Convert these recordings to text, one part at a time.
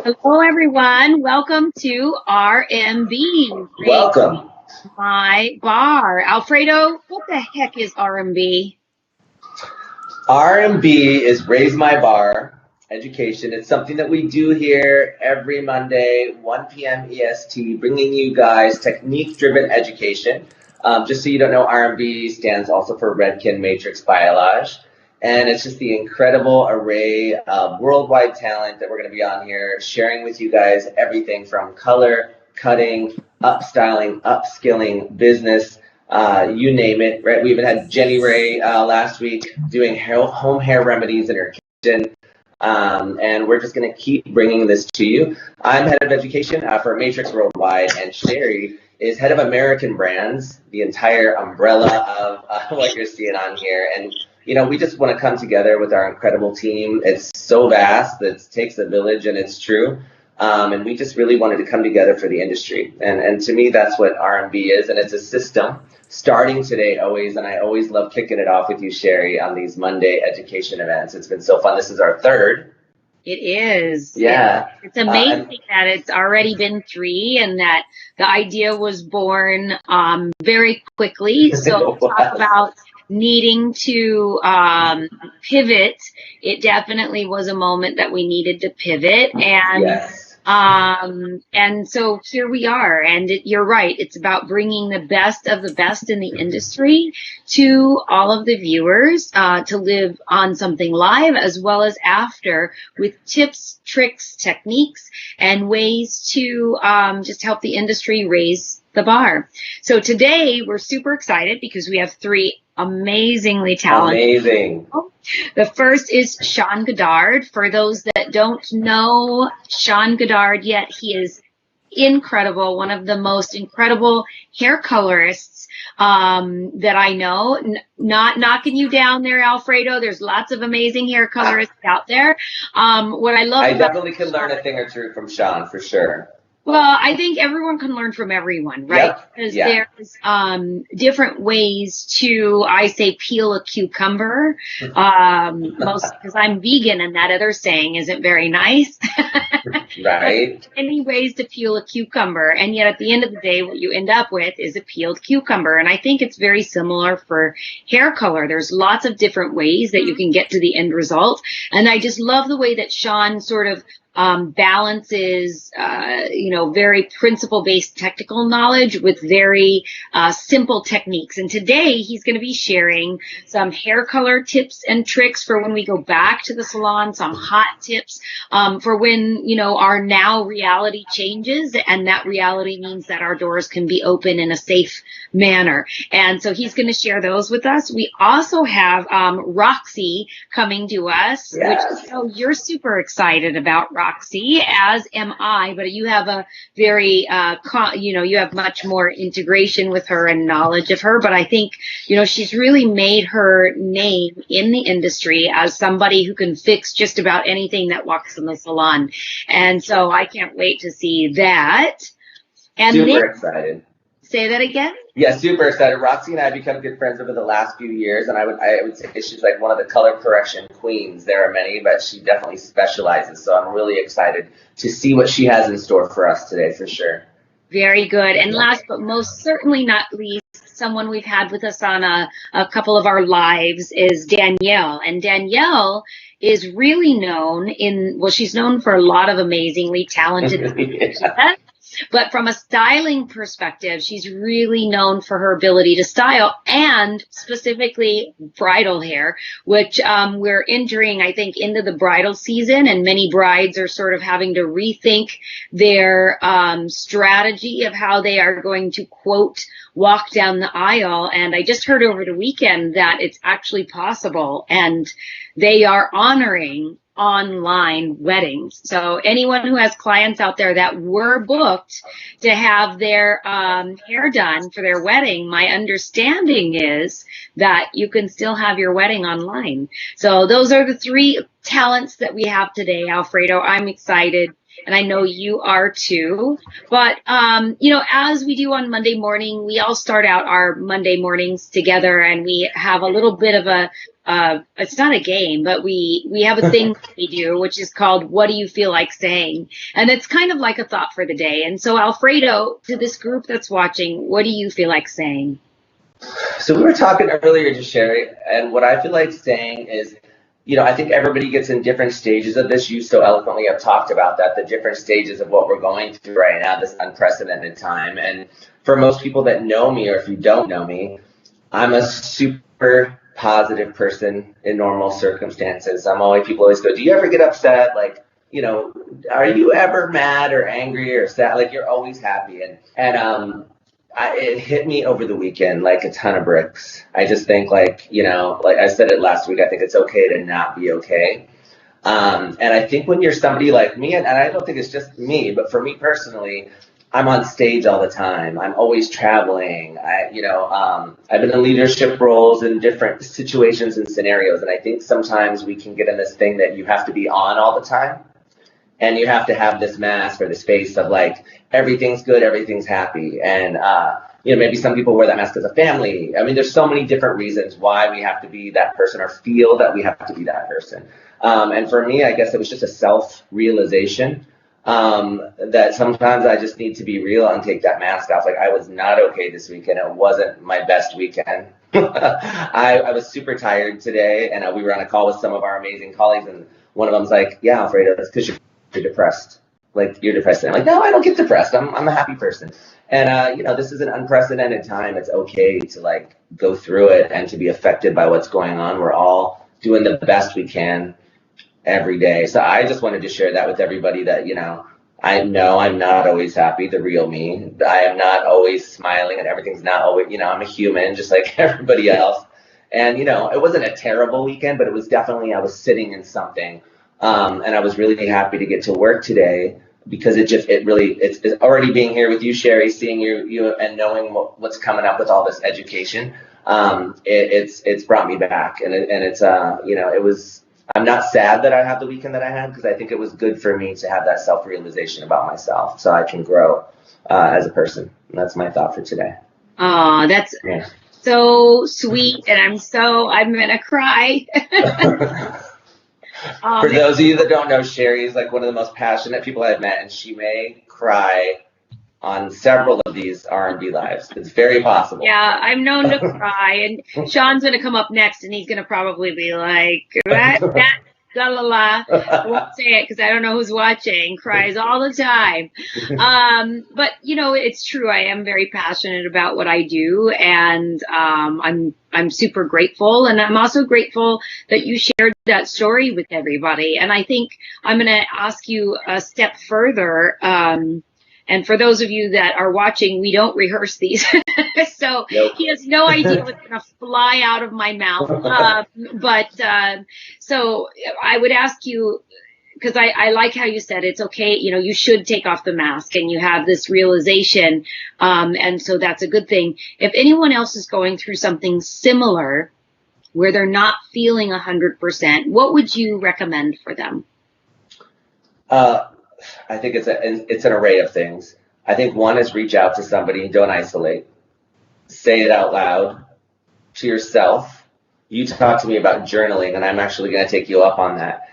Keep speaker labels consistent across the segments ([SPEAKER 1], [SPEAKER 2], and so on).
[SPEAKER 1] Hello, everyone. Welcome to RMB.
[SPEAKER 2] Welcome.
[SPEAKER 1] My bar. Alfredo, what the heck is RMB?
[SPEAKER 2] R&B is Raise My Bar Education. It's something that we do here every Monday, 1 p.m. EST, bringing you guys technique-driven education. Just so you don't know, R&B stands also for Redkin Matrix Biolage. And it's just the incredible array of worldwide talent that we're going to be on here, sharing with you guys everything from color, cutting, upstyling, upskilling, business, you name it, right? We even had Jenny Ray last week doing home hair remedies in her kitchen. And we're just going to keep bringing this to you. I'm head of education for Matrix Worldwide, and Sheri is head of American brands, the entire umbrella of what you're seeing on here. And, you know, we just want to come together with our incredible team. It's so vast that it takes a village, and it's true. And we just really wanted to come together for the industry. And to me, that's what R&B is, and it's a system starting today always, and I always love kicking it off with you, Sheri, on these Monday education events. It's been so fun. This is our third.
[SPEAKER 1] It is.
[SPEAKER 2] Yeah.
[SPEAKER 1] It's amazing that it's already been 3 and that the idea was born very quickly. So talk about needing to pivot. It definitely was a moment that we needed to pivot. And
[SPEAKER 2] yes.
[SPEAKER 1] And so here we are, and you're right. It's about bringing the best of the best in the industry to all of the viewers, to live on something live as well as after, with tips, tricks, techniques, and ways to just help the industry raise the bar. So today we're super excited because we have 3 amazingly talented.
[SPEAKER 2] Amazing.
[SPEAKER 1] People. The first is Sean Godard. For those that don't know Sean Godard yet, he is incredible, one of the most incredible hair colorists that I know. Not knocking you down there, Alfredo. There's lots of amazing hair colorists out there. What I love
[SPEAKER 2] I definitely can learn a thing or two from Shawn, for sure.
[SPEAKER 1] Well, I think everyone can learn from everyone, right?
[SPEAKER 2] Yep.
[SPEAKER 1] Because
[SPEAKER 2] Yeah.
[SPEAKER 1] there's different ways to, I say, peel a cucumber. Most because I'm vegan, and that other saying isn't very nice.
[SPEAKER 2] Right.
[SPEAKER 1] Many ways to peel a cucumber, and yet at the end of the day, what you end up with is a peeled cucumber. And I think it's very similar for hair color. There's lots of different ways that you can get to the end result, and I just love the way that Shawn sort of balances, very principle-based technical knowledge with very simple techniques. And today he's going to be sharing some hair color tips and tricks for when we go back to the salon, some hot tips for when, our now reality changes, and that reality means that our doors can be open in a safe manner. And so he's going to share those with us. We also have Roxy coming to us,
[SPEAKER 2] Yes.
[SPEAKER 1] which you're super excited about, Roxy, as am I, but you have a very, you have much more integration with her and knowledge of her. But I think, she's really made her name in the industry as somebody who can fix just about anything that walks in the salon. And so I can't wait to see that. And
[SPEAKER 2] Super excited.
[SPEAKER 1] Say that again?
[SPEAKER 2] Yeah, super excited. Roxy and I have become good friends over the last few years, and I would say she's like one of the color correction queens. There are many, but she definitely specializes. So I'm really excited to see what she has in store for us today, for sure.
[SPEAKER 1] Very good. And last but most certainly not least, someone we've had with us on a couple of our lives is Danielle. And Danielle is really known she's known for a lot of amazingly talented
[SPEAKER 2] Yeah.
[SPEAKER 1] But from a styling perspective, she's really known for her ability to style, and specifically bridal hair, which we're entering, I think, into the bridal season, and many brides are sort of having to rethink their strategy of how they are going to, quote, walk down the aisle. And I just heard over the weekend that it's actually possible, and they are honoring online weddings. So anyone who has clients out there that were booked to have their hair done for their wedding, my understanding is that you can still have your wedding online. So those are the 3 talents that we have today, Alfredo. I'm excited. and I know you are too. But, as we do on Monday morning, we all start out our Monday mornings together, and we have a little bit of it's not a game, but we have a thing we do, which is called What Do You Feel Like Saying? And it's kind of like a thought for the day. And so, Alfredo, to this group that's watching, what do you feel like saying?
[SPEAKER 2] So we were talking earlier to Sheri, and what I feel like saying is, I think everybody gets in different stages of this. You so eloquently have talked about that, the different stages of what we're going through right now, this unprecedented time. And for most people that know me, or if you don't know me, I'm a super positive person in normal circumstances. People always go, do you ever get upset? Like, are you ever mad or angry or sad? Like, you're always happy. And it hit me over the weekend like a ton of bricks. I just think like I said it last week, I think it's okay to not be okay. And I think when you're somebody like me, and I don't think it's just me, but for me personally, I'm on stage all the time. I'm always traveling. I've been in leadership roles in different situations and scenarios. And I think sometimes we can get in this thing that you have to be on all the time. And you have to have this mask or this face of like, everything's good, everything's happy. And, maybe some people wear that mask as a family. I mean, there's so many different reasons why we have to be that person or feel that we have to be that person. And for me, I guess it was just a self-realization that sometimes I just need to be real and take that mask off. Like, I was not okay this weekend. It wasn't my best weekend. I was super tired today, and we were on a call with some of our amazing colleagues, and one of them's like, yeah, Alfredo, that's because you're depressed. Like, you're depressed. And I'm like, no, I don't get depressed. I'm a happy person. And, this is an unprecedented time. It's okay to like go through it and to be affected by what's going on. We're all doing the best we can every day. So I just wanted to share that with everybody that, I know I'm not always happy, the real me. I am not always smiling, and everything's not always, I'm a human just like everybody else. And, it wasn't a terrible weekend, but it was definitely, I was sitting in something. And I was really happy to get to work today because it's already being here with you, Sheri, seeing you and knowing what's coming up with all this education. It's brought me back, and it's, it was, I'm not sad that I had the weekend that I had, because I think it was good for me to have that self-realization about myself so I can grow as a person. And that's my thought for today.
[SPEAKER 1] Oh, that's so sweet. And I'm going to cry.
[SPEAKER 2] For those of you that don't know, Sheri is like one of the most passionate people I've met, and she may cry on several of these R&B lives. It's very possible.
[SPEAKER 1] Yeah, I'm known to cry, and Shawn's going to come up next, and he's going to probably be like, that, la la la. I won't say it because I don't know who's watching. Cries all the time. But it's true. I am very passionate about what I do, and I'm super grateful, and I'm also grateful that you shared that story with everybody. And I think I'm going to ask you a step further. And for those of you that are watching, we don't rehearse these. So nope. He has no idea what's going to fly out of my mouth. So I would ask you, because I like how you said it's okay, you should take off the mask, and you have this realization. And so that's a good thing. If anyone else is going through something similar where they're not feeling 100%, what would you recommend for them?
[SPEAKER 2] I think it's an array of things. I think one is reach out to somebody, don't isolate. Say it out loud to yourself. You talk to me about journaling, and I'm actually going to take you up on that.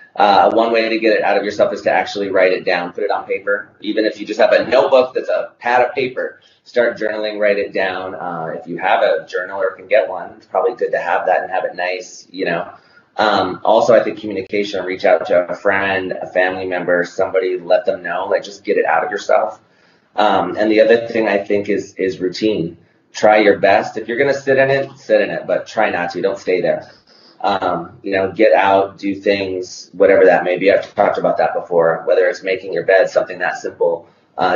[SPEAKER 2] One way to get it out of yourself is to actually write it down, put it on paper. Even if you just have a notebook that's a pad of paper, start journaling, write it down. If you have a journal or can get one, it's probably good to have that and have it nice, Also, I think communication, reach out to a friend, a family member, somebody, let them know, like just get it out of yourself. And the other thing I think is routine. Try your best. If you're going to sit in it, but try not to. Don't stay there. Get out, do things, whatever that may be. I've talked about that before, whether it's making your bed, something that simple,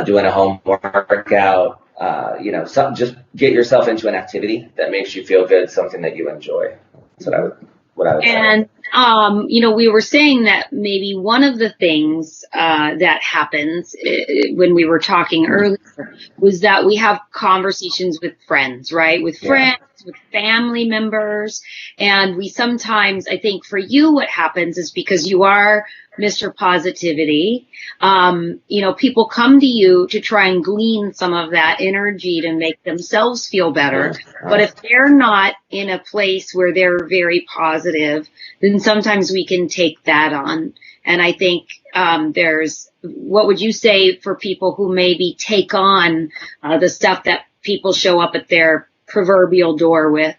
[SPEAKER 2] doing a home workout, just get yourself into an activity that makes you feel good, something that you enjoy. That's what I would
[SPEAKER 1] and, we were saying that maybe one of the things that happens when we were talking earlier was that we have conversations with friends, right? With friends with family members. And we sometimes, I think for you, what happens is because you are Mr. Positivity, people come to you to try and glean some of that energy to make themselves feel better. But if they're not in a place where they're very positive, then sometimes we can take that on. And I think what would you say for people who maybe take on the stuff that people show up at their proverbial door with?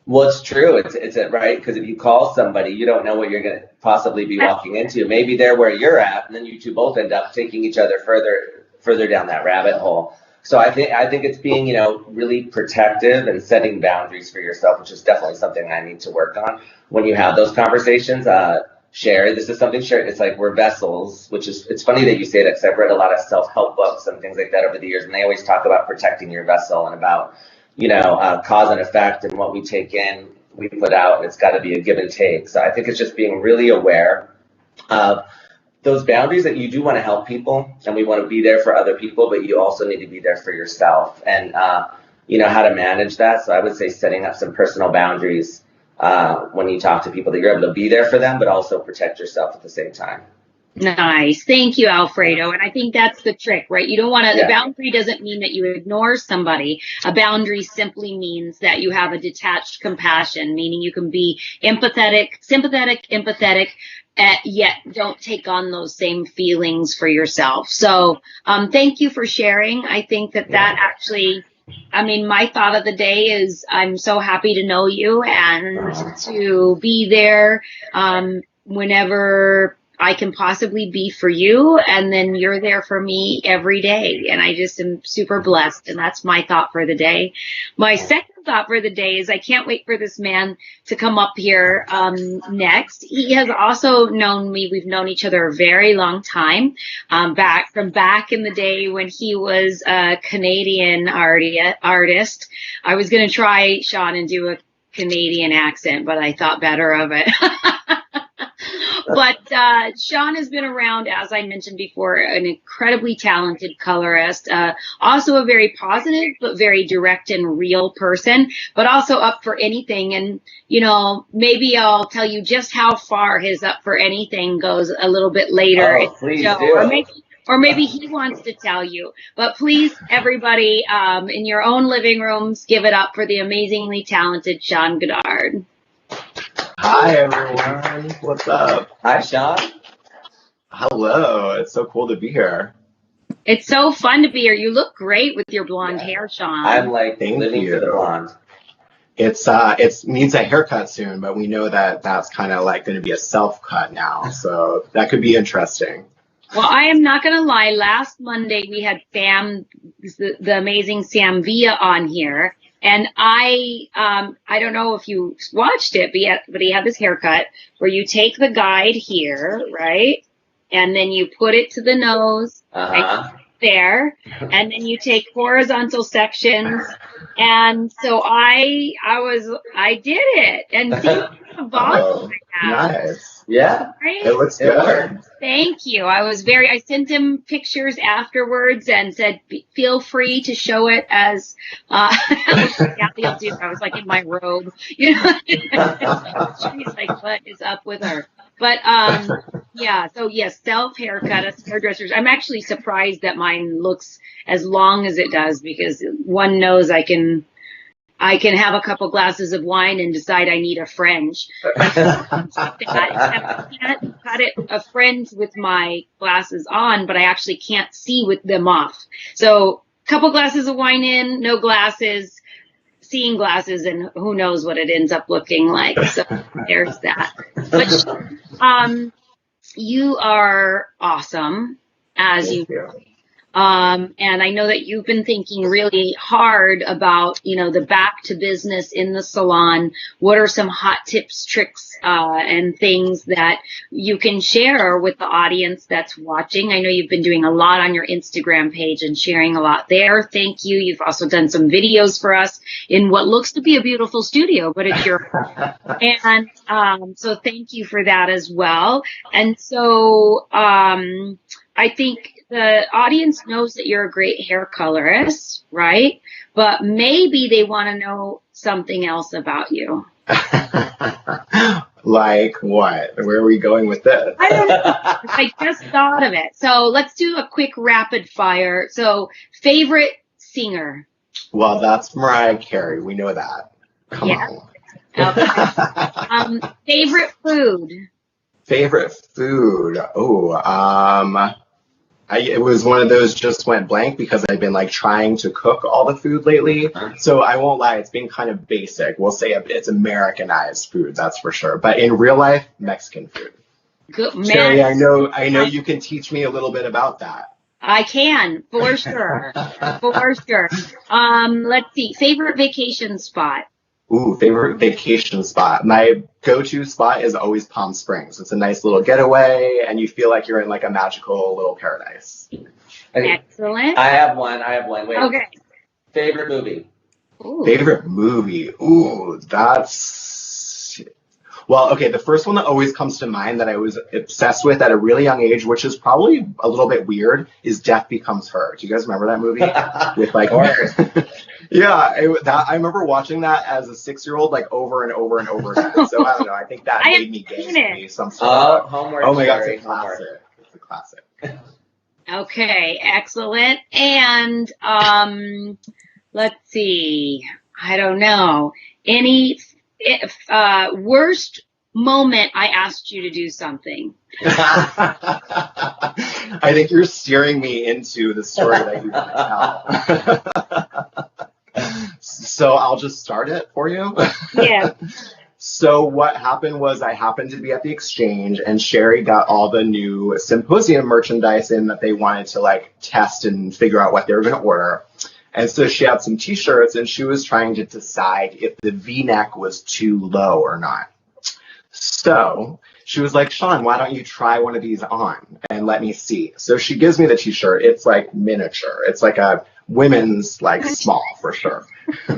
[SPEAKER 2] Well, it's true. It's right, because if you call somebody, you don't know what you're going to possibly be walking into. Maybe they're where you're at, and then you two both end up taking each other further down that rabbit hole. So I think it's being, really protective and setting boundaries for yourself, which is definitely something I need to work on when you have those conversations. Share. This is something shared. It's like we're vessels, it's funny that you say that, because I've read a lot of self-help books and things like that over the years, and they always talk about protecting your vessel and about cause and effect, and what we take in, we put out. It's got to be a give and take. So I think it's just being really aware of those boundaries, that you do want to help people and we want to be there for other people, but you also need to be there for yourself, and how to manage that. So I would say setting up some personal boundaries when you talk to people, that you're able to be there for them, but also protect yourself at the same time.
[SPEAKER 1] Nice. Thank you, Alfredo. And I think that's the trick, right? You don't want to, the boundary doesn't mean that you ignore somebody. A boundary simply means that you have a detached compassion, meaning you can be sympathetic, yet don't take on those same feelings for yourself. So, thank you for sharing. I think that actually, my thought of the day is I'm so happy to know you and to be there, whenever I can possibly be for you, and then you're there for me every day. And I just am super blessed. And that's my thought for the day. My second thought for the day is I can't wait for this man to come up here next. He has also known me. We've known each other a very long time, back in the day when he was a Canadian artist. I was going to try, Shawn, and do a Canadian accent, but I thought better of it. But Shawn has been around, as I mentioned before, an incredibly talented colorist, also a very positive but very direct and real person, but also up for anything. And, maybe I'll tell you just how far his up for anything goes a little bit later.
[SPEAKER 2] Oh, please do.
[SPEAKER 1] Or maybe he wants to tell you. But please, everybody, in your own living rooms, give it up for the amazingly talented Sean Godard.
[SPEAKER 3] Hi, everyone. What's up?
[SPEAKER 2] Hi, Shawn.
[SPEAKER 3] Hello. It's so cool to be here.
[SPEAKER 1] It's so fun to be here. You look great with your blonde hair, Shawn.
[SPEAKER 2] I'm living for the blonde.
[SPEAKER 3] It needs a haircut soon, but we know that's kind of like going to be a self-cut now. So that could be interesting.
[SPEAKER 1] Well, I am not going to lie. Last Monday, we had Sam, the amazing Sam Villa on here. And I don't know if you watched it, but he had this haircut where you take the guide here, right? And then you put it to the nose right there. And then you take horizontal sections. And so I did it. And see the volume I have.
[SPEAKER 3] Nice.
[SPEAKER 2] Yeah.
[SPEAKER 1] Right?
[SPEAKER 3] It looks good.
[SPEAKER 1] Thank you. I sent him pictures afterwards and said, feel free to show it as, Kathy will do. I was like in my robe, She's like, what is up with her? But, so yes, self haircut as hairdressers. I'm actually surprised that mine looks as long as it does, because one knows I can have a couple glasses of wine and decide I need a fringe. I can't cut it a fringe with my glasses on, but I actually can't see with them off. So couple glasses of wine in, no glasses, seeing glasses, and who knows what it ends up looking like. So there's that. But you are awesome, as
[SPEAKER 3] Thank
[SPEAKER 1] you. And I know that you've been thinking really hard about, the back to business in the salon. What are some hot tips, tricks, and things that you can share with the audience that's watching? I know you've been doing a lot on your Instagram page and sharing a lot there. Thank you. You've also done some videos for us in what looks to be a beautiful studio, but it's your and so thank you for that as well. And so I think the audience knows that you're a great hair colorist, right? But maybe they want to know something else about you.
[SPEAKER 3] Like what? Where are we going with this?
[SPEAKER 1] I don't know. I just thought of it. So let's do a quick rapid fire. So, favorite singer?
[SPEAKER 3] Well, that's Mariah Carey. We know that. Come on.
[SPEAKER 1] Okay. Favorite food?
[SPEAKER 3] Favorite food? It was one of those just went blank because I've been like trying to cook all the food lately. So I won't lie, it's been kind of basic. We'll say it's Americanized food, that's for sure. But in real life, Mexican food.
[SPEAKER 1] Good man.
[SPEAKER 3] Sheri, I know you can teach me a little bit about that.
[SPEAKER 1] I can, for sure. For sure. Let's see. Favorite vacation spot?
[SPEAKER 3] Ooh, favorite vacation spot. My go-to spot is always Palm Springs. It's a nice little getaway, and you feel like you're in like a magical little paradise.
[SPEAKER 1] Excellent.
[SPEAKER 2] I have one. Wait.
[SPEAKER 1] Okay.
[SPEAKER 2] Favorite movie?
[SPEAKER 1] Ooh.
[SPEAKER 3] Favorite movie? Ooh, well, okay, the first one that always comes to mind that I was obsessed with at a really young age, which is probably a little bit weird, is Death Becomes Her. Do you guys remember that movie? With like, yeah, I remember watching that as a 6-year-old like over and over and over again. So I don't know. I think that made me gay. Some sort of
[SPEAKER 2] homework.
[SPEAKER 3] Oh my God, it's a classic. It's a classic.
[SPEAKER 1] Okay, excellent. And let's see. I don't know. Any worst moment I asked you to do something?
[SPEAKER 3] I think you're steering me into the story that you want to tell. So I'll just start it for you.
[SPEAKER 1] Yeah.
[SPEAKER 3] So what happened was I happened to be at the exchange and Sheri got all the new symposium merchandise in that they wanted to like test and figure out what they were going to order. And so she had some t-shirts and she was trying to decide if the V-neck was too low or not. So she was like, Shawn, why don't you try one of these on and let me see? So she gives me the t-shirt. It's like miniature. It's like a women's like small for sure,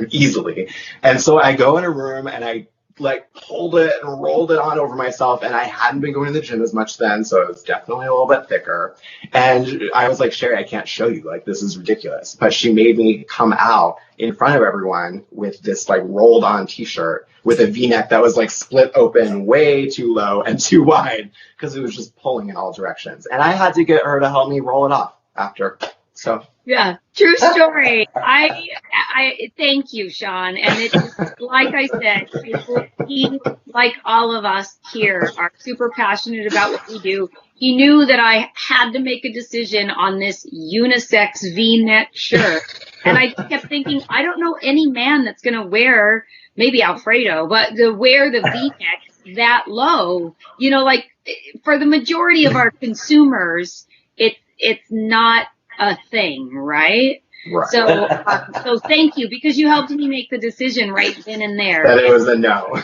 [SPEAKER 3] easily. And so I go in a room and I like pulled it and rolled it on over myself, and I hadn't been going to the gym as much then, so it was definitely a little bit thicker. And I was like, Sheri, I can't show you, like this is ridiculous. But she made me come out in front of everyone with this like rolled on t-shirt with a V-neck that was like split open way too low and too wide because it was just pulling in all directions. And I had to get her to help me roll it off after. So
[SPEAKER 1] yeah, true story. I thank you, Shawn. And it is, like I said, he, like all of us here, are super passionate about what we do. He knew that I had to make a decision on this unisex V-neck shirt. And I kept thinking, I don't know any man that's going to wear, maybe Alfredo, but to wear the V-neck that low. You know, like for the majority of our consumers, it's not a thing, right?
[SPEAKER 3] Right.
[SPEAKER 1] So thank you, because you helped me make the decision right then and there.
[SPEAKER 3] That it was a no.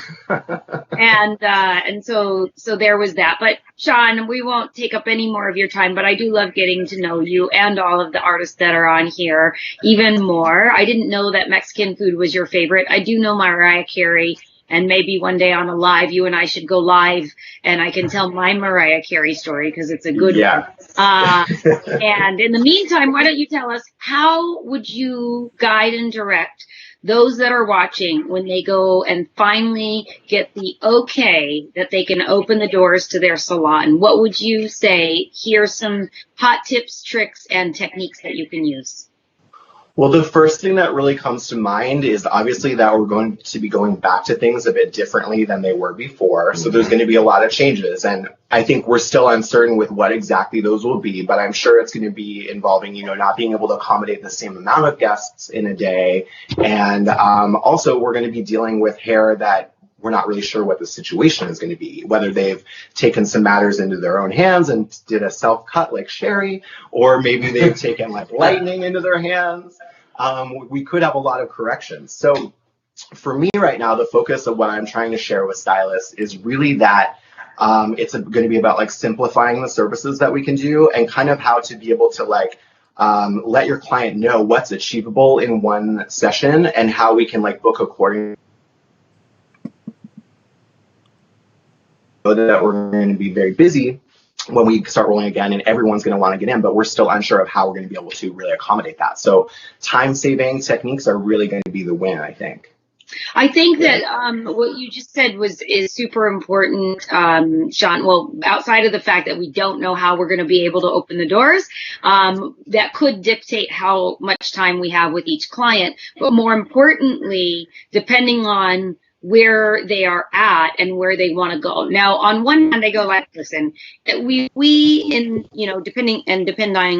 [SPEAKER 1] and so there was that. But Shawn, we won't take up any more of your time, but I do love getting to know you and all of the artists that are on here even more. I didn't know that Mexican food was your favorite. I do know Mariah Carey. And maybe one day on a live, you and I should go live and I can tell my Mariah Carey story because it's a good one. And in the meantime, why don't you tell us, how would you guide and direct those that are watching when they go and finally get the okay that they can open the doors to their salon? What would you say? Here's some hot tips, tricks, and techniques that you can use.
[SPEAKER 3] Well, the first thing that really comes to mind is obviously that we're going to be going back to things a bit differently than they were before. So there's going to be a lot of changes. And I think we're still uncertain with what exactly those will be, but I'm sure it's going to be involving, not being able to accommodate the same amount of guests in a day. And also we're going to be dealing with hair that we're not really sure what the situation is going to be, whether they've taken some matters into their own hands and did a self-cut like Sheri, or maybe they've taken like lightning into their hands. We could have a lot of corrections. So for me right now, the focus of what I'm trying to share with stylists is really that it's going to be about like simplifying the services that we can do and kind of how to be able to like let your client know what's achievable in one session and how we can like book accordingly. That we're going to be very busy when we start rolling again, and everyone's going to want to get in, but we're still unsure of how we're going to be able to really accommodate that. So time-saving techniques are really going to be the win, I think.
[SPEAKER 1] I think that what you just said is super important, Shawn. Well, outside of the fact that we don't know how we're going to be able to open the doors, that could dictate how much time we have with each client. But more importantly, depending on where they are at and where they want to go. Now, on one hand, they go like, listen, we in, you know, depending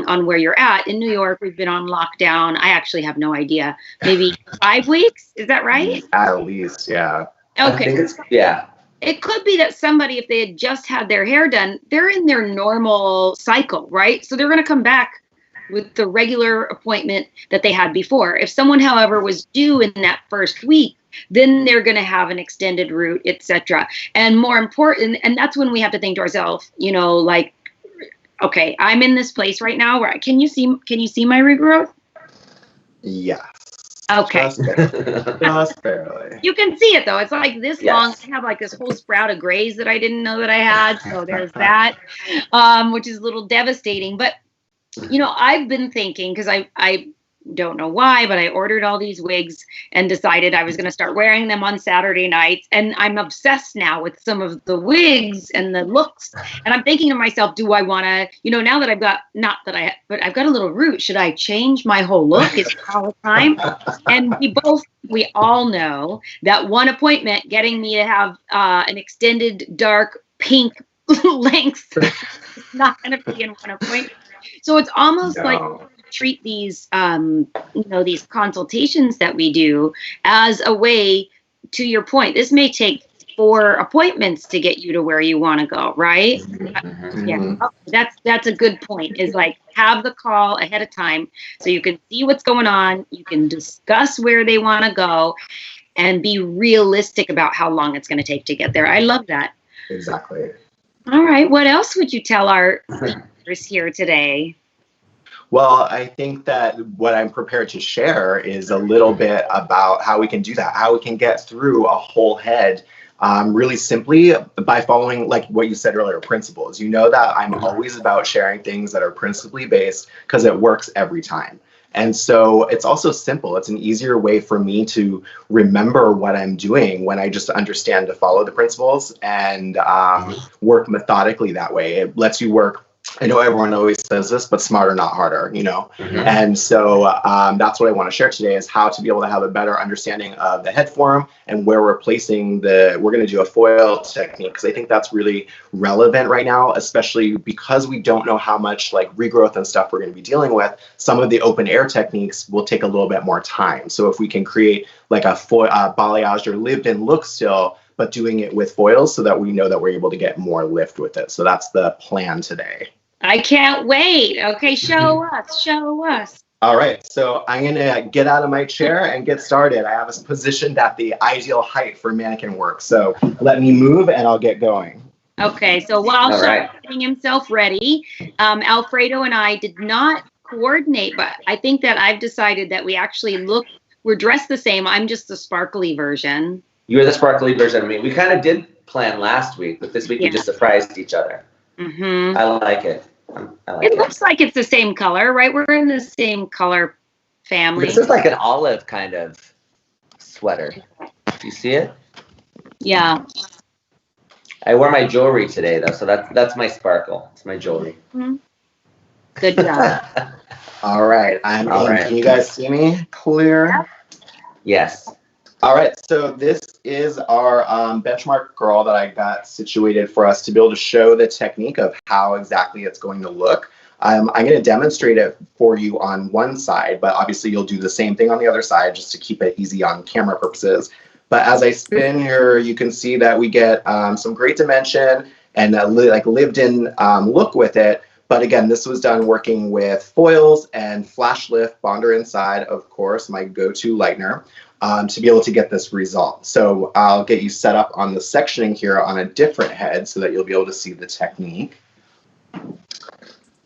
[SPEAKER 1] on where you're at, in New York, we've been on lockdown. I actually have no idea. Maybe 5 weeks. Is that right?
[SPEAKER 3] At least, yeah.
[SPEAKER 1] Okay.
[SPEAKER 2] I think it's, yeah.
[SPEAKER 1] It could be that somebody, if they had just had their hair done, they're in their normal cycle, right? So they're going to come back with the regular appointment that they had before. If someone, however, was due in that first week, then they're going to have an extended route, etc. And more important, and that's when we have to think to ourselves, you know, like, okay, I'm in this place right now where can you see my regrowth?
[SPEAKER 3] Yes.
[SPEAKER 1] Okay.
[SPEAKER 3] Just barely.
[SPEAKER 1] You can see it though. It's like this
[SPEAKER 2] Yes.
[SPEAKER 1] long. I have like this whole sprout of grays that I didn't know that I had. So there's that, which is a little devastating. But you know, I've been thinking, because I don't know why, but I ordered all these wigs and decided I was going to start wearing them on Saturday nights. And I'm obsessed now with some of the wigs and the looks. And I'm thinking to myself, do I want to, you know, now that I've got, but I've got a little root, should I change my whole look? Is now the time? And we all know that one appointment getting me to have an extended dark pink length is not going to be in one appointment. So it's almost like treat these, you know, these consultations that we do as a way, to your point, this may take 4 appointments to get you to where you want to go, right?
[SPEAKER 3] Mm-hmm.
[SPEAKER 1] Yeah, that's a good point, is like have the call ahead of time so you can see what's going on, you can discuss where they want to go, and be realistic about how long it's going to take to get there. I love that.
[SPEAKER 3] Exactly.
[SPEAKER 1] All right, what else would you tell our viewers here today?
[SPEAKER 3] Well, I think that what I'm prepared to share is a little bit about how we can do that, how we can get through a whole head really simply by following, like what you said earlier, principles. You know that I'm always about sharing things that are principally based because it works every time. And so it's also simple. It's an easier way for me to remember what I'm doing when I just understand to follow the principles and work methodically that way. It lets you work. I know everyone always says this, but smarter, not harder, you know? Mm-hmm. And so that's what I want to share today, is how to be able to have a better understanding of the head form and where we're placing we're going to do a foil technique, because I think that's really relevant right now, especially because we don't know how much like regrowth and stuff we're going to be dealing with. Some of the open air techniques will take a little bit more time. So if we can create like a balayage or lived in look still, but doing it with foils so that we know that we're able to get more lift with it. So that's the plan today.
[SPEAKER 1] I can't wait. Okay, show us.
[SPEAKER 3] All right, so I'm gonna get out of my chair and get started. I have us positioned at the ideal height for mannequin work. So let me move and I'll get going.
[SPEAKER 1] Okay, so while Shawn is getting himself ready, Alfredo and I did not coordinate, but I think that I've decided that we're dressed the same. I'm just the sparkly version.
[SPEAKER 2] You're the sparkly version of me. We kind of did plan last week, but this week we just surprised each other. Mm-hmm. I like it.
[SPEAKER 1] It looks like it's the same color, right? We're in the same color family.
[SPEAKER 2] This is like an olive kind of sweater. Do you see it?
[SPEAKER 1] Yeah.
[SPEAKER 2] I wore my jewelry today, though, so that's my sparkle. It's my jewelry.
[SPEAKER 1] Mm-hmm. Good job.
[SPEAKER 3] All right, I'm in. Right. Can you guys see me clear?
[SPEAKER 1] Yeah.
[SPEAKER 2] Yes.
[SPEAKER 3] All right, so this is our benchmark girl that I got situated for us to be able to show the technique of how exactly it's going to look. I'm going to demonstrate it for you on one side, but obviously you'll do the same thing on the other side just to keep it easy on camera purposes. But as I spin here, you can see that we get some great dimension and like lived-in look with it. But again, this was done working with foils and flash lift bonder inside, of course, my go-to lightener. To be able to get this result. So I'll get you set up on the sectioning here on a different head so that you'll be able to see the technique.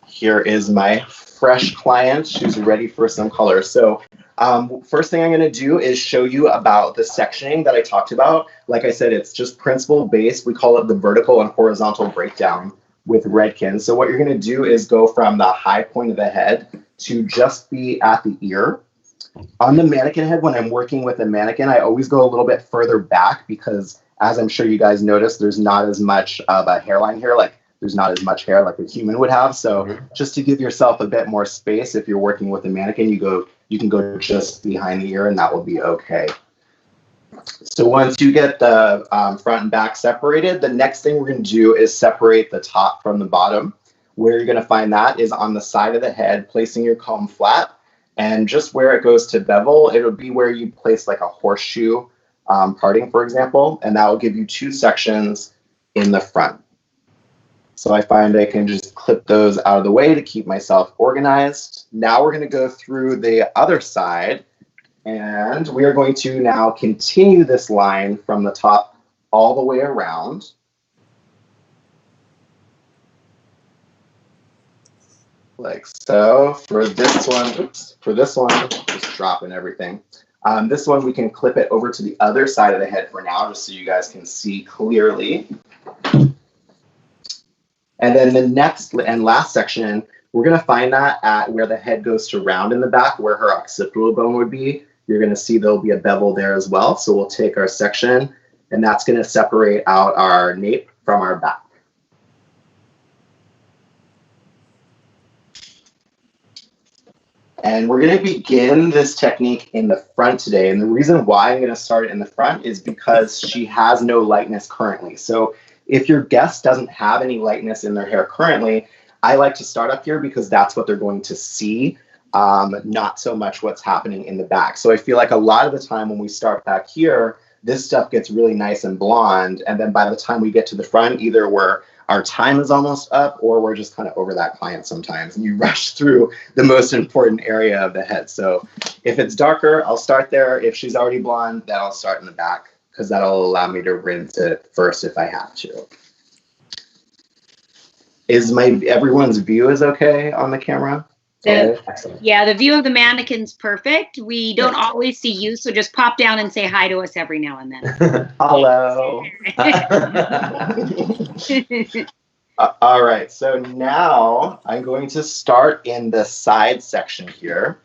[SPEAKER 3] Here is my fresh client. She's ready for some color. So first thing I'm going to do is show you about the sectioning that I talked about. Like I said, it's just principle based. We call it the vertical and horizontal breakdown. with Redken. So what you're going to do is go from the high point of the head to just be at the ear. On the mannequin head, when I'm working with a mannequin, I always go a little bit further back because, as I'm sure you guys noticed, there's not as much of a hairline here. Like, there's not as much hair like a human would have. So just to give yourself a bit more space, if you're working with a mannequin, you can go just behind the ear and that will be okay. So once you get the front and back separated, the next thing we're going to do is separate the top from the bottom. Where you're going to find that is on the side of the head, placing your comb flat. And just where it goes to bevel, it'll be where you place like a horseshoe parting, for example, and that will give you 2 sections in the front. So I find I can just clip those out of the way to keep myself organized. Now we're going to go through the other side, and we are going to now continue this line from the top all the way around. Like so. For this one, just dropping everything. This one, we can clip it over to the other side of the head for now, just so you guys can see clearly. And then the next and last section, we're going to find that at where the head goes to round in the back, where her occipital bone would be. You're going to see there'll be a bevel there as well. So we'll take our section, and that's going to separate out our nape from our back. And we're going to begin this technique in the front today. And the reason why I'm going to start it in the front is because she has no lightness currently. So if your guest doesn't have any lightness in their hair currently, I like to start up here because that's what they're going to see, not so much what's happening in the back. So I feel like a lot of the time when we start back here, this stuff gets really nice and blonde. And then by the time we get to the front, either our time is almost up or we're just kind of over that client sometimes. And you rush through the most important area of the head. So if it's darker, I'll start there. If she's already blonde, then I'll start in the back because that'll allow me to rinse it first if I have to. Is everyone's view is okay on the camera?
[SPEAKER 1] Yeah, the view of the mannequin's perfect. We don't always see you, so just pop down and say hi to us every now and then.
[SPEAKER 3] Hello. All right, so now I'm going to start in the side section here.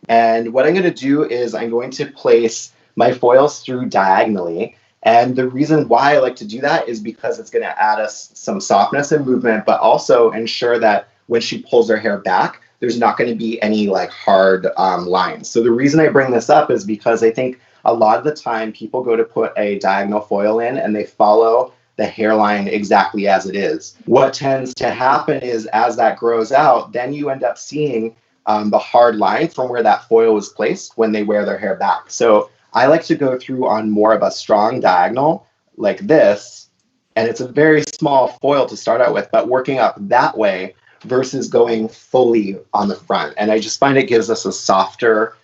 [SPEAKER 3] And what I'm going to do is I'm going to place my foils through diagonally. And the reason why I like to do that is because it's going to add us some softness and movement, but also ensure that when she pulls her hair back, there's not going to be any like hard lines. So the reason I bring this up is because I think a lot of the time people go to put a diagonal foil in and they follow the hairline exactly as it is. What tends to happen is as that grows out, then you end up seeing the hard line from where that foil was placed when they wear their hair back. So I like to go through on more of a strong diagonal like this, and it's a very small foil to start out with, but working up that way versus going fully on the front. And I just find it gives us a softer,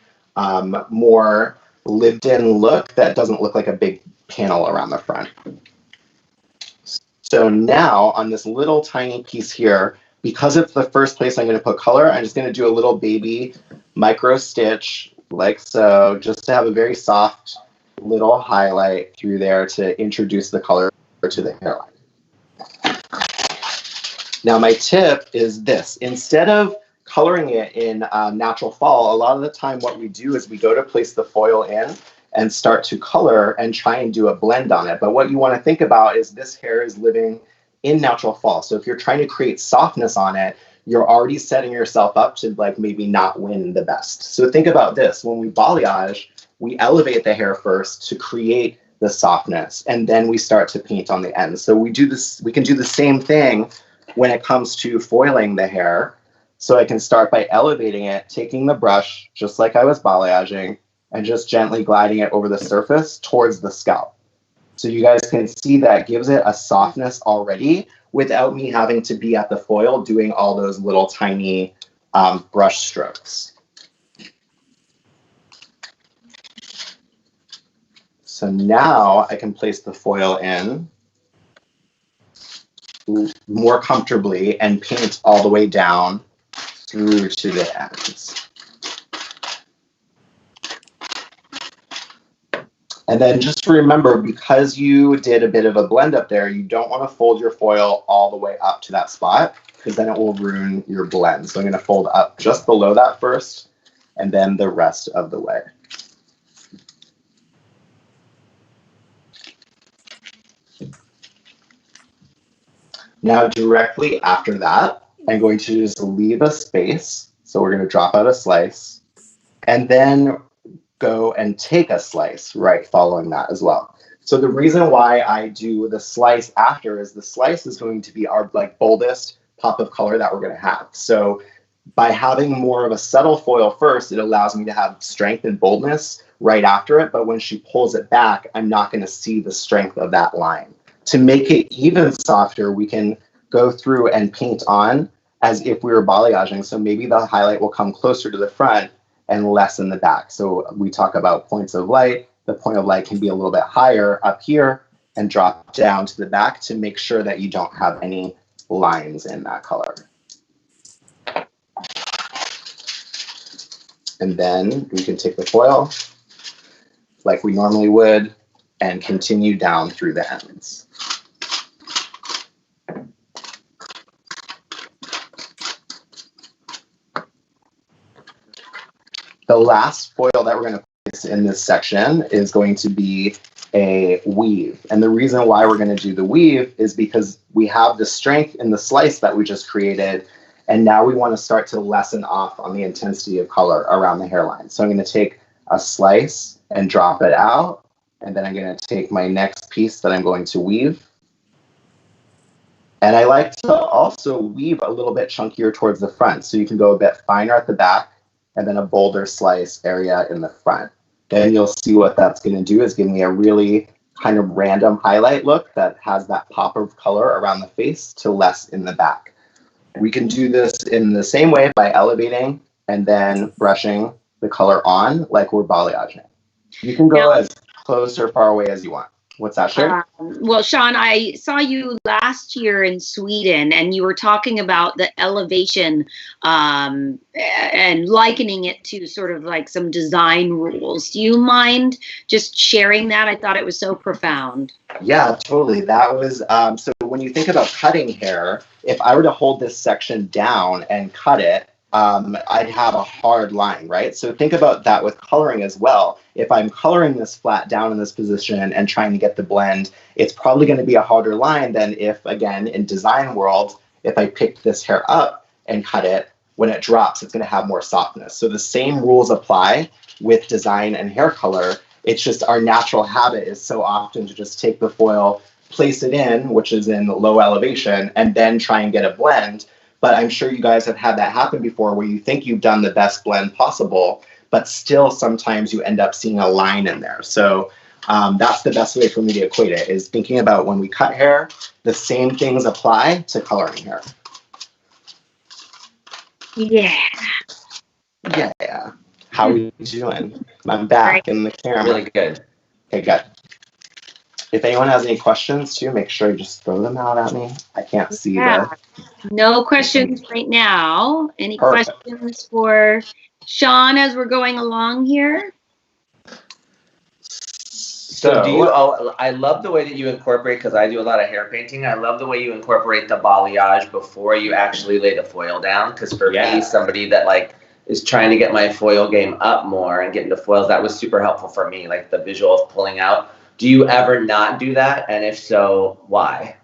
[SPEAKER 3] more lived-in look that doesn't look like a big panel around the front. So now on this little tiny piece here, because it's the first place I'm going to put color, I'm just going to do a little baby micro stitch like so, just to have a very soft little highlight through there to introduce the color to the hairline. Now my tip is this: instead of coloring it in natural fall, a lot of the time what we do is we go to place the foil in and start to color and try and do a blend on it. But what you want to think about is this hair is living in natural fall. So if you're trying to create softness on it, you're already setting yourself up to like maybe not win the best. So think about this: when we balayage, we elevate the hair first to create the softness, and then we start to paint on the ends. So we can do the same thing when it comes to foiling the hair. So I can start by elevating it, taking the brush, just like I was balayaging, and just gently gliding it over the surface towards the scalp. So you guys can see that gives it a softness already without me having to be at the foil doing all those little tiny brush strokes. So now I can place the foil in more comfortably and paint all the way down through to the ends. And then just remember, because you did a bit of a blend up there, you don't want to fold your foil all the way up to that spot, because then it will ruin your blend. So I'm going to fold up just below that first, and then the rest of the way. Now, directly after that, I'm going to just leave a space. So we're going to drop out a slice, and then go and take a slice right following that as well. So the reason why I do the slice after is the slice is going to be our like boldest pop of color that we're going to have. So by having more of a subtle foil first, it allows me to have strength and boldness right after it. But when she pulls it back, I'm not going to see the strength of that line. To make it even softer, we can go through and paint on as if we were balayaging. So maybe the highlight will come closer to the front and less in the back. So we talk about points of light. The point of light can be a little bit higher up here and drop down to the back to make sure that you don't have any lines in that color. And then we can take the foil like we normally would and continue down through the ends. The last foil that we're going to place in this section is going to be a weave. And the reason why we're going to do the weave is because we have the strength in the slice that we just created, and now we want to start to lessen off on the intensity of color around the hairline. So I'm going to take a slice and drop it out, and then I'm going to take my next piece that I'm going to weave. And I like to also weave a little bit chunkier towards the front, so you can go a bit finer at the back and then a bolder slice area in the front. Then you'll see what that's going to do is give me a really kind of random highlight look that has that pop of color around the face to less in the back. We can do this in the same way by elevating and then brushing the color on like we're balayaging. You can go as close or far away as you want. What's that, Sheri?
[SPEAKER 1] Well, Shawn, I saw you last year in Sweden, and you were talking about the elevation and likening it to sort of like some design rules. Do you mind just sharing that? I thought it was so profound.
[SPEAKER 3] Yeah, totally. That was, so when you think about cutting hair, if I were to hold this section down and cut it, I'd have a hard line, right? So think about that with coloring as well. If I'm coloring this flat down in this position and trying to get the blend, it's probably going to be a harder line than if, again, in design world, if I picked this hair up and cut it, when it drops, it's going to have more softness. So the same rules apply with design and hair color. It's just our natural habit is so often to just take the foil, place it in, which is in low elevation, and then try and get a blend. But I'm sure you guys have had that happen before where you think you've done the best blend possible, but still sometimes you end up seeing a line in there. So that's the best way for me to equate it, is thinking about when we cut hair, the same things apply to coloring hair.
[SPEAKER 1] Yeah.
[SPEAKER 3] Yeah. How are you doing? I'm back in the camera.
[SPEAKER 2] Really good.
[SPEAKER 3] Okay, good. If anyone has any questions too, make sure you just throw them out at me. I can't see them.
[SPEAKER 1] No questions right now. Any
[SPEAKER 3] Perfect.
[SPEAKER 1] questions for Shawn as we're going along here?
[SPEAKER 2] So do you? Oh, I love the way that you incorporate, because I do a lot of hair painting. I love the way you incorporate the balayage before you actually lay the foil down. Because for me, somebody that like is trying to get my foil game up more and get into foils, that was super helpful for me. Like the visual of pulling out. Do you ever not do that? And if so, why?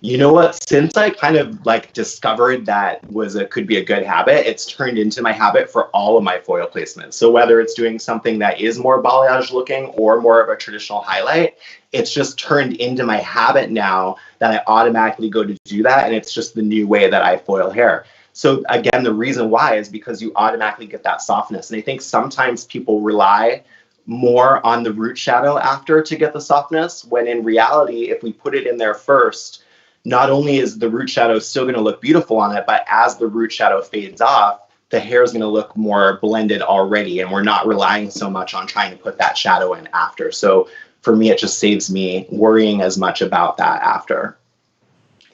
[SPEAKER 3] You know what? Since I kind of like discovered that could be a good habit, it's turned into my habit for all of my foil placements. So whether it's doing something that is more balayage looking or more of a traditional highlight, it's just turned into my habit now that I automatically go to do that. And it's just the new way that I foil hair. So again, the reason why is because you automatically get that softness. And I think sometimes people rely more on the root shadow after to get the softness, when in reality, if we put it in there first, not only is the root shadow still going to look beautiful on it, but as the root shadow fades off, the hair is going to look more blended already, and we're not relying so much on trying to put that shadow in after. So for me, it just saves me worrying as much about that after.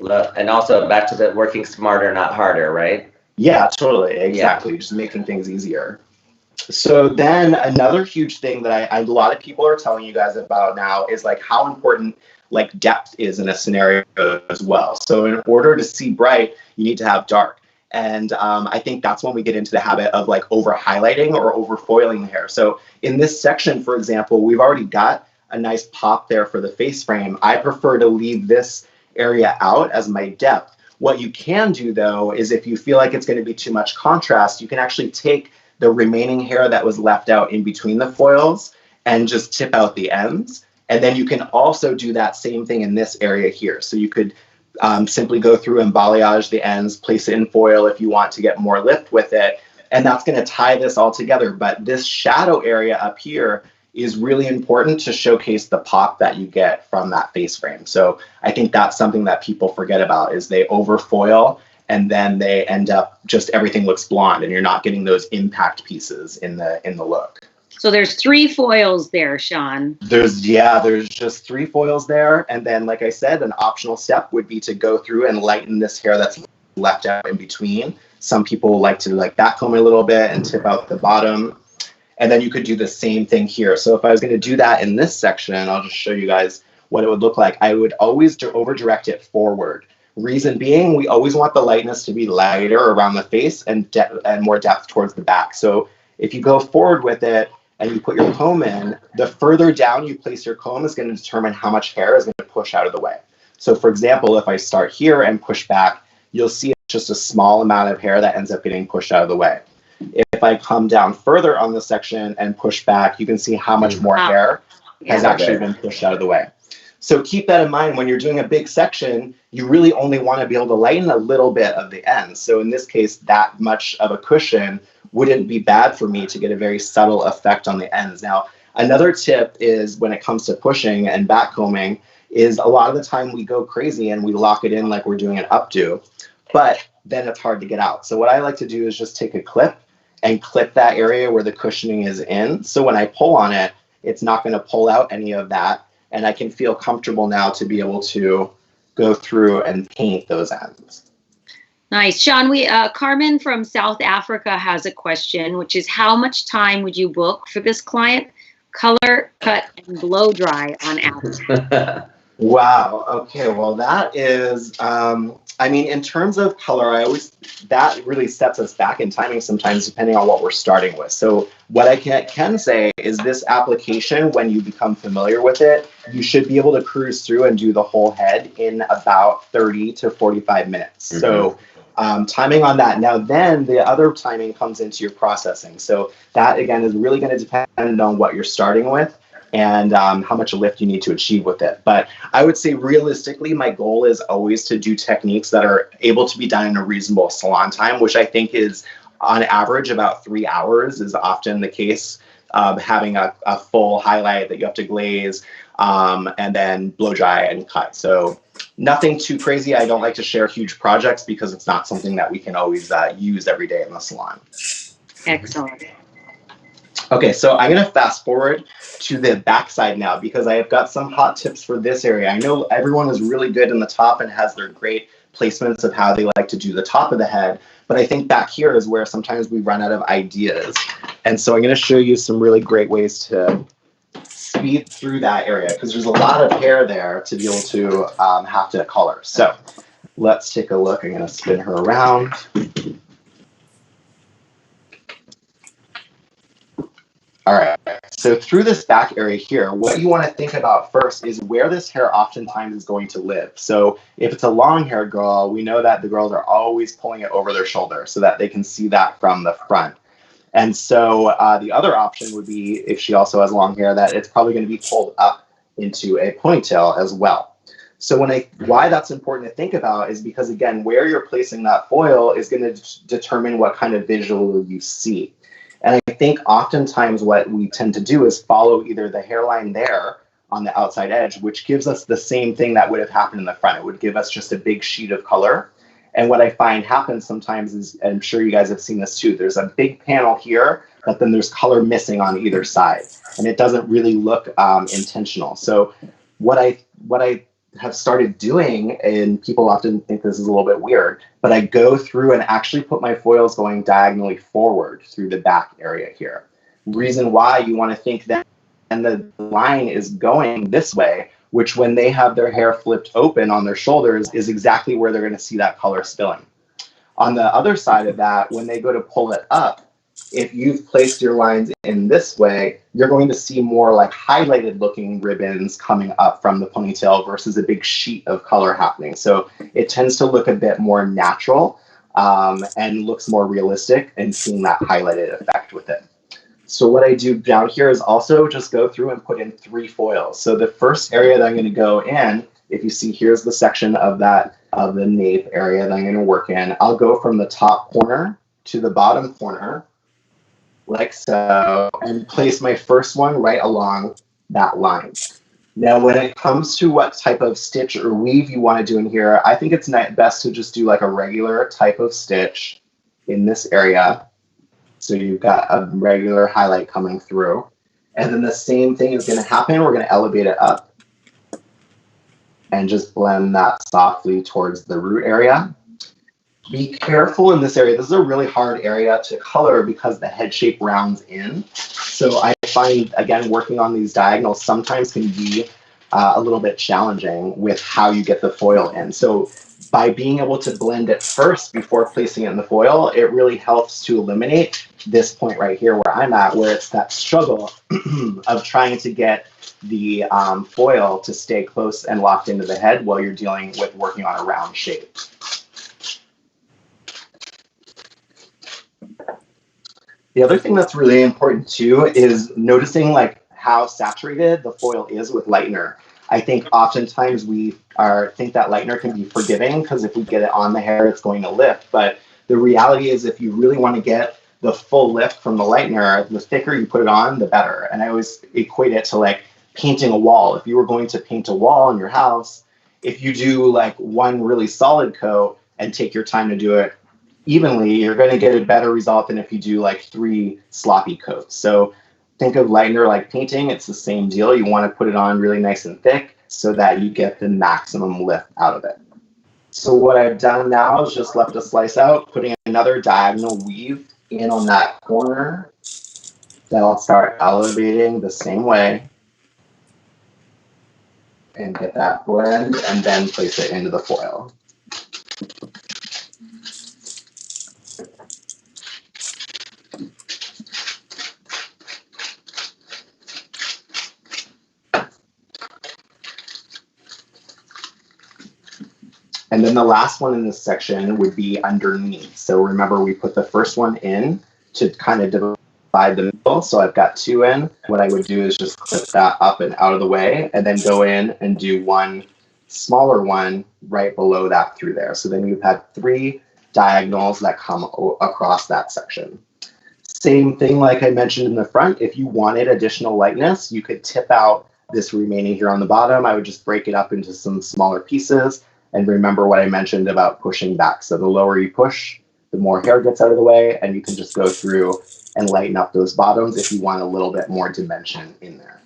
[SPEAKER 2] And also back to the working smarter, not harder, right?
[SPEAKER 3] Yeah, totally. Exactly. Yeah. Just making things easier. So then another huge thing that a lot of people are telling you guys about now is like how important like depth is in a scenario as well. So in order to see bright, you need to have dark. And I think that's when we get into the habit of like over highlighting or over foiling the hair. So in this section, for example, we've already got a nice pop there for the face frame. I prefer to leave this area out as my depth. What you can do though, is if you feel like it's going to be too much contrast, you can actually take the remaining hair that was left out in between the foils and just tip out the ends. And then you can also do that same thing in this area here. So you could simply go through and balayage the ends, place it in foil if you want to get more lift with it. And that's going to tie this all together. But this shadow area up here is really important to showcase the pop that you get from that face frame. So I think that's something that people forget about is they overfoil and then they end up just everything looks blonde and you're not getting those impact pieces in the look.
[SPEAKER 1] So there's 3 foils there, Shawn.
[SPEAKER 3] There's just 3 foils there. And then, like I said, an optional step would be to go through and lighten this hair that's left out in between. Some people like to like backcomb it a little bit and tip out the bottom. And then you could do the same thing here. So if I was going to do that in this section, I'll just show you guys what it would look like. I would always over direct it forward. Reason being, we always want the lightness to be lighter around the face and more depth towards the back. So if you go forward with it and you put your comb in, the further down you place your comb is going to determine how much hair is going to push out of the way. So for example, if I start here and push back, you'll see it's just a small amount of hair that ends up getting pushed out of the way. If I come down further on the section and push back, you can see how much more hair has actually been pushed out of the way. So keep that in mind when you're doing a big section, you really only want to be able to lighten a little bit of the ends. So in this case, that much of a cushion wouldn't be bad for me to get a very subtle effect on the ends. Now, another tip is when it comes to pushing and backcombing is a lot of the time we go crazy and we lock it in like we're doing an updo, but then it's hard to get out. So what I like to do is just take a clip and clip that area where the cushioning is in. So when I pull on it, it's not going to pull out any of that. And I can feel comfortable now to be able to go through and paint those ends.
[SPEAKER 1] Nice. Shawn, Carmen from South Africa has a question, which is how much time would you book for this client? Color, cut, and blow dry on average.
[SPEAKER 3] Wow. Okay. Well, that is, I mean, in terms of color, that really sets us back in timing sometimes depending on what we're starting with. So what I can say is this application, when you become familiar with it, you should be able to cruise through and do the whole head in about 30 to 45 minutes. Mm-hmm. So timing on that. Now, then the other timing comes into your processing. So that, again, is really going to depend on what you're starting with and how much lift you need to achieve with it. But I would say realistically, my goal is always to do techniques that are able to be done in a reasonable salon time, which I think is on average about 3 hours is often the case, having a full highlight that you have to glaze and then blow dry and cut. So nothing too crazy. I don't like to share huge projects because it's not something that we can always use every day in the salon.
[SPEAKER 1] Excellent.
[SPEAKER 3] Okay, so I'm going to fast forward to the backside now because I have got some hot tips for this area. I know everyone is really good in the top and has their great placements of how they like to do the top of the head, but I think back here is where sometimes we run out of ideas. And so I'm going to show you some really great ways to speed through that area because there's a lot of hair there to be able to have to color. So let's take a look. I'm going to spin her around. All right, so through this back area here, what you want to think about first is where this hair oftentimes is going to live. So if it's a long hair girl, we know that the girls are always pulling it over their shoulder so that they can see that from the front. And so the other option would be, if she also has long hair, that it's probably going to be pulled up into a ponytail as well. So why that's important to think about is because, again, where you're placing that foil is going to determine what kind of visual you see. And I think oftentimes what we tend to do is follow either the hairline there on the outside edge, which gives us the same thing that would have happened in the front. It would give us just a big sheet of color. And what I find happens sometimes is, and I'm sure you guys have seen this too, there's a big panel here, but then there's color missing on either side. And it doesn't really look intentional. So what I have started doing, and people often think this is a little bit weird, but I go through and actually put my foils going diagonally forward through the back area here. Reason why you want to think that, and the line is going this way, which when they have their hair flipped open on their shoulders is exactly where they're going to see that color spilling. On the other side of that, when they go to pull it up, if you've placed your lines in this way, you're going to see more like highlighted looking ribbons coming up from the ponytail versus a big sheet of color happening. So it tends to look a bit more natural and looks more realistic, and seeing that highlighted effect with it. So what I do down here is also just go through and put in 3 foils. So the first area that I'm going to go in, if you see, here's the section of that of the nape area that I'm going to work in. I'll go from the top corner to the bottom corner, like so, and place my first one right along that line. Now, when it comes to what type of stitch or weave you want to do in here, I think it's best to just do like a regular type of stitch in this area. So you've got a regular highlight coming through. And then the same thing is going to happen. We're going to elevate it up and just blend that softly towards the root area. Be careful in this area. This is a really hard area to color because the head shape rounds in. So I find, again, working on these diagonals sometimes can be a little bit challenging with how you get the foil in. So by being able to blend it first before placing it in the foil, it really helps to eliminate this point right here where I'm at, where it's that struggle of trying to get the foil to stay close and locked into the head while you're dealing with working on a round shape. The other thing that's really important too is noticing like how saturated the foil is with lightener. I think oftentimes we think that lightener can be forgiving because if we get it on the hair, it's going to lift. But the reality is if you really want to get the full lift from the lightener, the thicker you put it on, the better. And I always equate it to like painting a wall. If you were going to paint a wall in your house, if you do like one really solid coat and take your time to do it evenly, you're going to get a better result than if you do like 3 sloppy coats. So think of lightener like painting. It's the same deal. You want to put it on really nice and thick so that you get the maximum lift out of it. So what I've done now is just left a slice out, putting another diagonal weave in on that corner. Then I'll start elevating the same way and get that blend and then place it into the foil. And then the last one in this section would be underneath. So remember, we put the first one in to kind of divide the middle. So I've got 2 in. What I would do is just clip that up and out of the way and then go in and do one smaller one right below that through there. So then you've had 3 diagonals that come across that section. Same thing like I mentioned in the front. If you wanted additional lightness, you could tip out this remaining here on the bottom. I would just break it up into some smaller pieces. And remember what I mentioned about pushing back. So the lower you push, the more hair gets out of the way, and you can just go through and lighten up those bottoms if you want a little bit more dimension in there.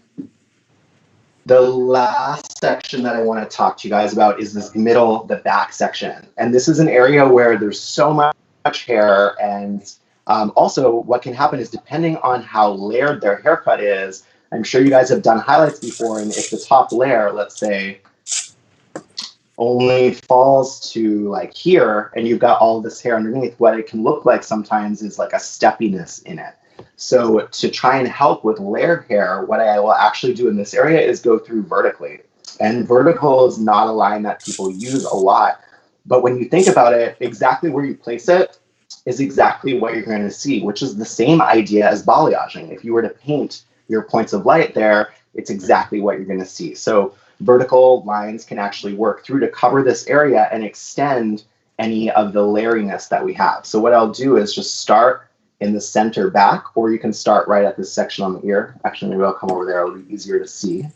[SPEAKER 3] The last section that I want to talk to you guys about is this middle, the back section. And this is an area where there's so much hair, and also what can happen is depending on how layered their haircut is, I'm sure you guys have done highlights before, and if the top layer, let's say, only falls to like here and you've got all this hair underneath, what it can look like sometimes is like a steppiness in it. So to try and help with layered hair, what I will actually do in this area is go through vertically. And vertical is not a line that people use a lot, but when you think about it, exactly where you place it is exactly what you're going to see, which is the same idea as balayaging. If you were to paint your points of light there, it's exactly what you're going to see. So vertical lines can actually work through to cover this area and extend any of the layeriness that we have. So what I'll do is just start in the center back, or you can start right at this section on the ear. Actually, maybe I'll come over there. It'll be easier to see.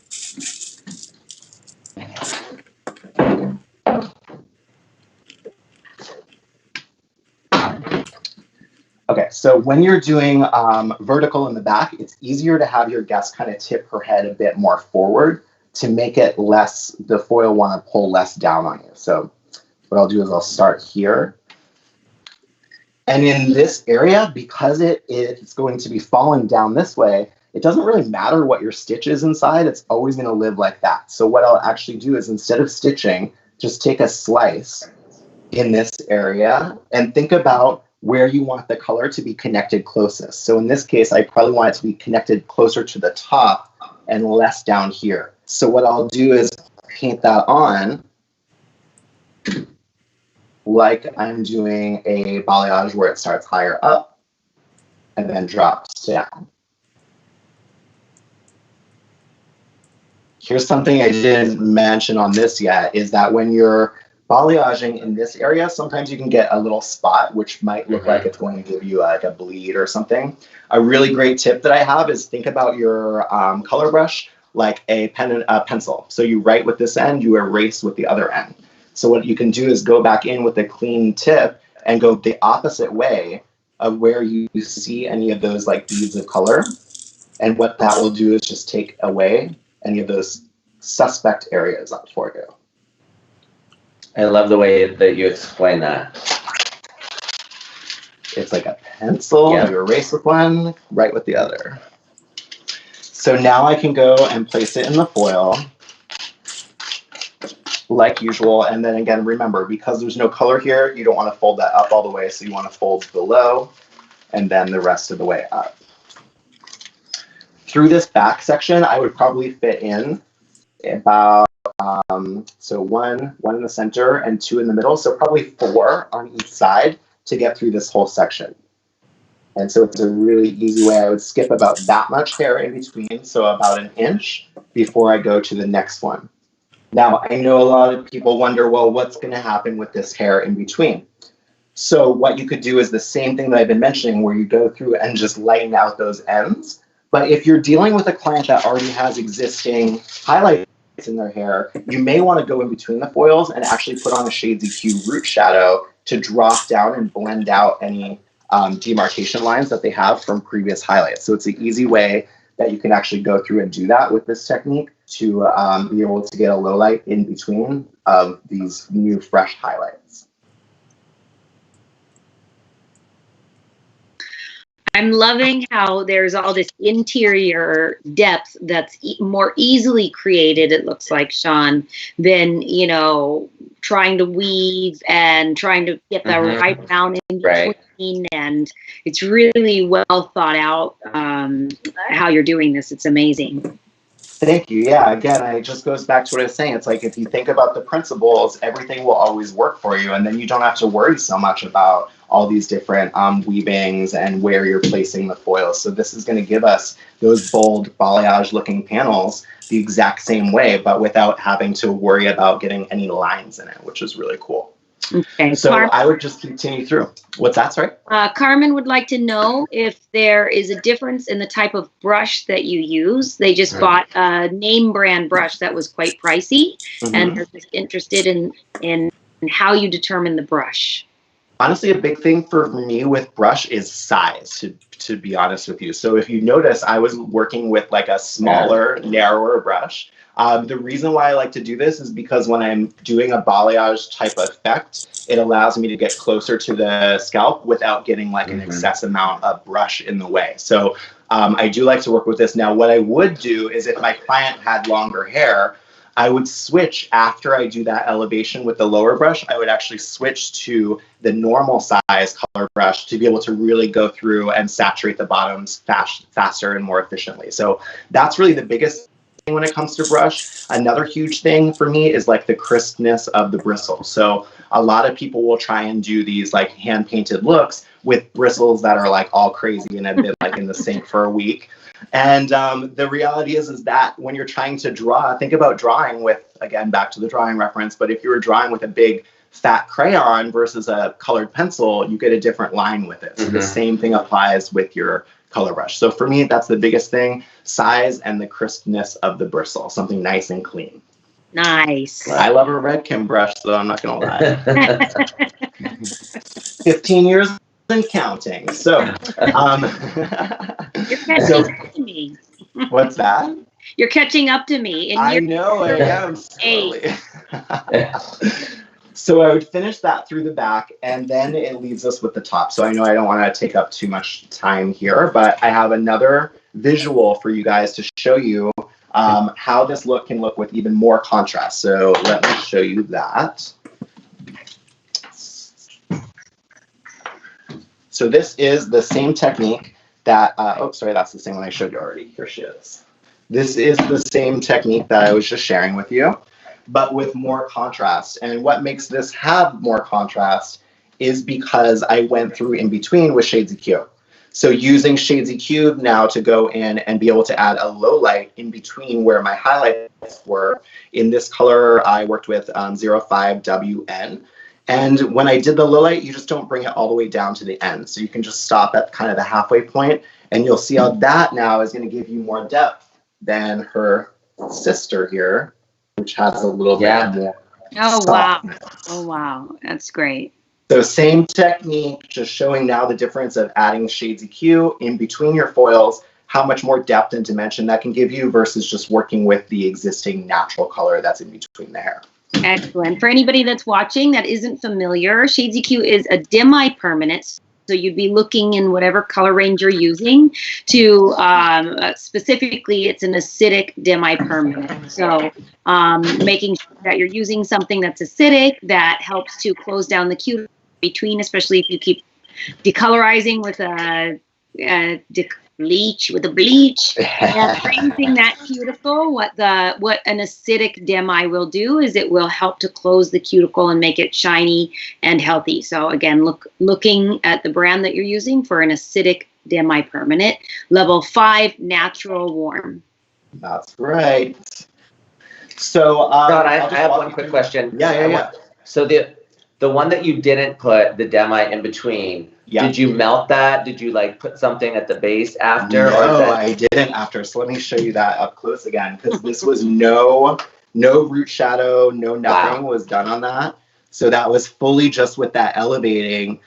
[SPEAKER 3] Okay, so when you're doing vertical in the back, it's easier to have your guest kind of tip her head a bit more forward to make it less, the foil want to pull less down on you. So what I'll do is I'll start here. And in this area, because it's going to be falling down this way, it doesn't really matter what your stitch is inside, it's always going to live like that. So what I'll actually do is instead of stitching, just take a slice in this area and think about where you want the color to be connected closest. So in this case, I probably want it to be connected closer to the top and less down here. So what I'll do is paint that on like I'm doing a balayage where it starts higher up and then drops down. Here's something I didn't mention on this yet, is that when you're balayaging in this area, sometimes you can get a little spot, which might look like it's going to give you like a bleed or something. A really great tip that I have is think about your color brush like a pencil. So you write with this end, you erase with the other end. So what you can do is go back in with a clean tip and go the opposite way of where you see any of those like beads of color. And what that will do is just take away any of those suspect areas up for you.
[SPEAKER 2] I love the way that you explain that.
[SPEAKER 3] It's like a pencil, you erase with one, write with the other. So now I can go and place it in the foil like usual. And then again, remember, because there's no color here, you don't want to fold that up all the way. So you want to fold below and then the rest of the way up. Through this back section, I would probably fit in about, so one in the center and 2 in the middle. So probably 4 on each side to get through this whole section. And so it's a really easy way. I would skip about that much hair in between, so about 1 inch before I go to the next one. Now, I know a lot of people wonder, well, what's going to happen with this hair in between? So what you could do is the same thing that I've been mentioning, where you go through and just lighten out those ends. But if you're dealing with a client that already has existing highlights in their hair, you may want to go in between the foils and actually put on a Shades EQ root shadow to drop down and blend out any demarcation lines that they have from previous highlights. So it's an easy way that you can actually go through and do that with this technique to be able to get a low light in between of these new fresh highlights.
[SPEAKER 1] I'm loving how there's all this interior depth that's more easily created, it looks like, Shawn, than, you know, trying to weave and trying to get the right amount in between. And it's really well thought out how you're doing this. It's amazing.
[SPEAKER 3] Thank you. Yeah, again, it just goes back to what I was saying. It's like if you think about the principles, everything will always work for you. And then you don't have to worry so much about all these different weavings and where you're placing the foils. So this is going to give us those bold balayage looking panels the exact same way, but without having to worry about getting any lines in it, which is really cool.
[SPEAKER 1] Okay.
[SPEAKER 3] So I would just continue through. What's that, sorry? Carmen
[SPEAKER 1] would like to know if there is a difference in the type of brush that you use. They just bought a name brand brush that was quite pricey, and they're just interested in how you determine the brush.
[SPEAKER 3] Honestly, a big thing for me with brush is size, to be honest with you. So if you notice, I was working with like a smaller, narrower brush. The reason why I like to do this is because when I'm doing a balayage type effect, it allows me to get closer to the scalp without getting like an excess amount of brush in the way. So I do like to work with this. Now, what I would do is if my client had longer hair, I would switch after I do that elevation with the lower brush. I would actually switch to the normal size color brush to be able to really go through and saturate the bottoms faster and more efficiently. So that's really the biggest thing when it comes to brush. Another huge thing for me is like the crispness of the bristles. So a lot of people will try and do these like hand painted looks with bristles that are like all crazy and have been like in the sink for a week. And the reality is that when you're trying to draw, think about drawing with, again, back to the drawing reference, but if you were drawing with a big fat crayon versus a colored pencil, you get a different line with it. So the same thing applies with your color brush. So for me, that's the biggest thing, size and the crispness of the bristle, something nice and clean.
[SPEAKER 1] Nice.
[SPEAKER 3] I love a red Kim brush, so I'm not going to lie. 15 years and counting. So,
[SPEAKER 1] You're catching me.
[SPEAKER 3] What's that?
[SPEAKER 1] You're catching up to me.
[SPEAKER 3] I know, I am slowly. So I would finish that through the back, and then it leaves us with the top. So I know I don't want to take up too much time here, but I have another visual for you guys to show you how this look can look with even more contrast. So let me show you that. So this is the same technique that, oh, sorry, that's the same one I showed you already. Here she is. This is the same technique that I was just sharing with you, but with more contrast. And what makes this have more contrast is because I went through in between with Shades EQ. So using Shades EQ now to go in and be able to add a low light in between where my highlights were. In this color, I worked with 05WN. And when I did the low light, you just don't bring it all the way down to the end. So you can just stop at kind of the halfway point, and you'll see how that now is going to give you more depth than her sister here, which has a little bit more.
[SPEAKER 1] Oh, wow. Oh, wow. That's great.
[SPEAKER 3] So same technique, just showing now the difference of adding Shades EQ in between your foils, how much more depth and dimension that can give you versus just working with the existing natural color that's in between the hair.
[SPEAKER 1] Excellent. For anybody that's watching that isn't familiar, Shades EQ is a demi-permanent. So you'd be looking in whatever color range you're using to, specifically, it's an acidic demi-permanent. So making sure that you're using something that's acidic that helps to close down the cuticle between, especially if you keep decolorizing with a bleach and raising that cuticle. What an acidic demi will do is it will help to close the cuticle and make it shiny and healthy. So again, looking at the brand that you're using for an acidic demi permanent, level 5 natural warm.
[SPEAKER 3] That's right. So
[SPEAKER 2] Sean, I have one quick question.
[SPEAKER 3] Yeah.
[SPEAKER 2] So the one that you didn't put the demi in between, did you melt that? Did you like put something at the base after?
[SPEAKER 3] No, I didn't after. So let me show you that up close again, because this was no root shadow, no nothing was done on that. So that was fully just with that elevating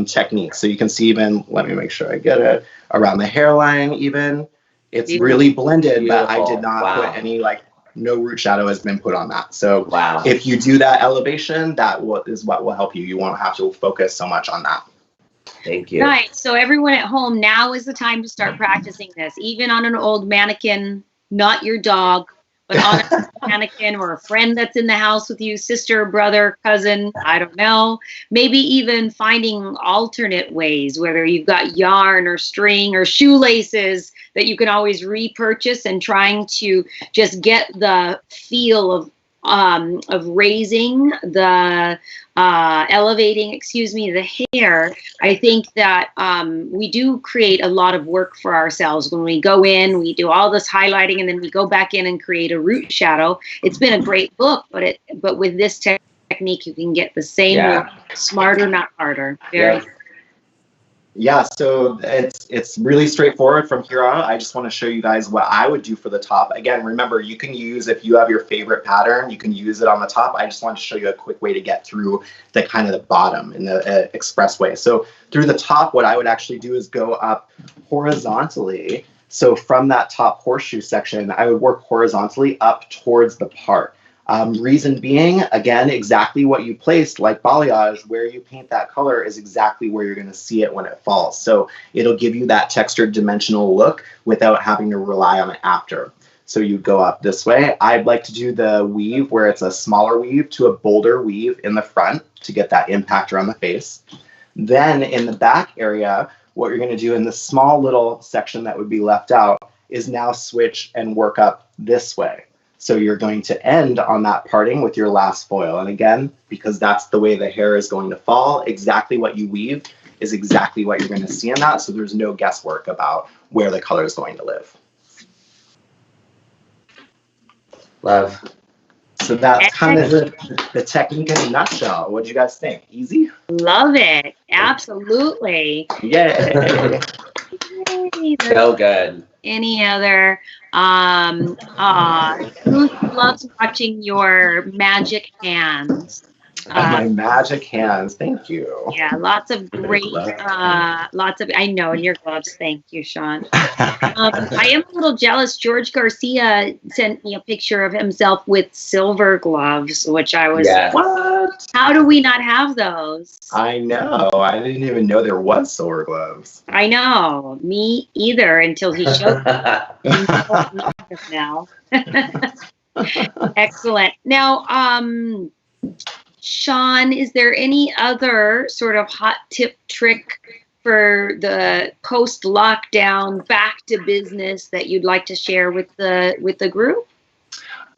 [SPEAKER 3] technique. So you can see even, let me make sure I get it, around the hairline even. It's really blended, but I did not put any no root shadow has been put on that. So if you do that elevation, that is what will help you. You won't have to focus so much on that.
[SPEAKER 2] Thank you.
[SPEAKER 1] Right. So everyone at home, now is the time to start practicing this, even on an old mannequin, not your dog, but on a mannequin or a friend that's in the house with you, sister, brother, cousin, I don't know. Maybe even finding alternate ways, whether you've got yarn or string or shoelaces that you can always repurchase, and trying to just get the feel of raising the elevating, the hair. I think that we do create a lot of work for ourselves when we go in, we do all this highlighting, and then we go back in and create a root shadow. It's been a great look, but with this technique, you can get the same look, smarter, not harder.
[SPEAKER 3] Yeah, so it's really straightforward from here on. I just want to show you guys what I would do for the top. Again, remember, you can use, if you have your favorite pattern, you can use it on the top. I just wanted to show you a quick way to get through the kind of the bottom in the expressway. So through the top, what I would actually do is go up horizontally. So from that top horseshoe section, I would work horizontally up towards the part. Reason being, again, exactly what you placed, like balayage, where you paint that color is exactly where you're going to see it when it falls. So it'll give you that textured dimensional look without having to rely on it after. So you go up this way. I'd like to do the weave where it's a smaller weave to a bolder weave in the front to get that impact around the face. Then in the back area, what you're going to do in the small little section that would be left out is now switch and work up this way. So you're going to end on that parting with your last foil. And again, because that's the way the hair is going to fall, exactly what you weave is exactly what you're going to see in that. So there's no guesswork about where the color is going to live.
[SPEAKER 2] Love.
[SPEAKER 3] So that's kind of the technique in a nutshell. What do you guys think? Easy?
[SPEAKER 1] Love it. Absolutely.
[SPEAKER 3] Yeah.
[SPEAKER 2] So good.
[SPEAKER 1] Any other who loves watching your magic hands?
[SPEAKER 3] My magic hands, thank you.
[SPEAKER 1] Yeah, lots of great, I know, and your gloves. Thank you, Shawn. I am a little jealous. George Garcia sent me a picture of himself with silver gloves, which I was,
[SPEAKER 3] What?
[SPEAKER 1] How do we not have those?
[SPEAKER 3] I know. I didn't even know there was silver gloves.
[SPEAKER 1] I know. Me either until he showed me now. Excellent. Now, Shawn, is there any other sort of hot tip trick for the post-lockdown back to business that you'd like to share with the group?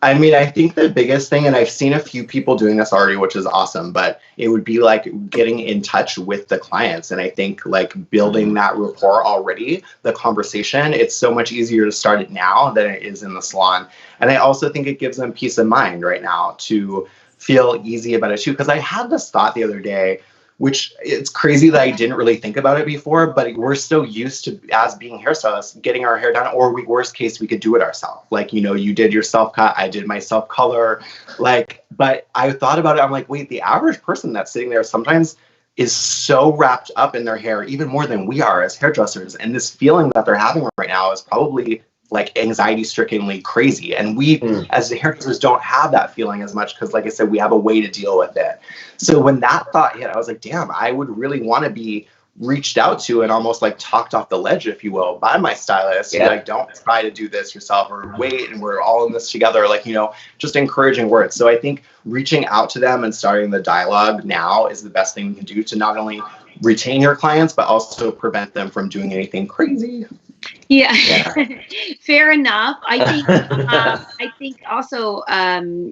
[SPEAKER 3] I mean, I think the biggest thing, and I've seen a few people doing this already, which is awesome, but it would be like getting in touch with the clients. And I think like building that rapport already, the conversation, it's so much easier to start it now than it is in the salon. And I also think it gives them peace of mind right now to feel easy about it too. Because I had this thought the other day, which it's crazy that I didn't really think about it before, but we're so used to, as being hairstylists, getting our hair done, or worst case, we could do it ourselves. Like, you know, you did your self cut, I did my self color, like, but I thought about it. I'm like, wait, the average person that's sitting there sometimes is so wrapped up in their hair, even more than we are as hairdressers. And this feeling that they're having right now is probably like anxiety-strickenly crazy. And we, as the hairdressers, don't have that feeling as much because, like I said, we have a way to deal with it. So when that thought hit, I was like, damn, I would really want to be reached out to and almost like talked off the ledge, if you will, by my stylist. Yeah. Like, don't try to do this yourself, or wait, and we're all in this together. Like, you know, just encouraging words. So I think reaching out to them and starting the dialogue now is the best thing we can do to not only retain your clients, but also prevent them from doing anything crazy.
[SPEAKER 1] Yeah. Fair enough. I think also,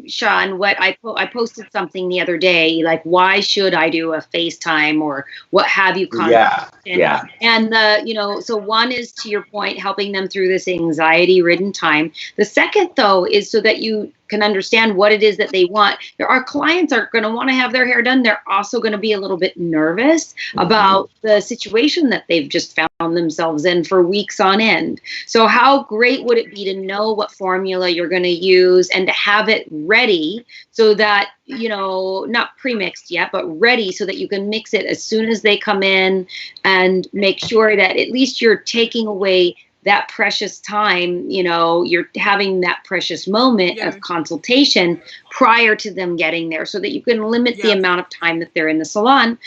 [SPEAKER 1] Shawn, what I posted something the other day, like, why should I do a FaceTime or what have you conversation?
[SPEAKER 3] Yeah.
[SPEAKER 1] And you know, so one is, to your point, helping them through this anxiety-ridden time. The second, though, is so that you can understand what it is that they want. Our clients are going to want to have their hair done. They're also going to be a little bit nervous about the situation that they've just found themselves in for weeks on end. So how great would it be to know what formula you're going to use and to have it ready so that, you know, not pre-mixed yet, but ready so that you can mix it as soon as they come in, and make sure that at least you're taking away that precious time, you know, you're having that precious moment of consultation prior to them getting there, so that you can limit the amount of time that they're in the salon,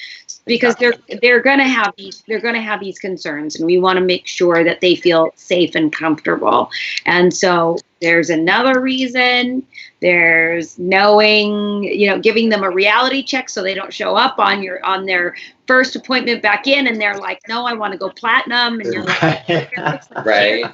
[SPEAKER 1] because they're going to have these concerns, and we want to make sure that they feel safe and comfortable. And so there's another reason. There's knowing, you know, giving them a reality check so they don't show up on their first appointment back in and they're like, no, I want to go platinum, and you're like,
[SPEAKER 2] right.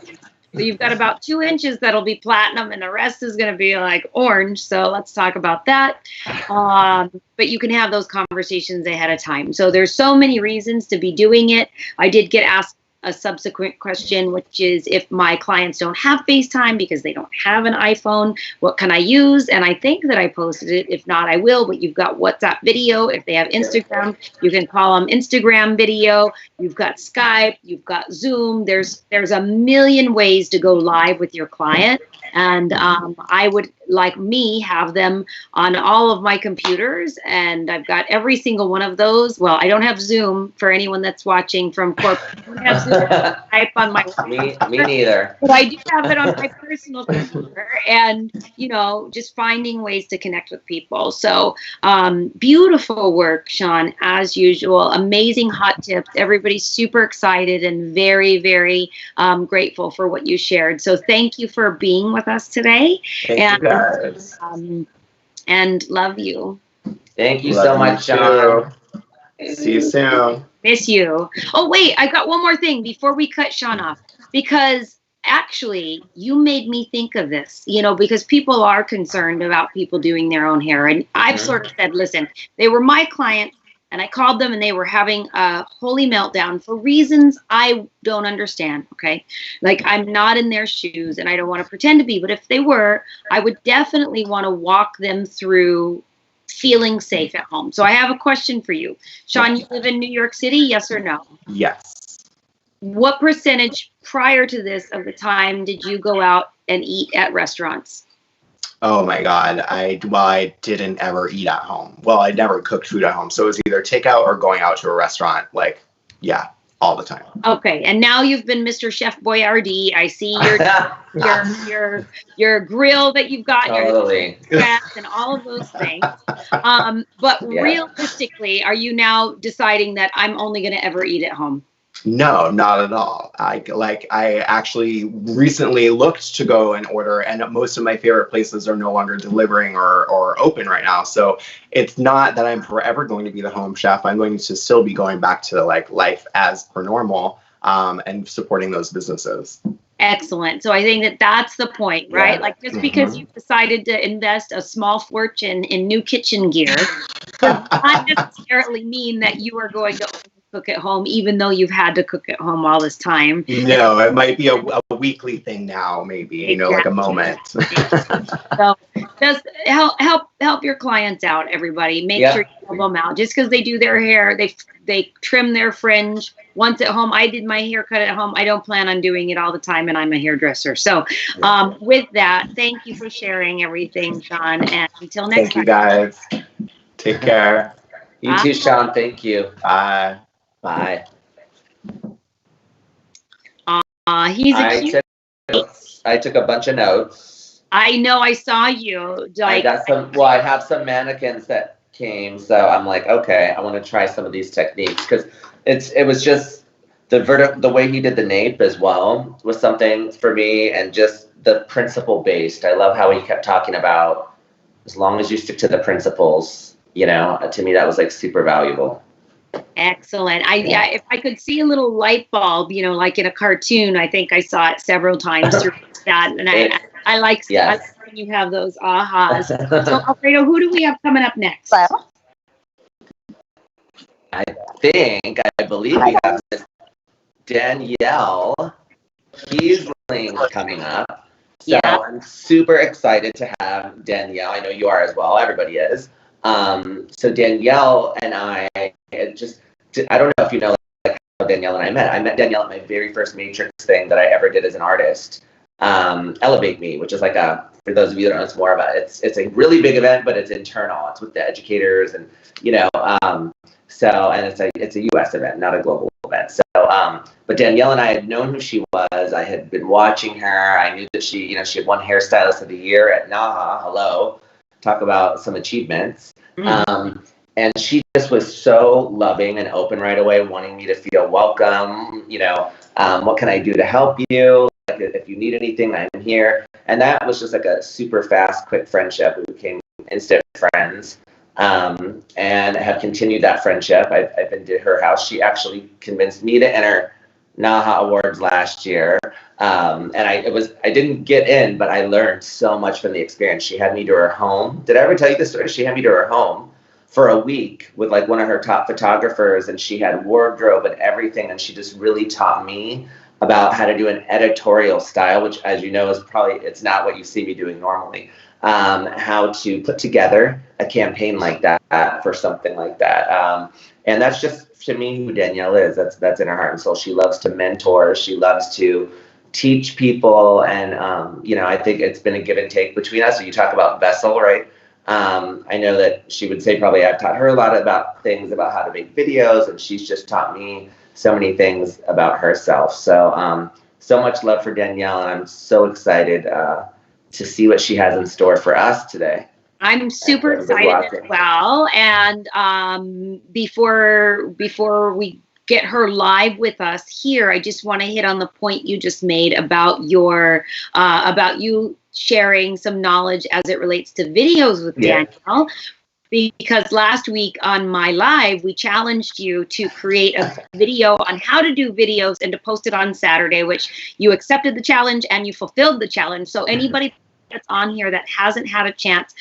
[SPEAKER 1] So you've got about 2 inches that'll be platinum, and the rest is going to be like orange. So let's talk about that. But you can have those conversations ahead of time. So there's so many reasons to be doing it. I did get asked a subsequent question, which is, if my clients don't have FaceTime because they don't have an iPhone, what can I use? And I think that I posted it. If not, I will. But you've got WhatsApp video. If they have Instagram, you can call them Instagram video. You've got Skype. You've got Zoom. There's a million ways to go live with your client. And I would, like me, have them on all of my computers, and I've got every single one of those. Well, I don't have Zoom for anyone that's watching from corporate. I don't have Zoom type on my
[SPEAKER 2] me neither.
[SPEAKER 1] But I do have it on my personal computer, and, you know, just finding ways to connect with people. So beautiful work, Shawn, as usual. Amazing hot tips. Everybody's super excited and very, very grateful for what you shared. So thank you for being with us today.
[SPEAKER 3] Thank you guys.
[SPEAKER 1] And love you.
[SPEAKER 2] Thank you so much, Shawn.
[SPEAKER 3] See you soon.
[SPEAKER 1] Miss you. Oh, wait, I got one more thing before we cut Shawn off, because actually you made me think of this, you know, because people are concerned about people doing their own hair. And I've sort of said, listen, they were my clients, and I called them and they were having a holy meltdown for reasons I don't understand, okay? Like, I'm not in their shoes and I don't want to pretend to be, but if they were, I would definitely want to walk them through feeling safe at home. So I have a question for you. Shawn, you live in New York City, yes or no?
[SPEAKER 3] Yes.
[SPEAKER 1] What percentage prior to this of the time did you go out and eat at restaurants?
[SPEAKER 3] Oh my God. I didn't ever eat at home. Well, I never cooked food at home. So it was either takeout or going out to a restaurant. Like, yeah, all the time.
[SPEAKER 1] Okay, and now you've been Mr. Chef Boyardee. I see your grill that you've got,
[SPEAKER 2] Totally.
[SPEAKER 1] your and all of those things. But
[SPEAKER 2] Yeah.
[SPEAKER 1] realistically, are you now deciding that I'm only going to ever eat at home?
[SPEAKER 3] No, not at all. I actually recently looked to go and order, and most of my favorite places are no longer delivering or open right now. So it's not that I'm forever going to be the home chef. I'm going to still be going back to like life as per normal, and supporting those businesses.
[SPEAKER 1] Excellent. So I think that that's the point, right?
[SPEAKER 2] Yeah.
[SPEAKER 1] Like just because you've decided to invest a small fortune in new kitchen gear does not necessarily mean that you are going to cook at home, even though you've had to cook at home all this time.
[SPEAKER 3] No, it might be a weekly thing now, maybe, you know, like a moment.
[SPEAKER 1] So just help your clients out, everybody. Make sure you help them out. Just because they do their hair, they trim their fringe once at home. I did my haircut at home. I don't plan on doing it all the time, and I'm a hairdresser. So with that, thank you for sharing everything, Shawn. And until next time.
[SPEAKER 3] Thank you, guys. Take care.
[SPEAKER 2] You too, Shawn. Thank you.
[SPEAKER 3] Bye.
[SPEAKER 2] Bye.
[SPEAKER 1] He's a cute.
[SPEAKER 2] I took a bunch of notes.
[SPEAKER 1] I know. I saw you.
[SPEAKER 2] I got some. Well, I have some mannequins that came, so I'm like, okay, I want to try some of these techniques because it was just the way he did the nape as well was something for me, and just the principle based. I love how he kept talking about as long as you stick to the principles. You know, to me that was like super valuable.
[SPEAKER 1] Excellent. If I could see a little light bulb, you know, like in a cartoon, I think I saw it several times through that. And I like when you have those ahas. So Alfredo, who do we have coming up next?
[SPEAKER 2] I believe we have Miss Danielle Keasling coming up. So I'm super excited to have Danielle. I know you are as well. Everybody is. So Danielle and I don't know if you know like how Danielle and I met. I met Danielle at my very first Matrix thing that I ever did as an artist. Elevate Me, which is like for those of you that don't know, it's more about it's a really big event, but it's internal. It's with the educators and and it's a US event, not a global event. So but Danielle and I had known who she was. I had been watching her. I knew that she had won Hairstylist of the Year at NAHA. Hello. Talk about some achievements. And she just was so loving and open right away, wanting me to feel welcome. What can I do to help you? Like, if you need anything, I'm here. And that was just like a super fast, quick friendship. We became instant friends, and have continued that friendship. I've been to her house. She actually convinced me to enter NAHA Awards last year. And I didn't get in, but I learned so much from the experience. She had me to her home. Did I ever tell you this story? She had me to her home for a week with like one of her top photographers, and she had wardrobe and everything. And she just really taught me about how to do an editorial style, which, as you know, it's not what you see me doing normally. How to put together a campaign like that for something like that. And that's just, to me, who Danielle is. That's in her heart and soul. She loves to mentor. She loves to teach people. And, I think it's been a give and take between us. So you talk about vessel, right? I know that she would say probably I've taught her a lot about things about how to make videos, and she's just taught me so many things about herself. So, so much love for Danielle, and I'm so excited to see what she has in store for us today.
[SPEAKER 1] I'm super excited as well. And before we get her live with us here, I just want to hit on the point you just made about you sharing some knowledge as it relates to videos with Danielle. Because last week on my live, we challenged you to create a video on how to do videos and to post it on Saturday, which you accepted the challenge and you fulfilled the challenge. So anybody that's on here that hasn't had a chance,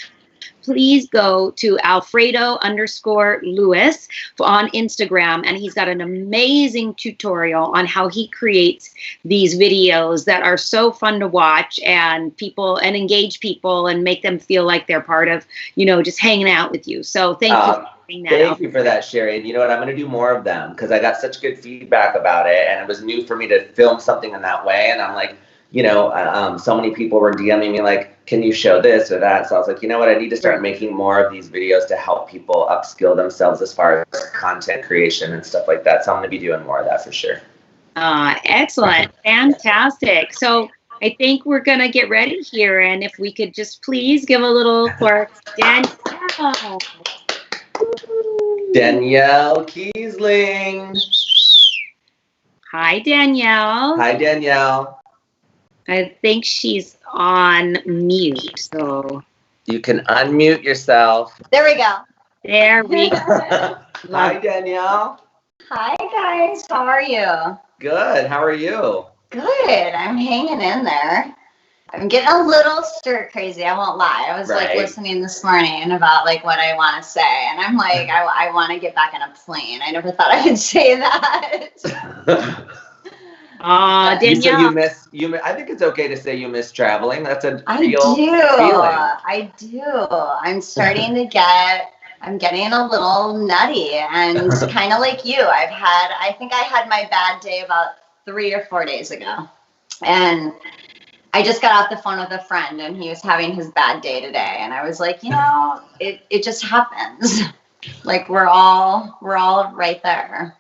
[SPEAKER 1] please go to Alfredo_Lewis on Instagram, and he's got an amazing tutorial on how he creates these videos that are so fun to watch and engage people and make them feel like they're part of, just hanging out with you. So thank you for doing that.
[SPEAKER 2] Thank you for that, Sheri. And you know what? I'm going to do more of them because I got such good feedback about it, and it was new for me to film something in that way. And I'm like, so many people were DMing me like, can you show this or that? So I was like, you know what, I need to start making more of these videos to help people upskill themselves as far as content creation and stuff like that. So I'm going to be doing more of that for sure.
[SPEAKER 1] Excellent. Fantastic. So I think we're going to get ready here. And if we could just please give a little for Danielle.
[SPEAKER 2] Danielle Keasling.
[SPEAKER 1] Hi, Danielle.
[SPEAKER 2] Hi, Danielle.
[SPEAKER 1] I think she's on mute. So
[SPEAKER 2] you can unmute yourself.
[SPEAKER 4] There we go.
[SPEAKER 1] There we go.
[SPEAKER 2] Hi, Danielle.
[SPEAKER 4] Hi, guys. How are you?
[SPEAKER 2] Good. How are you?
[SPEAKER 4] Good. I'm hanging in there. I'm getting a little stir crazy. I won't lie. I was like listening this morning about like what I want to say, and I'm like, I want to get back on a plane. I never thought I would say that.
[SPEAKER 1] Danielle.
[SPEAKER 2] You said you miss. I think it's okay to say you miss traveling. That's a real feeling.
[SPEAKER 4] I do. I'm starting to get. I'm getting a little nutty, and kind of like you. I think I had my bad day about 3 or 4 days ago, and I just got off the phone with a friend, and he was having his bad day today, and I was like, it just happens. Like we're all right there.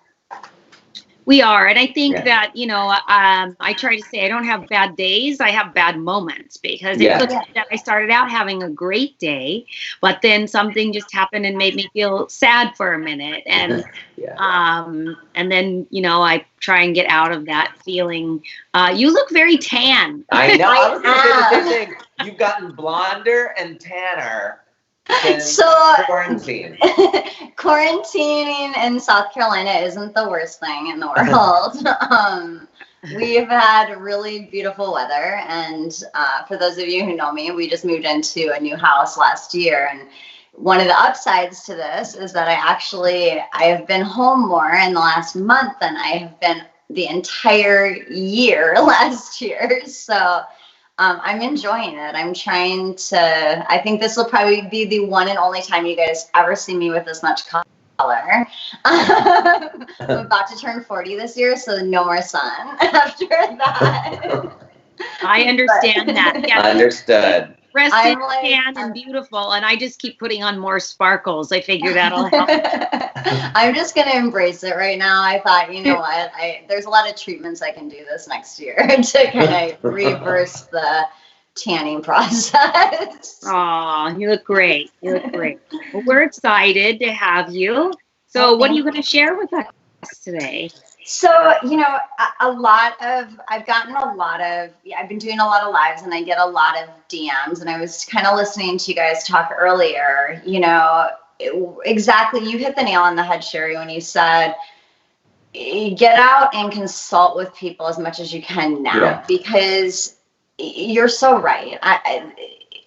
[SPEAKER 1] We are. And I think that, I try to say I don't have bad days. I have bad moments, because it could be that I started out having a great day, but then something just happened and made me feel sad for a minute. And, and then, I try and get out of that feeling. You look very tan.
[SPEAKER 2] I know. I was going to say the same thing. You've gotten blonder and tanner. So quarantine.
[SPEAKER 4] Quarantining in South Carolina isn't the worst thing in the world. We've had really beautiful weather, and for those of you who know me, we just moved into a new house last year, and one of the upsides to this is that I have been home more in the last month than I have been the entire year last year. So I'm enjoying it. I'm trying to, I think this will probably be the one and only time you guys ever see me with this much color. I'm about to turn 40 this year, so no more sun after that.
[SPEAKER 1] I understand that. Yeah.
[SPEAKER 2] Understood.
[SPEAKER 1] Rested, tan, and beautiful, and I just keep putting on more sparkles. I figure that'll help.
[SPEAKER 4] I'm just going to embrace it right now. I thought, you know what, there's a lot of treatments I can do this next year to kind of reverse the tanning process.
[SPEAKER 1] Oh, you look great. You look great. Well, we're excited to have you. So what are you going to share with us today?
[SPEAKER 4] So, I've been doing a lot of lives, and I get a lot of DMs, and I was kind of listening to you guys talk earlier, exactly. You hit the nail on the head, Sheri, when you said, get out and consult with people as much as you can now, because you're so right.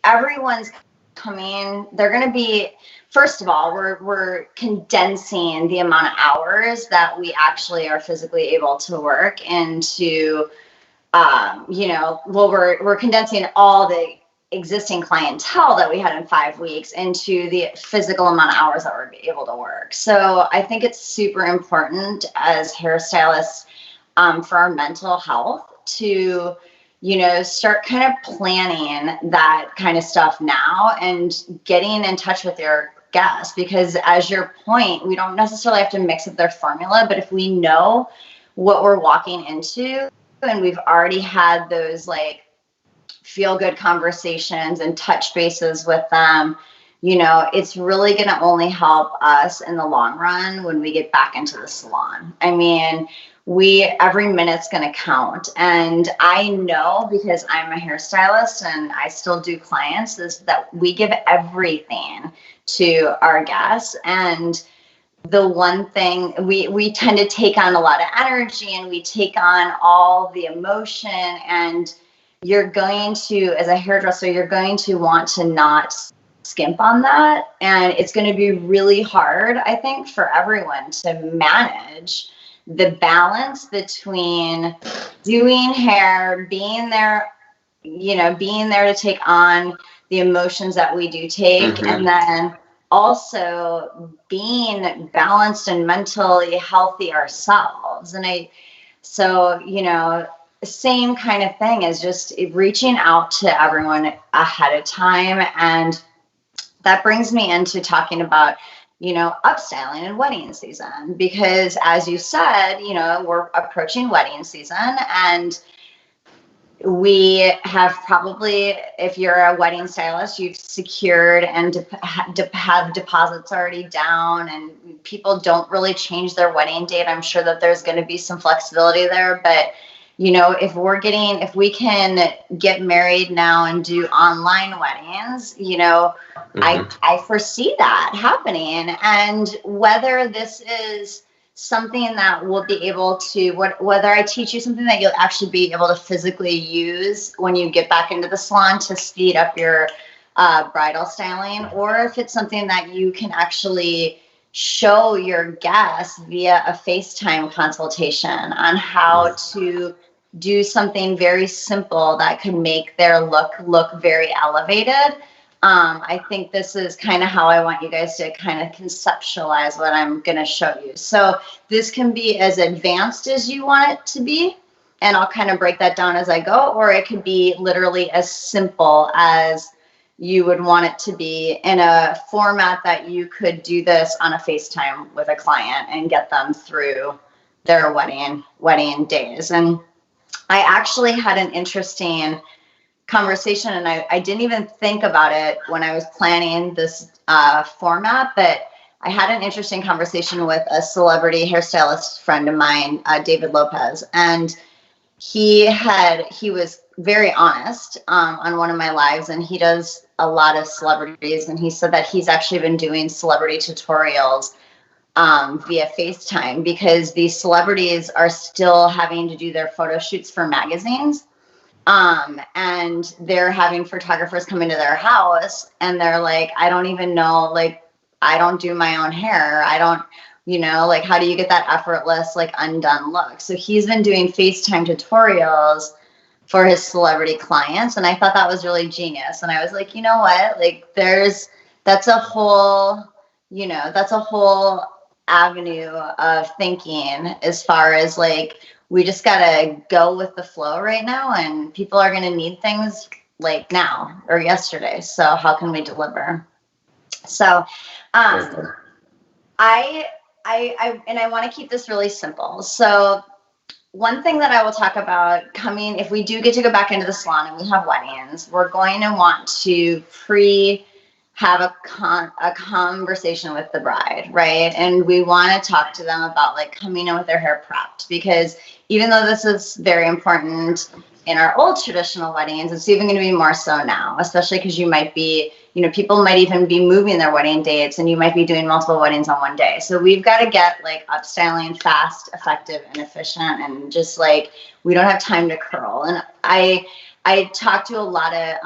[SPEAKER 4] Everyone's coming, they're going to be, first of all, we're condensing the amount of hours that we actually are physically able to work into, we're condensing all the existing clientele that we had in 5 weeks into the physical amount of hours that we're able to work. So I think it's super important as hairstylists for our mental health to start kind of planning that kind of stuff now and getting in touch with your guests, because as your point, we don't necessarily have to mix up their formula, but if we know what we're walking into and we've already had those like feel good conversations and touch bases with them, it's really going to only help us in the long run when we get back into the salon. I mean, every minute's going to count. And I know, because I'm a hairstylist and I still do clients, is that we give everything to our guests. And the one thing we tend to take on a lot of energy, and we take on all the emotion, and you're going to, as a hairdresser, you're going to want to not skimp on that. And it's going to be really hard, I think, for everyone to manage the balance between doing hair, being there to take on the emotions that we do take, and then also being balanced and mentally healthy ourselves. And same kind of thing, is just reaching out to everyone ahead of time. And that brings me into talking about, upstyling in wedding season, because as you said, we're approaching wedding season, and we have probably, if you're a wedding stylist, you've secured and have deposits already down, and people don't really change their wedding date. I'm sure that there's going to be some flexibility there, but if we can get married now and do online weddings, I foresee that happening. And whether this is something that we'll be able to, whether I teach you something that you'll actually be able to physically use when you get back into the salon to speed up your bridal styling, or if it's something that you can actually show your guests via a FaceTime consultation on how to do something very simple that could make their look very elevated. I think this is kind of how I want you guys to kind of conceptualize what I'm going to show you. So this can be as advanced as you want it to be, and I'll kind of break that down as I go, or it could be literally as simple as you would want it to be, in a format that you could do this on a FaceTime with a client and get them through their wedding days. And I actually had an interesting conversation, and I didn't even think about it when I was planning this format, but I had an interesting conversation with a celebrity hairstylist friend of mine, David Lopez, and he was very honest on one of my lives, and he does a lot of celebrities, and he said that he's actually been doing celebrity tutorials via FaceTime, because these celebrities are still having to do their photo shoots for magazines. And they're having photographers come into their house, and they're like, I don't even know, like, I don't do my own hair. I don't, like, how do you get that effortless, like, undone look? So he's been doing FaceTime tutorials for his celebrity clients. And I thought that was really genius. And I was like, you know what, like, that's a whole avenue of thinking, as far as, like, we just got to go with the flow right now, and people are going to need things like now or yesterday. So how can we deliver? So I want to keep this really simple. So one thing that I will talk about if we do get to go back into the salon and we have weddings, we're going to want to have a conversation with the bride, right? And we want to talk to them about, like, coming in with their hair prepped, because even though this is very important in our old traditional weddings, it's even going to be more so now, especially because you might be, people might even be moving their wedding dates, and you might be doing multiple weddings on one day. So we've got to get, like, upstyling fast, effective, and efficient, and just, like, we don't have time to curl. And I talk to a lot of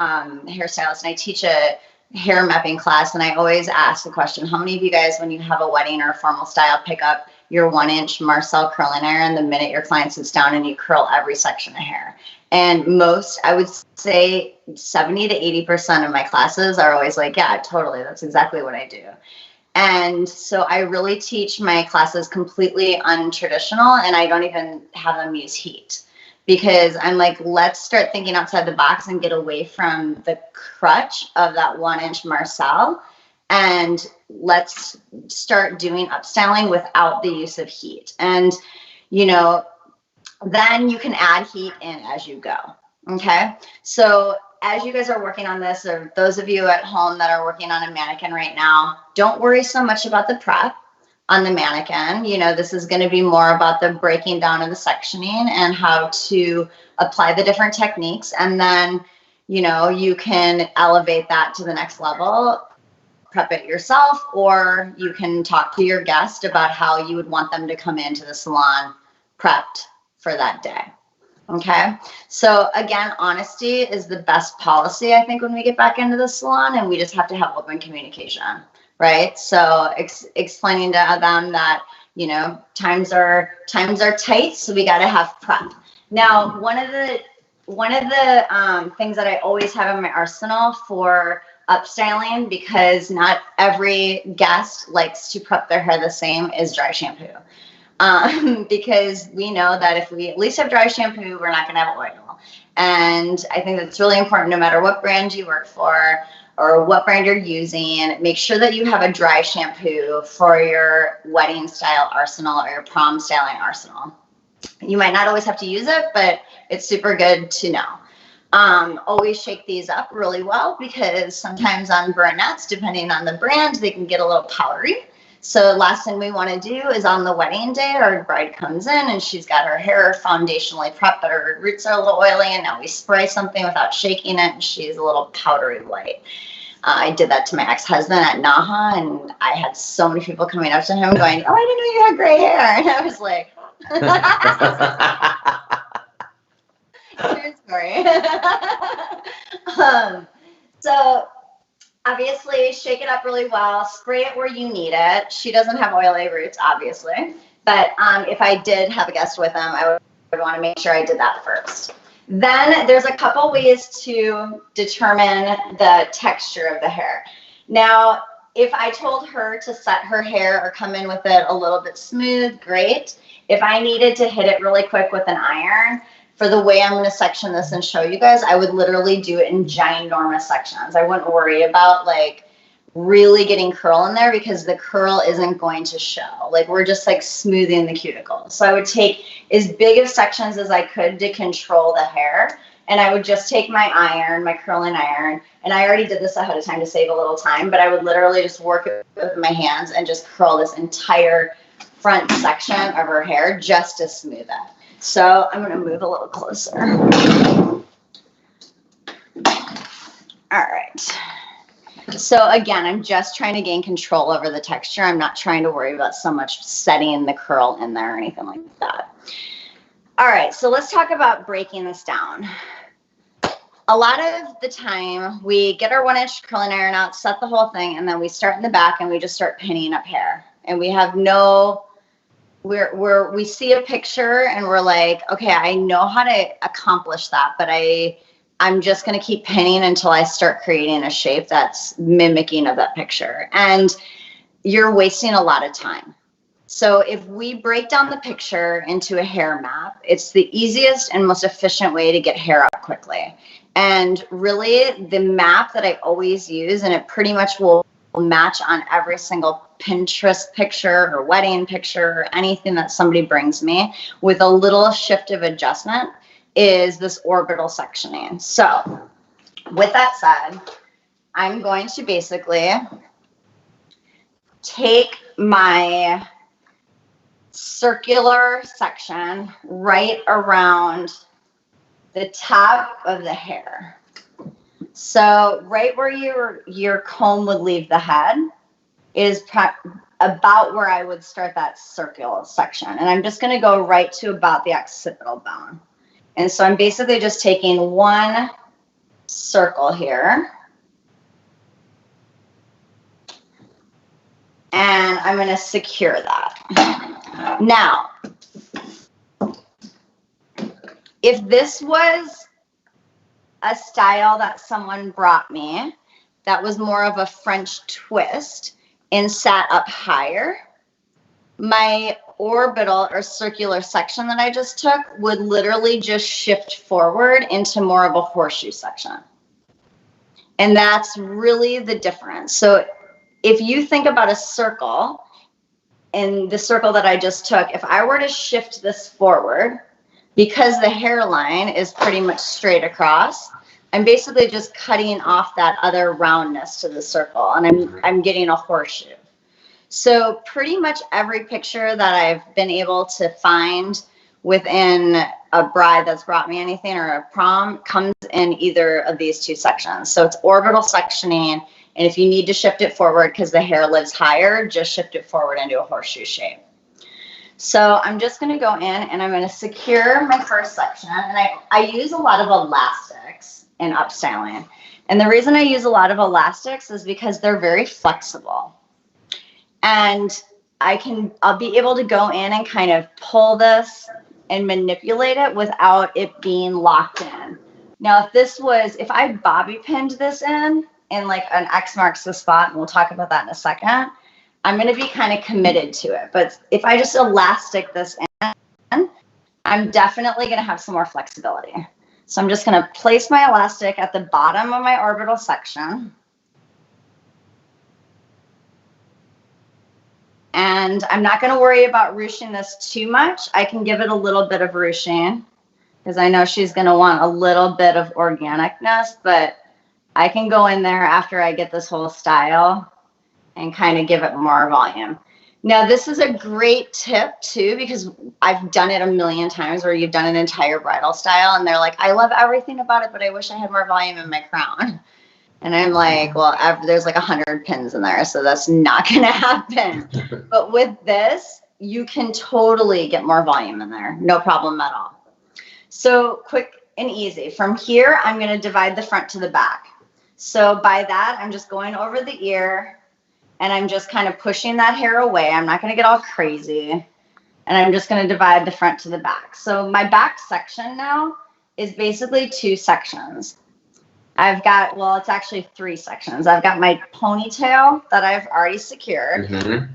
[SPEAKER 4] hairstylists, and I teach a hair mapping class, and I always ask the question, how many of you guys, when you have a wedding or a formal style, pick up your 1-inch Marcel curling iron the minute your client sits down and you curl every section of hair? And most, I would say 70 to 80% of my classes are always like, yeah, totally, that's exactly what I do. And so I really teach my classes completely untraditional, and I don't even have them use heat, because I'm like, let's start thinking outside the box and get away from the crutch of that 1-inch Marcel, and let's start doing upstyling without the use of heat. And, then you can add heat in as you go. Okay. So as you guys are working on this, or those of you at home that are working on a mannequin right now, don't worry so much about the prep on the mannequin. This is going to be more about the breaking down of the sectioning and how to apply the different techniques. And then, you can elevate that to the next level, prep it yourself, or you can talk to your guest about how you would want them to come into the salon prepped for that day. Okay. So again, honesty is the best policy, I think, when we get back into the salon, and we just have to have open communication. Right. So explaining to them that, times are tight. So we got to have prep. Now, one of the things that I always have in my arsenal for upstyling, because not every guest likes to prep their hair the same, is dry shampoo. because we know that if we at least have dry shampoo, we're not going to have oil. And I think that's really important no matter what brand you work for or what brand you're using. Make sure that you have a dry shampoo for your wedding style arsenal or your prom styling arsenal. You might not always have to use it, but it's super good to know. Always shake these up really well because sometimes on brunettes, depending on the brand, they can get a little powdery. So last thing we want to do is on the wedding day, our bride comes in and she's got her hair foundationally prepped, but her roots are a little oily, and now we spray something without shaking it, and she's a little powdery white. I did that to my ex-husband at Naha, and I had so many people coming up to him going, "Oh, I didn't know you had gray hair," and I was like, true story. So obviously shake it up really well, spray it where you need it. She doesn't have oily roots, obviously, but if I did have a guest with them, I would want to make sure I did that first. Then there's a couple ways to determine the texture of the hair. Now, if I told her to set her hair or come in with it a little bit smooth, great. If I needed to hit it really quick with an iron, for the way I'm going to section this and show you guys, I would literally do it in ginormous sections. I wouldn't worry about like really getting curl in there because the curl isn't going to show. Like we're just like smoothing the cuticle. So I would take as big of sections as I could to control the hair. And I would just take my iron, my curling iron, and I already did this ahead of time to save a little time, but I would literally just work it with my hands and just curl this entire front section of her hair just to smooth it. So I'm going to move a little closer. All right. So again, I'm just trying to gain control over the texture. I'm not trying to worry about so much setting the curl in there or anything like that. All right, so let's talk about breaking this down. A lot of the time we get our 1-inch curling iron out, set the whole thing, and then we start in the back and we just start pinning up hair. And we have no, we see a picture and we're like, okay, I know how to accomplish that, but I'm just going to keep pinning until I start creating a shape that's mimicking of that picture. And you're wasting a lot of time. So if we break down the picture into a hair map, it's the easiest and most efficient way to get hair up quickly. And really the map that I always use, and it pretty much will match on every single Pinterest picture or wedding picture or anything that somebody brings me with a little shift of adjustment, is this orbital sectioning. So with that said, I'm going to basically take my circular section right around the top of the hair. So right where your comb would leave the head is about where I would start that circular section. And I'm just going to go right to about the occipital bone. And so I'm basically just taking one circle here. And I'm going to secure that. Now, if this was a style that someone brought me that was more of a French twist and sat up higher, my orbital or circular section that I just took would literally just shift forward into more of a horseshoe section. And that's really the difference. So if you think about a circle, and the circle that I just took, if I were to shift this forward, because the hairline is pretty much straight across, I'm basically just cutting off that other roundness to the circle, and I'm getting a horseshoe. So pretty much every picture that I've been able to find within a bride that's brought me anything or a prom comes in either of these two sections. So it's orbital sectioning, and if you need to shift it forward because the hair lives higher, just shift it forward into a horseshoe shape. So I'm just going to go in and I'm going to secure my first section, and I use a lot of elastics in upstyling. And the reason I use a lot of elastics is because they're very flexible. And I'll be able to go in and kind of pull this and manipulate it without it being locked in. Now, if I bobby pinned this in like an X marks the spot, and we'll talk about that in a second, I'm going to be kind of committed to it. But if I just elastic this in, I'm definitely going to have some more flexibility. So I'm just going to place my elastic at the bottom of my orbital section. And I'm not going to worry about ruching this too much. I can give it a little bit of ruching because I know she's going to want a little bit of organicness, but I can go in there after I get this whole style and kind of give it more volume. Now, this is a great tip too, because I've done it a million times where you've done an entire bridal style and they're like, I love everything about it, but I wish I had more volume in my crown. And I'm like, well, there's like 100 pins in there, so that's not going to happen. But with this, you can totally get more volume in there. No problem at all. So quick and easy. From here, I'm going to divide the front to the back. So by that, I'm just going over the ear and I'm just kind of pushing that hair away. I'm not going to get all crazy. And I'm just going to divide the front to the back. So my back section now is basically 2 sections. I've got, well, it's actually 3 sections. I've got my ponytail that I've already secured. Mm-hmm.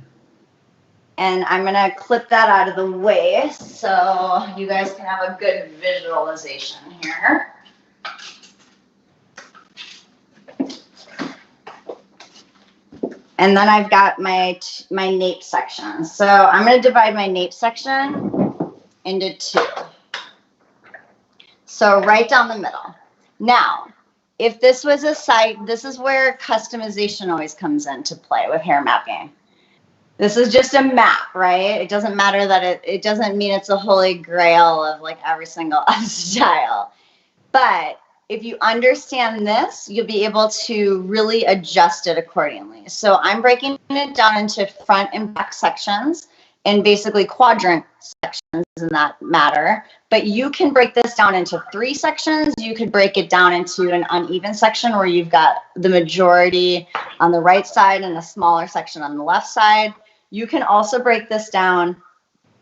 [SPEAKER 4] And I'm going to clip that out of the way so you guys can have a good visualization here. And then I've got my nape section. So I'm going to divide my nape section into 2. So right down the middle. Now, if this was a side, this is where customization always comes into play with hair mapping. This is just a map, right? It doesn't matter that it doesn't mean it's a holy grail of like every single style. But if you understand this, you'll be able to really adjust it accordingly. So I'm breaking it down into front and back sections and basically quadrant sections in that matter. But you can break this down into 3 sections. You could break it down into an uneven section where you've got the majority on the right side and a smaller section on the left side. You can also break this down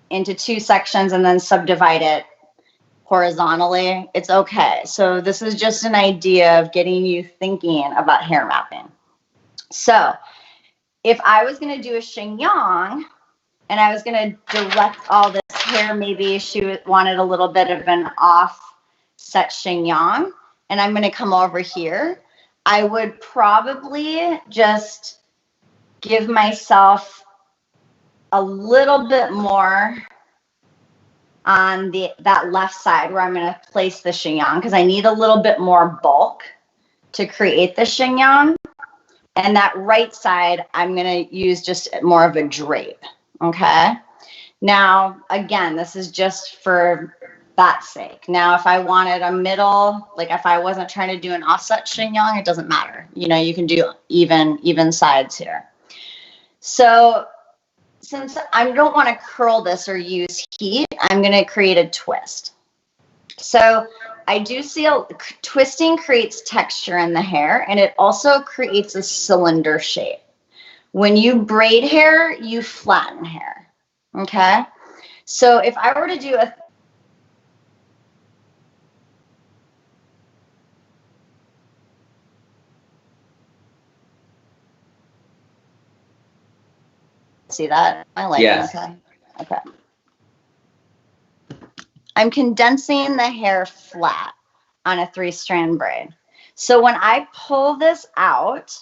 [SPEAKER 4] into 2 sections and then subdivide it horizontally. It's okay. So this is just an idea of getting you thinking about hair mapping. So if I was going to do a chignon and I was going to direct all this hair, maybe she wanted a little bit of an offset chignon, and I'm going to come over here, I would probably just give myself a little bit more on that left side where I'm going to place the chignon because I need a little bit more bulk to create the chignon. And that right side, I'm going to use just more of a drape. Okay. Now, again, this is just for that sake. Now, if I wanted a middle, like if I wasn't trying to do an offset chignon, it doesn't matter. You know, you can do even sides here. So since I don't want to curl this or use heat, I'm going to create a twist. So I do see twisting creates texture in the hair, and it also creates a cylinder shape. When you braid hair, you flatten hair. Okay. So if I were to do a see that? I like
[SPEAKER 2] yes.
[SPEAKER 4] it. Okay. I'm condensing the hair flat on a 3-strand braid. So when I pull this out,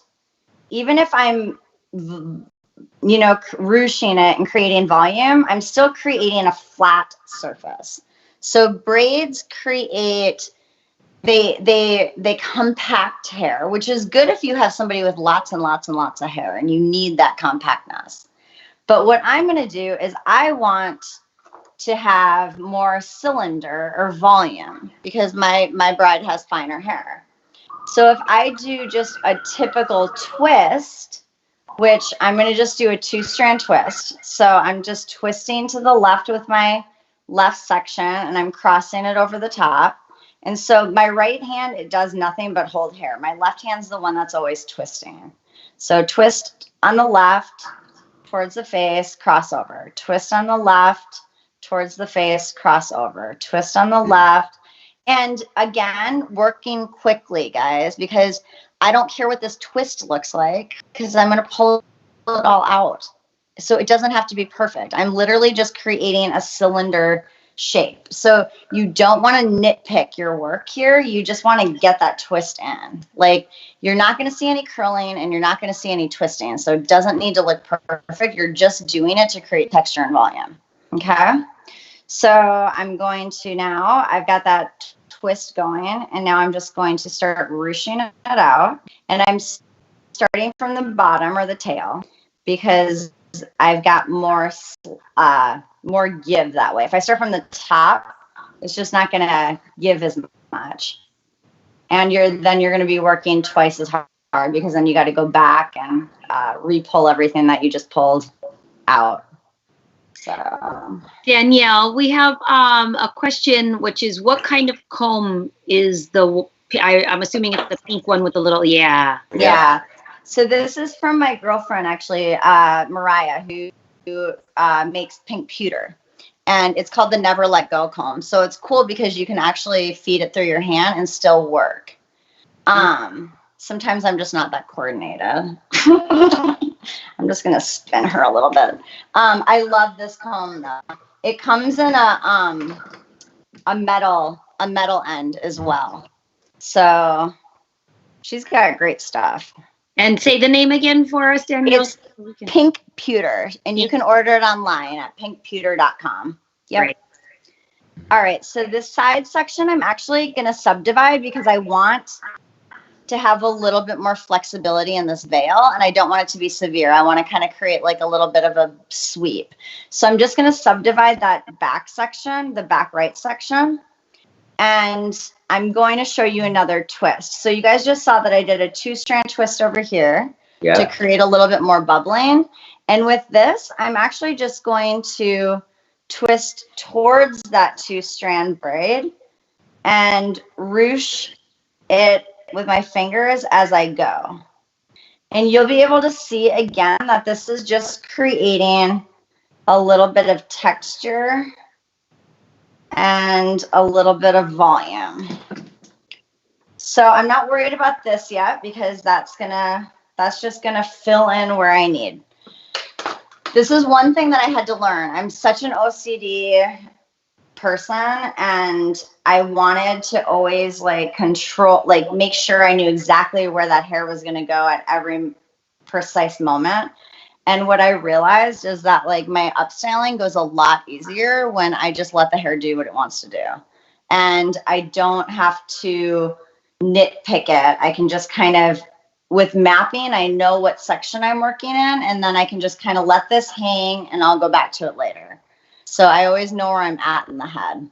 [SPEAKER 4] even if I'm, you know, ruching it and creating volume, I'm still creating a flat surface. So braids create, they compact hair, which is good if you have somebody with lots and lots and lots of hair and you need that compactness. But what I'm going to do is I want to have more cylinder or volume because my bride has finer hair. So if I do just a typical twist, which I'm going to just do a 2-strand twist. So I'm just twisting to the left with my left section and I'm crossing it over the top. And so my right hand, it does nothing but hold hair. My left hand's the one that's always twisting. So twist on the left towards the face, crossover. Twist on the left towards the face, crossover. Twist on the left. And again, working quickly, guys, because I don't care what this twist looks like because I'm going to pull it all out. So it doesn't have to be perfect. I'm literally just creating a cylinder shape. So you don't want to nitpick your work here. You just want to get that twist in. Like, you're not going to see any curling and you're not going to see any twisting. So it doesn't need to look perfect. You're just doing it to create texture and volume. Okay. So I'm going to now, I've got that twist going, and now I'm just going to start ruching it out. And I'm starting from the bottom or the tail because I've got more give that way. If I start from the top, it's just not going to give as much. And you're going to be working twice as hard because then you got to go back and re-pull everything that you just pulled out. So,
[SPEAKER 1] Danielle, we have a question, which is, what kind of comb is I'm assuming it's the pink one with the little,
[SPEAKER 4] yeah. So this is from my girlfriend, actually, Mariah, who makes pink pewter. And it's called the Never Let Go comb. So it's cool because you can actually feed it through your hand and still work. Sometimes I'm just not that coordinated. I'm just going to spin her a little bit. I love this comb, though. It comes in a metal end as well. So she's got great stuff.
[SPEAKER 1] And say the name again for us, Danielle.
[SPEAKER 4] It's Pink Pewter, and you can order it online at pinkpewter.com. Yep. Right. All right, so this side section I'm actually going to subdivide because I want to have a little bit more flexibility in this veil, and I don't want it to be severe. I want to kind of create like a little bit of a sweep. So I'm just going to subdivide that back section, the back right section, and I'm going to show you another twist. So you guys just saw that I did a 2-strand twist over here to create a little bit more bubbling. And with this, I'm actually just going to twist towards that 2-strand braid and ruche it with my fingers as I go. And you'll be able to see again that this is just creating a little bit of texture and a little bit of volume. So I'm not worried about this yet because that's just gonna fill in where I need. This is one thing that I had to learn. I'm such an OCD person, and I wanted to always like control, like make sure I knew exactly where that hair was gonna go at every precise moment. And what I realized is that like my upstyling goes a lot easier when I just let the hair do what it wants to do. And I don't have to nitpick it. I can just kind of, with mapping, I know what section I'm working in, and then I can just kind of let this hang and I'll go back to it later. So I always know where I'm at in the head.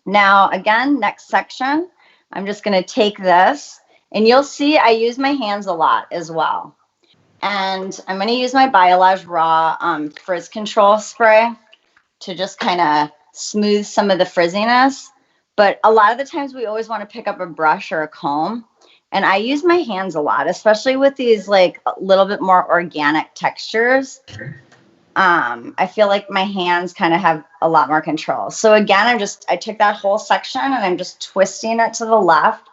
[SPEAKER 4] Now, again, next section, I'm just going to take this, and you'll see I use my hands a lot as well. And I'm going to use my Biolage Raw Frizz Control Spray to just kind of smooth some of the frizziness. But a lot of the times we always want to pick up a brush or a comb. And I use my hands a lot, especially with these like a little bit more organic textures. I feel like my hands kind of have a lot more control. So again, I took that whole section and I'm just twisting it to the left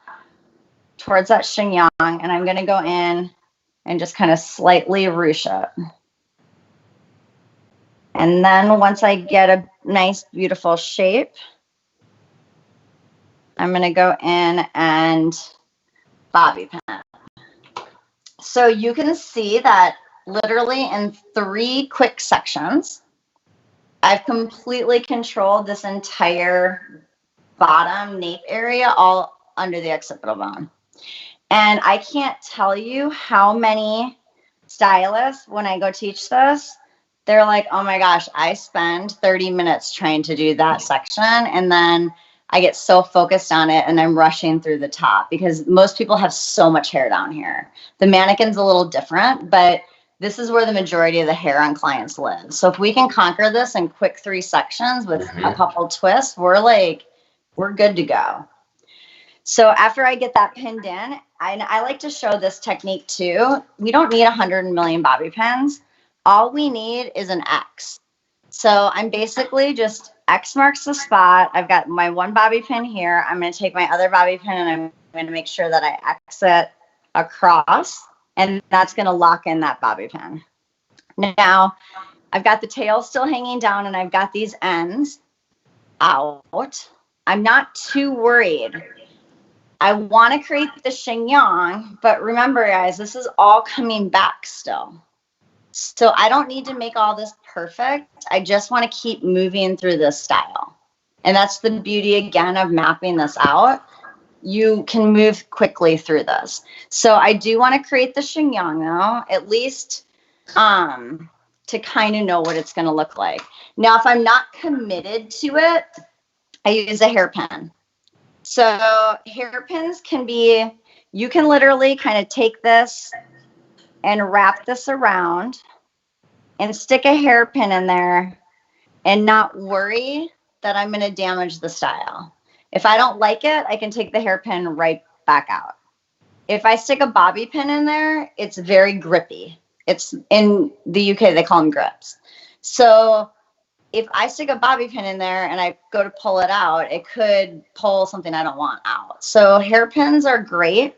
[SPEAKER 4] towards that chignon. And I'm going to go in and just kind of slightly ruche it. And then once I get a nice, beautiful shape, I'm going to go in and bobby pin it. So you can see that literally in 3 quick sections, I've completely controlled this entire bottom nape area all under the occipital bone. And I can't tell you how many stylists, when I go teach this, they're like, oh my gosh, I spend 30 minutes trying to do that section. And then I get so focused on it and I'm rushing through the top because most people have so much hair down here. The mannequin's a little different, but this is where the majority of the hair on clients live. So if we can conquer this in quick 3 sections with a couple twists, we're good to go. So after I get that pinned in, I like to show this technique too. We don't need 100 million bobby pins. All we need is an X. So I'm basically just X marks the spot. I've got my 1 bobby pin here. I'm going to take my other bobby pin and I'm going to make sure that I exit across, and that's going to lock in that bobby pin. Now, I've got the tail still hanging down and I've got these ends out. I'm not too worried. I want to create the chignon, but remember, guys, this is all coming back still. So I don't need to make all this perfect. I just want to keep moving through this style. And that's the beauty, again, of mapping this out. You can move quickly through this. So I do want to create the chignon, though, at least to kind of know what it's going to look like. Now, if I'm not committed to it, I use a hairpin. So hairpins can be, you can literally kind of take this and wrap this around and stick a hairpin in there and not worry that I'm going to damage the style. If I don't like it, I can take the hairpin right back out. If I stick a bobby pin in there, it's very grippy. It's in the UK, they call them grips. So if I stick a bobby pin in there and I go to pull it out, it could pull something I don't want out. So hairpins are great.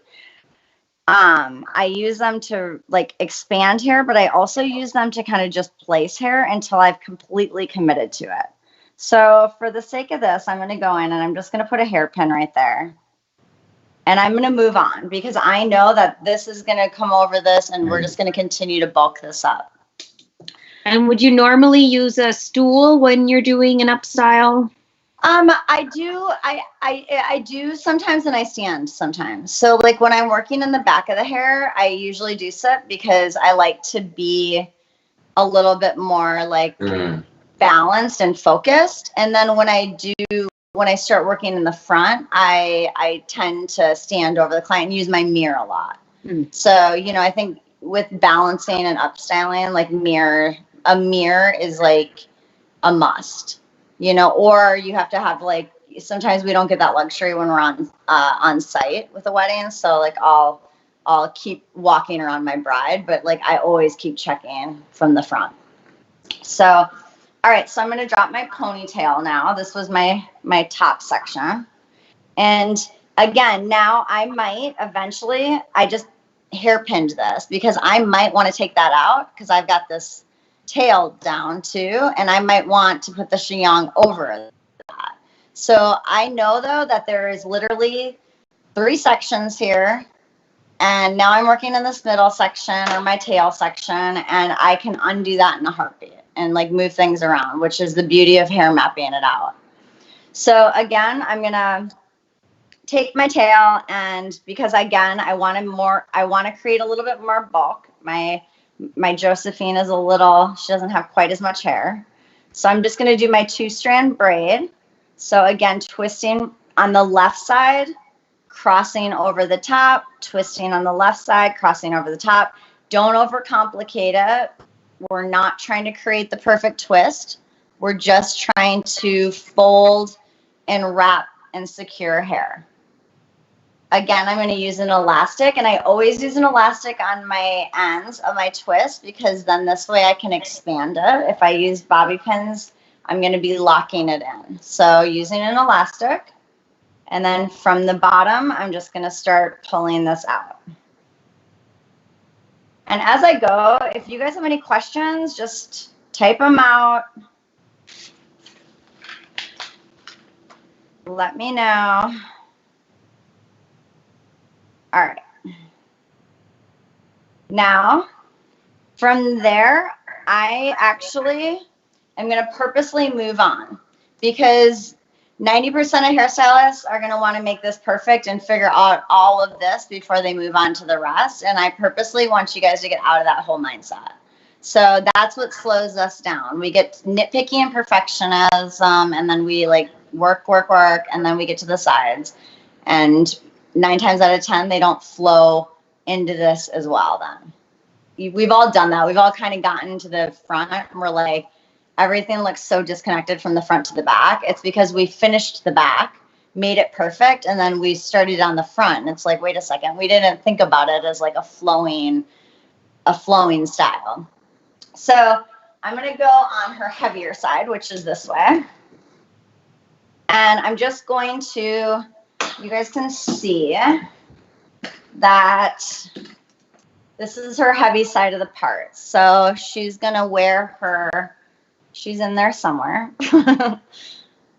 [SPEAKER 4] I use them to like expand hair, but I also use them to kind of just place hair until I've completely committed to it. So for the sake of this, I'm going to go in and I'm just going to put a hairpin right there. And I'm going to move on because I know that this is going to come over this and we're just going to continue to bulk this up.
[SPEAKER 1] And would you normally use a stool when you're doing an up style?
[SPEAKER 4] I do sometimes, and I stand sometimes. So like when I'm working in the back of the hair, I usually do sit because I like to be a little bit more like balanced and focused. And then when I start working in the front, I tend to stand over the client and use my mirror a lot. So, you know, I think with balancing and upstyling, like a mirror is like a must, you know, or you have to have like, sometimes we don't get that luxury when we're on site with a wedding. So like I'll keep walking around my bride, but like I always keep checking from the front. So, all right, so I'm going to drop my ponytail now. This was my top section. And again, now I might eventually, I just hairpinned this because I might want to take that out because I've got this tail down too, and I might want to put the chignon over that. So I know though that there is literally 3 sections here, and now I'm working in this middle section or my tail section, and I can undo that in a heartbeat and like move things around, which is the beauty of hair mapping it out. So again, I'm gonna take my tail, and because again, I want to create a little bit more bulk. My Josephine is she doesn't have quite as much hair. So I'm just going to do my 2-strand braid. So again, twisting on the left side, crossing over the top, twisting on the left side, crossing over the top. Don't overcomplicate it. We're not trying to create the perfect twist. We're just trying to fold and wrap and secure hair. Again, I'm going to use an elastic, and I always use an elastic on my ends of my twist because then this way I can expand it. If I use bobby pins, I'm going to be locking it in. So using an elastic, and then from the bottom, I'm just going to start pulling this out. And as I go, if you guys have any questions, just type them out. Let me know. All right. Now, from there, I actually am going to purposely move on because 90% of hairstylists are going to want to make this perfect and figure out all of this before they move on to the rest. And I purposely want you guys to get out of that whole mindset. So that's what slows us down. We get nitpicky and perfectionism, and then we like work, and then we get to the sides. And 9 times out of 10, they don't flow into this as well then. We've all done that. We've all kind of gotten to the front and we're like, everything looks so disconnected from the front to the back. It's because we finished the back, made it perfect, and then we started on the front. And it's like, wait a second, we didn't think about it as like a flowing style. So I'm going to go on her heavier side, which is this way. And I'm just going to, you guys can see that this is her heavy side of the part. So she's gonna wear her, she's in there somewhere.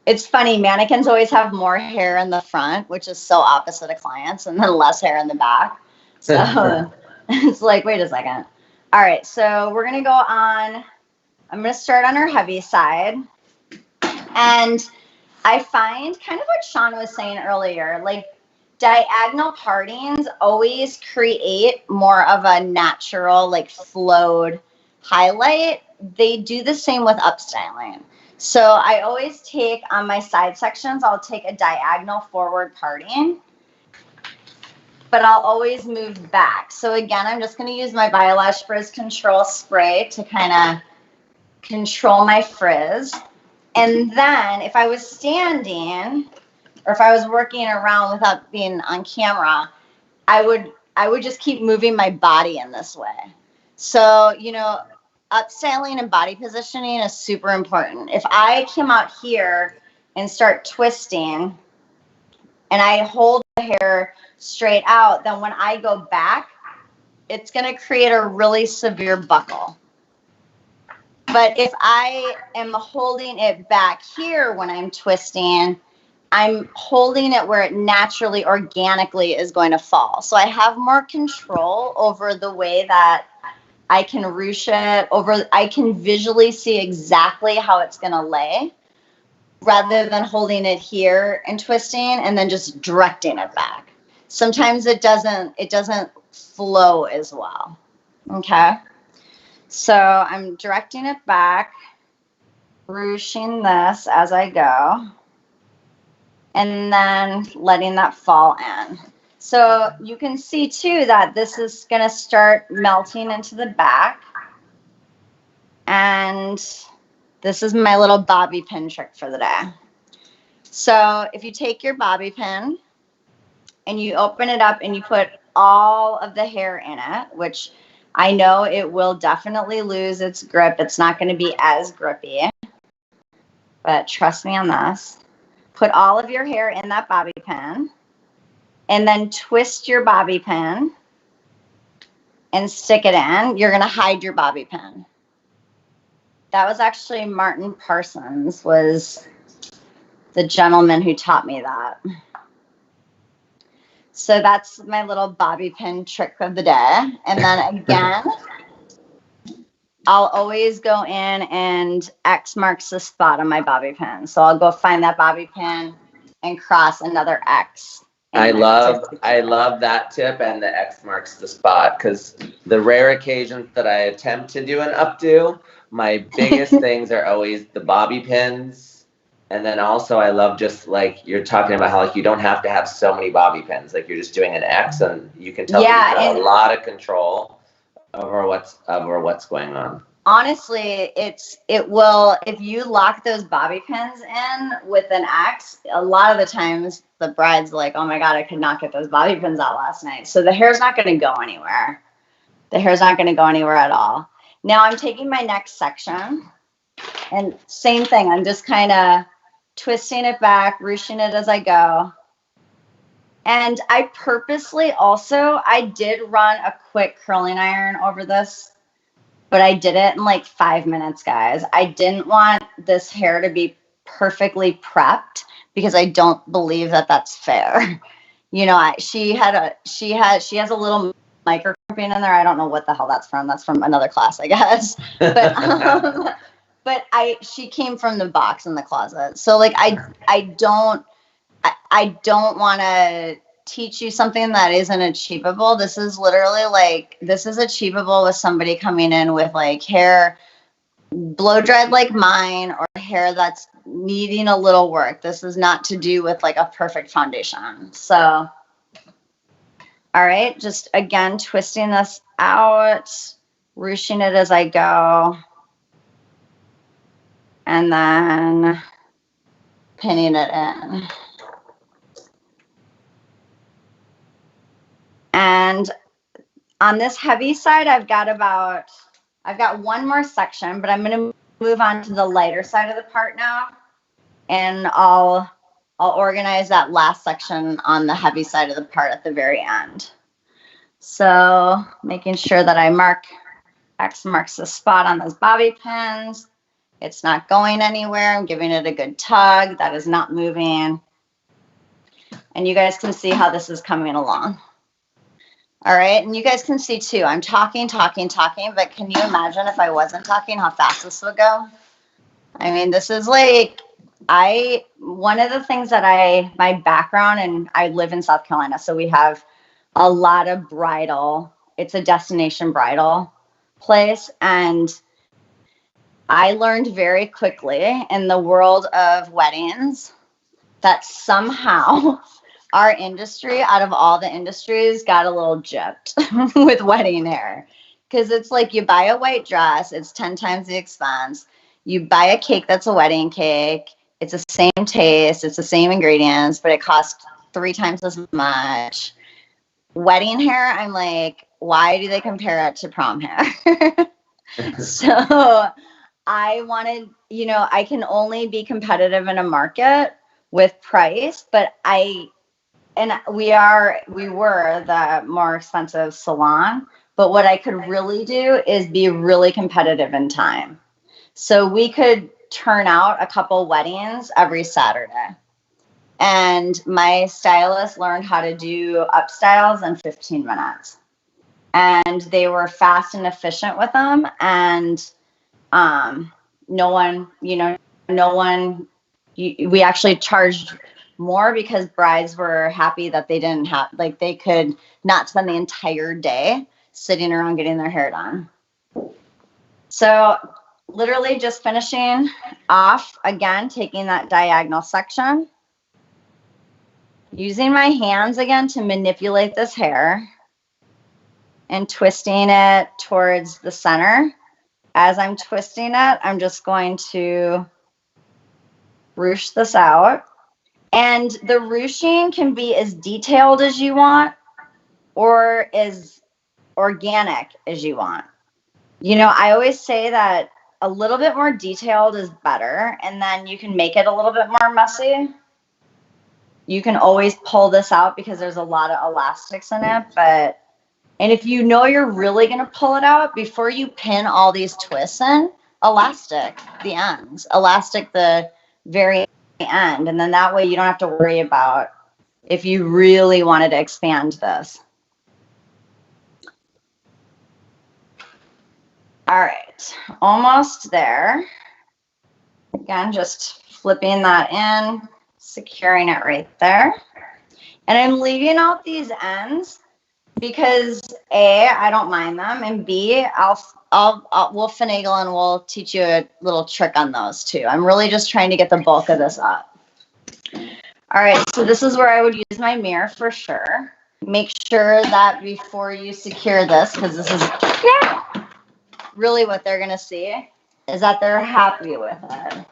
[SPEAKER 4] It's funny, mannequins always have more hair in the front, which is so opposite of clients, and then less hair in the back. So it's like, wait a second. All right, so we're gonna go on, I'm gonna start on her heavy side. And I find kind of what Shawn was saying earlier, like diagonal partings always create more of a natural, like flowed highlight. They do the same with upstyling. So I always take on my side sections, I'll take a diagonal forward parting, but I'll always move back. So again, I'm just going to use my Biolash Frizz Control Spray to kind of control my frizz. And then if I was standing or if I was working around without being on camera, I would just keep moving my body in this way. So, you know, upstyling and body positioning is super important. If I come out here and start twisting and I hold the hair straight out, then when I go back, it's going to create a really severe buckle. But if I am holding it back here when I'm twisting, I'm holding it where it naturally, organically is going to fall. So I have more control over the way that I can ruche it over. I can visually see exactly how it's going to lay rather than holding it here and twisting and then just directing it back. Sometimes it doesn't flow as well. Okay. So I'm directing it back, ruching this as I go, and then letting that fall in. So you can see too that this is going to start melting into the back. And this is my little bobby pin trick for the day. So if you take your bobby pin and you open it up and you put all of the hair in it, which I know it will definitely lose its grip. It's not going to be as grippy, but trust me on this. Put all of your hair in that bobby pin and then twist your bobby pin and stick it in. You're going to hide your bobby pin. That was actually Martin Parsons was the gentleman who taught me that. So that's my little bobby pin trick of the day. And then again, I'll always go in and X marks the spot on my bobby pin. So I'll go find that bobby pin and cross another X.
[SPEAKER 2] I love that tip and the X marks the spot, because the rare occasions that I attempt to do an updo, my biggest things are always the bobby pins. And then also I love just like you're talking about how like you don't have to have so many bobby pins. Like you're just doing an X and you can tell you have a lot of control over what's going on.
[SPEAKER 4] Honestly, it will, if you lock those bobby pins in with an X, a lot of the times the bride's like, oh my God, I could not get those bobby pins out last night. So the hair's not going to go anywhere. The hair's not going to go anywhere at all. Now I'm taking my next section and same thing. I'm just kind of twisting it back, ruching it as I go. And I purposely also, I did run a quick curling iron over this, but I did it in like 5 minutes, guys. I didn't want this hair to be perfectly prepped because I don't believe that that's fair. You know, she has a little micro crimping in there. I don't know what the hell that's from. That's from another class, I guess. But she came from the box in the closet. So like I don't want to teach you something that isn't achievable. This is literally like, this is achievable with somebody coming in with like hair blow dried like mine or hair that's needing a little work. This is not to do with like a perfect foundation. So, all right, just again, twisting this out, ruching it as I go, and then pinning it in. And on this heavy side, I've got one more section, but I'm going to move on to the lighter side of the part now. And I'll organize that last section on the heavy side of the part at the very end. So making sure that X marks the spot on those bobby pins. It's not going anywhere. I'm giving it a good tug. That is not moving. And you guys can see how this is coming along. All right, and you guys can see too, I'm talking, but can you imagine if I wasn't talking, how fast this would go? I mean, this is like, one of the things that my background, and I live in South Carolina, so we have a lot of bridal. It's a destination bridal place. And I learned very quickly in the world of weddings that somehow our industry, out of all the industries, got a little gypped with wedding hair. Because it's like you buy a white dress, it's 10 times the expense. You buy a cake that's a wedding cake, it's the same taste, it's the same ingredients, but it costs 3 times as much. Wedding hair, I'm like, why do they compare it to prom hair? So I wanted, I can only be competitive in a market with price, but we were the more expensive salon, but what I could really do is be really competitive in time. So we could turn out a couple weddings every Saturday. And my stylist learned how to do up styles in 15 minutes. And they were fast and efficient with them. And we actually charged more because brides were happy that they could not spend the entire day sitting around getting their hair done. So literally just finishing off again, taking that diagonal section, using my hands again to manipulate this hair and twisting it towards the center. As I'm twisting it, I'm just going to ruche this out. And the ruching can be as detailed as you want or as organic as you want. I always say that a little bit more detailed is better, and then you can make it a little bit more messy. You can always pull this out because there's a lot of elastics in it, and if you're really going to pull it out, before you pin all these twists in, elastic the ends, elastic the very end. And then that way you don't have to worry about if you really wanted to expand this. All right, almost there. Again, just flipping that in, securing it right there. And I'm leaving out these ends because A, I don't mind them, and B, we'll finagle and we'll teach you a little trick on those too. I'm really just trying to get the bulk of this up. All right, so this is where I would use my mirror for sure. Make sure that before you secure this, because this is really what they're gonna see, is that they're happy with it.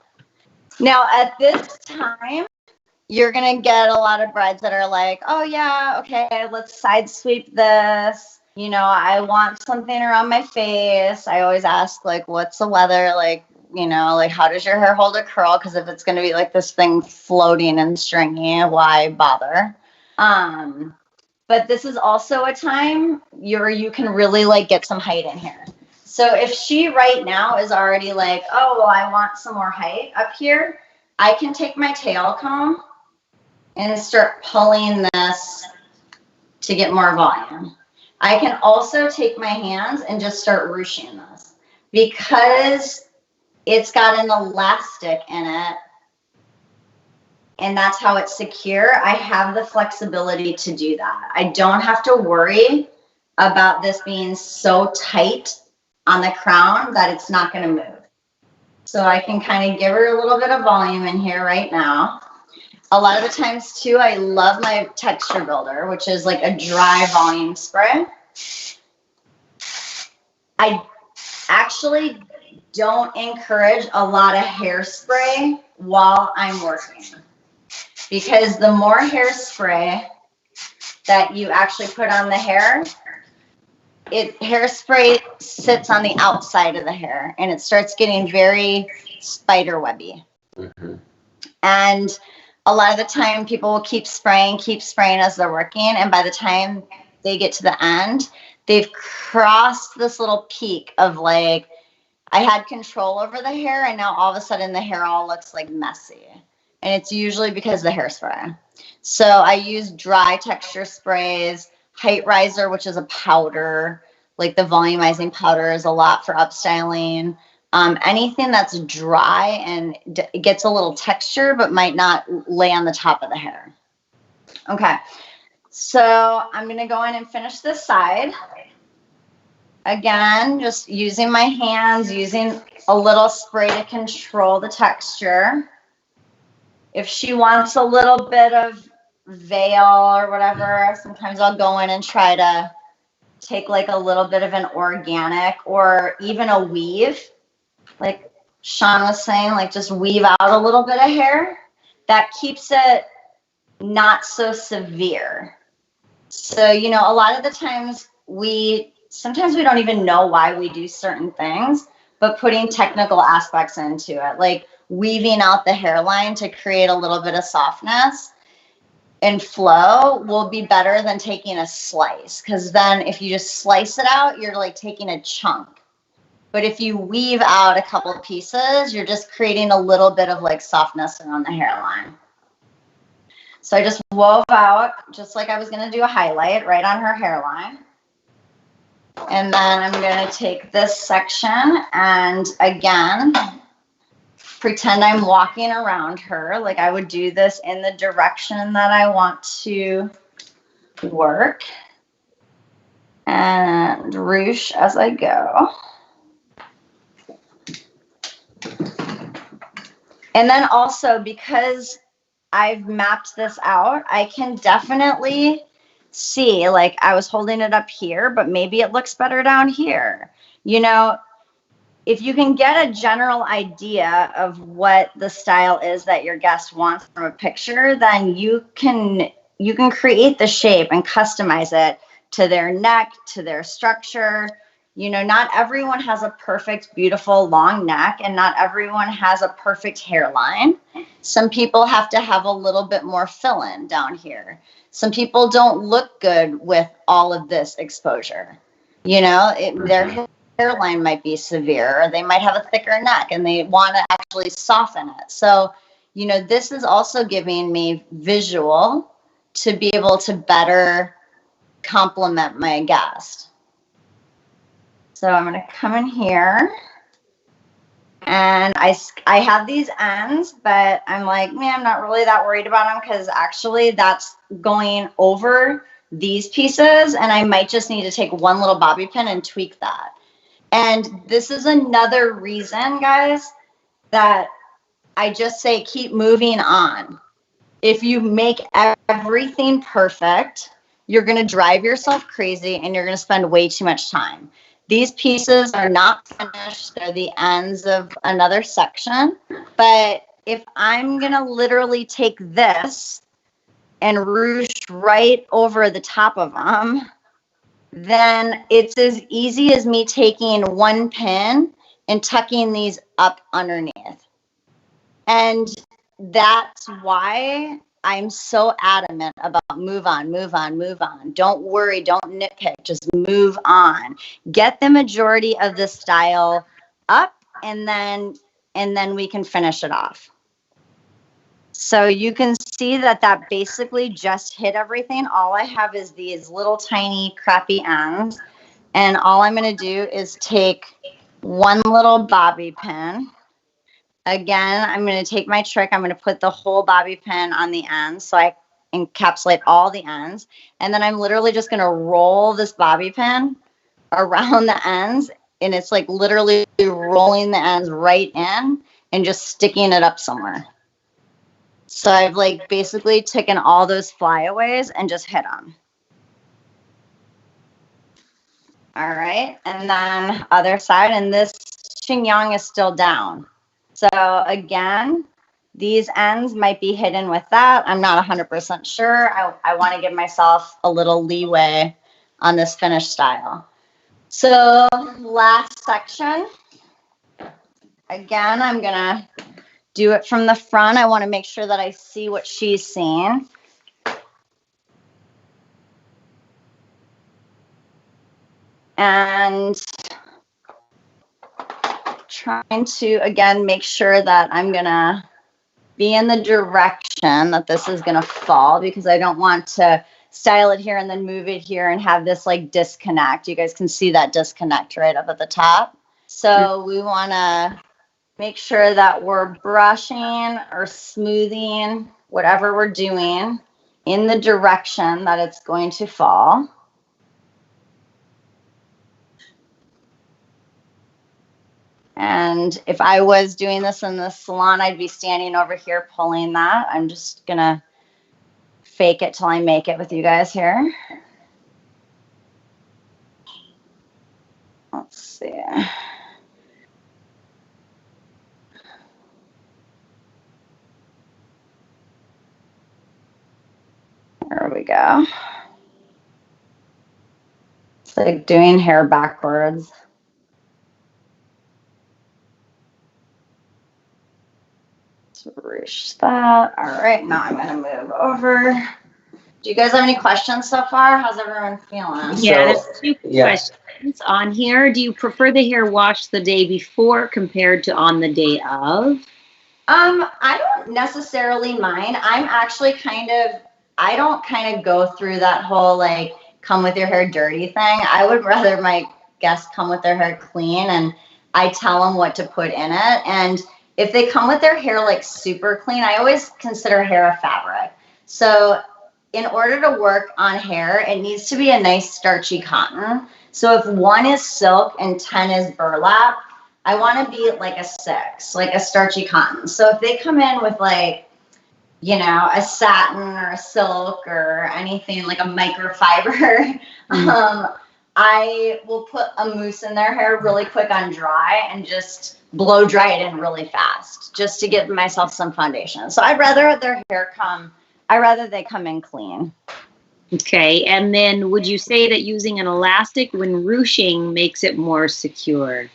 [SPEAKER 4] Now at this time, you're going to get a lot of brides that are like, oh yeah, okay, let's side sweep this. I want something around my face. I always ask, like, what's the weather? Like, how does your hair hold a curl? Because if it's going to be like this thing floating and stringy, why bother? But this is also a time you can really like get some height in here. So if she right now is already like, oh, well, I want some more height up here, I can take my tail comb and start pulling this to get more volume. I can also take my hands and just start ruching this. Because it's got an elastic in it, and that's how it's secure, I have the flexibility to do that. I don't have to worry about this being so tight on the crown that it's not going to move. So I can kind of give her a little bit of volume in here right now. A lot of the times too, I love my texture builder, which is like a dry volume spray. I actually don't encourage a lot of hairspray while I'm working, because the more hairspray that you actually put on the hair, hairspray sits on the outside of the hair and it starts getting very spider webby. Mm-hmm. And a lot of the time people will keep spraying as they're working, and by the time they get to the end, they've crossed this little peak of like, I had control over the hair, and now all of a sudden the hair all looks like messy. And it's usually because of the hairspray. So I use dry texture sprays, height riser, which is a powder, like the volumizing powder is a lot for upstyling. Anything that's dry and it gets a little texture, but might not lay on the top of the hair. Okay, so I'm going to go in and finish this side. Again, just using my hands, using a little spray to control the texture. If she wants a little bit of veil or whatever, sometimes I'll go in and try to take like a little bit of an organic or even a weave. Like Shawn was saying, like just weave out a little bit of hair. That keeps it not so severe. So, you know, a lot of the times sometimes we don't even know why we do certain things, but putting technical aspects into it, like weaving out the hairline to create a little bit of softness and flow will be better than taking a slice. Because then if you just slice it out, you're like taking a chunk. But if you weave out a couple of pieces, you're just creating a little bit of like softness around the hairline. So I just wove out just like I was going to do a highlight right on her hairline. And then I'm going to take this section and again, pretend I'm walking around her. Like I would do this in the direction that I want to work. And ruche as I go. And then also because I've mapped this out, I can definitely see, like I was holding it up here, but maybe it looks better down here. You know, if you can get a general idea of what the style is that your guest wants from a picture, then you can create the shape and customize it to their neck, to their structure. You know, not everyone has a perfect, beautiful, long neck, and not everyone has a perfect hairline. Some people have to have a little bit more fill-in down here. Some people don't look good with all of this exposure. You know, their hairline might be severe, or they might have a thicker neck and they want to actually soften it. So, you know, this is also giving me visual to be able to better complement my guest. So I'm going to come in here and I have these ends, but I'm like, man, I'm not really that worried about them because actually that's going over these pieces and I might just need to take one little bobby pin and tweak that. And this is another reason, guys, that I just say keep moving on. If you make everything perfect, you're going to drive yourself crazy and you're going to spend way too much time. These pieces are not finished. They're the ends of another section. But if I'm going to literally take this and ruche right over the top of them, then it's as easy as me taking one pin and tucking these up underneath. And that's why I'm so adamant about move on, move on, move on. Don't worry, don't nitpick, just move on. Get the majority of the style up and then we can finish it off. So you can see that basically just hit everything. All I have is these little tiny crappy ends. And all I'm going to do is take one little bobby pin. Again, I'm going to take my trick. I'm going to put the whole bobby pin on the ends so I encapsulate all the ends. And then I'm literally just going to roll this bobby pin around the ends. And it's like literally rolling the ends right in and just sticking it up somewhere. So I've like basically taken all those flyaways and just hit them. All right. And then other side, and this chignon is still down. So again, these ends might be hidden with that. I'm not 100% sure. I want to give myself a little leeway on this finished style. So last section. Again, I'm going to do it from the front. I want to make sure that I see what she's seeing. And trying to, again, make sure that I'm going to be in the direction that this is going to fall, because I don't want to style it here and then move it here and have this like disconnect. You guys can see that disconnect right up at the top. So we want to make sure that we're brushing or smoothing whatever we're doing in the direction that it's going to fall. And if I was doing this in the salon, I'd be standing over here pulling that. I'm just going to fake it till I make it with you guys here. Let's see. There we go. It's like doing hair backwards. Swoosh that. All right, now I'm going to move over. Do you guys have any questions so far? How's everyone feeling?
[SPEAKER 1] Yeah, there's two questions on here. Do you prefer the hair washed the day before compared to on the day of?
[SPEAKER 4] I don't necessarily mind. I'm actually I don't kind of go through that whole like come with your hair dirty thing. I would rather my guests come with their hair clean and I tell them what to put in it. And if they come with their hair like super clean, I always consider hair a fabric. So in order to work on hair, it needs to be a nice starchy cotton. So if 1 is silk and 10 is burlap, I want to be like a 6, like a starchy cotton. So if they come in with like, you know, a satin or a silk or anything like a microfiber, I will put a mousse in their hair really quick on dry and just blow dry it in really fast just to give myself some foundation. So I'd rather they come in clean.
[SPEAKER 1] Okay, and then would you say that using an elastic when ruching makes it more secure?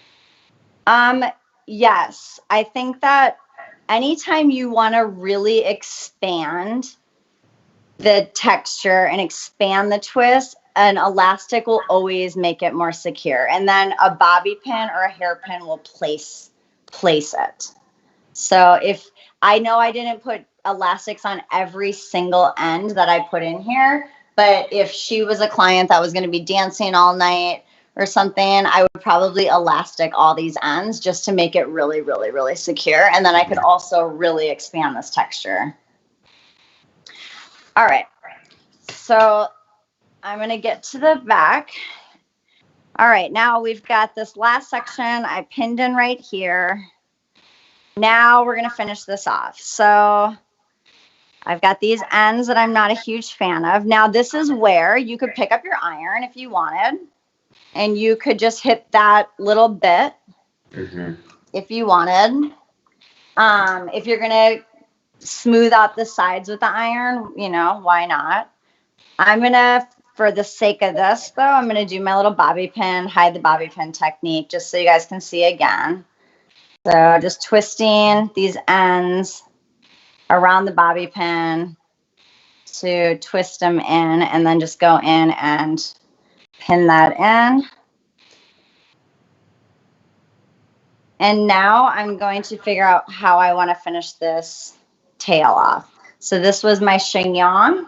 [SPEAKER 4] Yes, I think that anytime you want to really expand the texture and expand the twist, an elastic will always make it more secure. And then a bobby pin or a hairpin will place it. So if I know I didn't put elastics on every single end that I put in here, but if she was a client that was going to be dancing all night or something, I would probably elastic all these ends just to make it really, really, really secure. And then I could also really expand this texture. All right. So I'm going to get to the back. All right. Now we've got this last section I pinned in right here. Now we're going to finish this off. So I've got these ends that I'm not a huge fan of. Now this is where you could pick up your iron if you wanted. And you could just hit that little bit if you wanted. If you're going to smooth out the sides with the iron, you know, why not? I'm going to, for the sake of this, though, I'm going to do my little bobby pin, hide the bobby pin technique, just so you guys can see again. So just twisting these ends around the bobby pin to twist them in, and then just go in and pin that in. And now I'm going to figure out how I want to finish this tail off. So this was my chignon.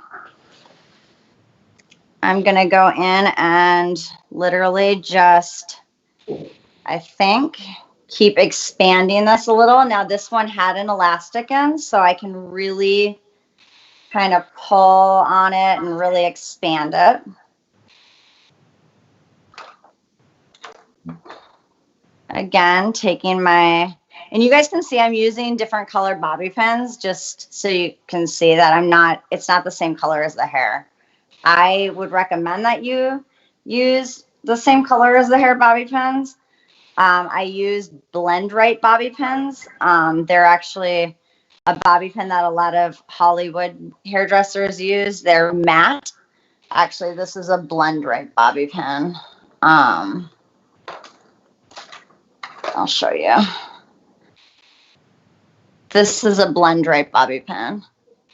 [SPEAKER 4] I'm going to go in and literally just, I think, keep expanding this a little. Now this one had an elastic end, so I can really kind of pull on it and really expand it. Again, taking my, and you guys can see I'm using different colored bobby pins just so you can see that it's not the same color as the hair. I would recommend that you use the same color as the hair bobby pins. I use Blend Right bobby pins. They're actually a bobby pin that a lot of Hollywood hairdressers use. They're matte. Actually, this is a Blend Right bobby pin. I'll show you. This is a Blend Right bobby pin.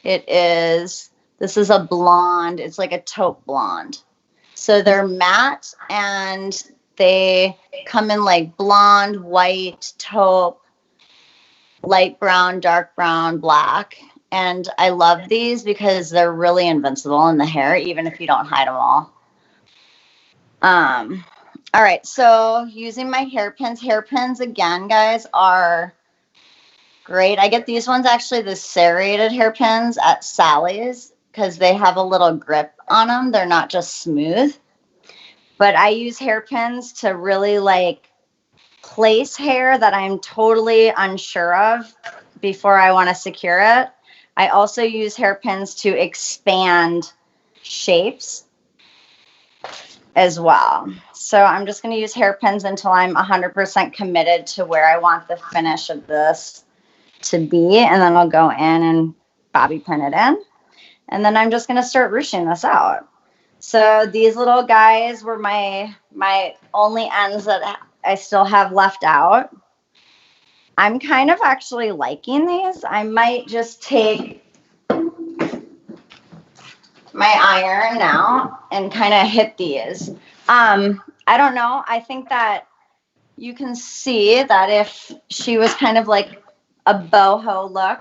[SPEAKER 4] This is a blonde. It's like a taupe blonde. So they're matte and they come in like blonde, white, taupe, light brown, dark brown, black. And I love these because they're really invincible in the hair, even if you don't hide them all. All right, so using my hairpins. Hairpins, again, guys, are great. I get these ones, actually, the serrated hairpins at Sally's because they have a little grip on them. They're not just smooth. But I use hairpins to really, like, place hair that I'm totally unsure of before I want to secure it. I also use hairpins to expand shapes as well. So I'm just going to use hairpins until I'm 100% committed to where I want the finish of this to be. And then I'll go in and bobby pin it in. And then I'm just going to start ruching this out. So these little guys were my only ends that I still have left out. I'm kind of actually liking these. I might just take my iron now and kind of hit these. I don't know. I think that you can see that if she was kind of like a boho look,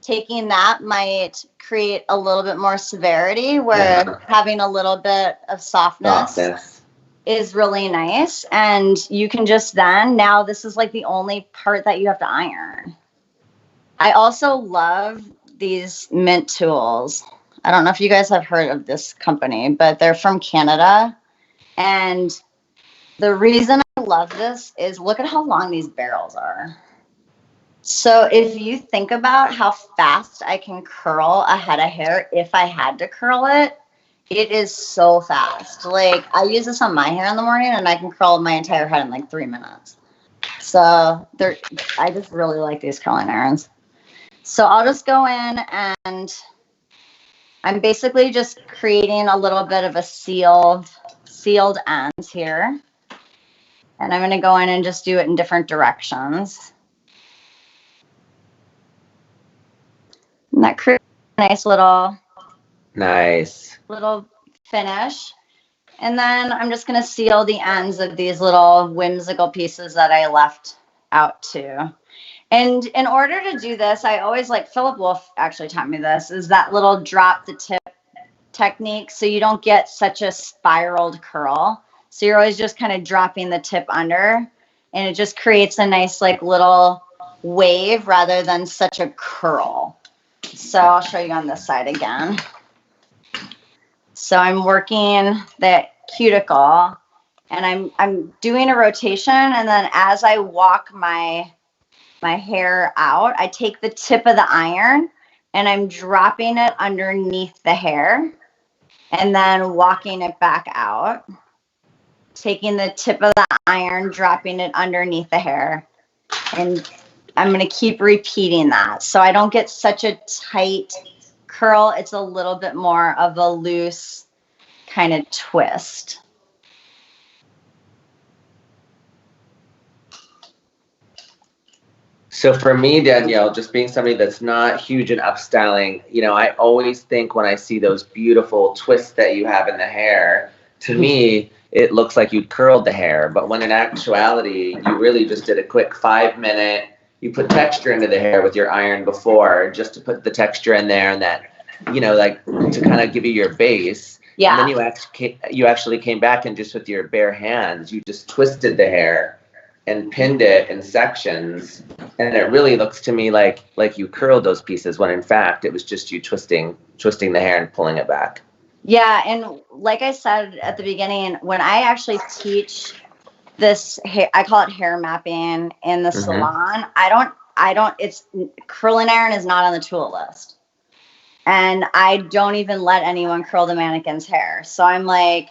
[SPEAKER 4] taking that might create a little bit more severity, where having a little bit of softness is really nice. And you can just now this is like the only part that you have to iron. I also love these mint tools. I don't know if you guys have heard of this company, but they're from Canada. And the reason I love this is look at how long these barrels are. So if you think about how fast I can curl a head of hair if I had to curl it, it is so fast. Like, I use this on my hair in the morning and I can curl my entire head in like 3 minutes. So I just really like these curling irons. So I'll just go in and I'm basically just creating a little bit of a sealed ends here. And I'm going to go in and just do it in different directions. And that creates a nice little finish. And then I'm just going to seal the ends of these little whimsical pieces that I left out too. And in order to do this, I always, like, Philip Wolf actually taught me this, is that little drop the tip technique, so you don't get such a spiraled curl. So you're always just kind of dropping the tip under, and it just creates a nice, like, little wave rather than such a curl. So I'll show you on this side again. So I'm working the cuticle, and I'm doing a rotation, and then as I walk my hair out, I take the tip of the iron and I'm dropping it underneath the hair and then walking it back out, taking the tip of the iron, dropping it underneath the hair. And I'm going to keep repeating that. So I don't get such a tight curl. It's a little bit more of a loose kind of twist.
[SPEAKER 2] So for me, Danielle, just being somebody that's not huge in upstyling, you know, I always think when I see those beautiful twists that you have in the hair, to me, it looks like you curled the hair. But when in actuality, you really just did a quick 5-minute, you put texture into the hair with your iron before, just to put the texture in there and that, you know, like to kind of give you your base.
[SPEAKER 4] Yeah.
[SPEAKER 2] And then you actually came back and just with your bare hands, you just twisted the hair and pinned it in sections, and it really looks to me like you curled those pieces when in fact it was just you twisting the hair and pulling it back. Yeah,
[SPEAKER 4] and like I said at the beginning, when I actually teach this hair, I call it hair mapping in the salon. I don't. It's curling iron is not on the tool list, and I don't even let anyone curl the mannequin's hair. So I'm like,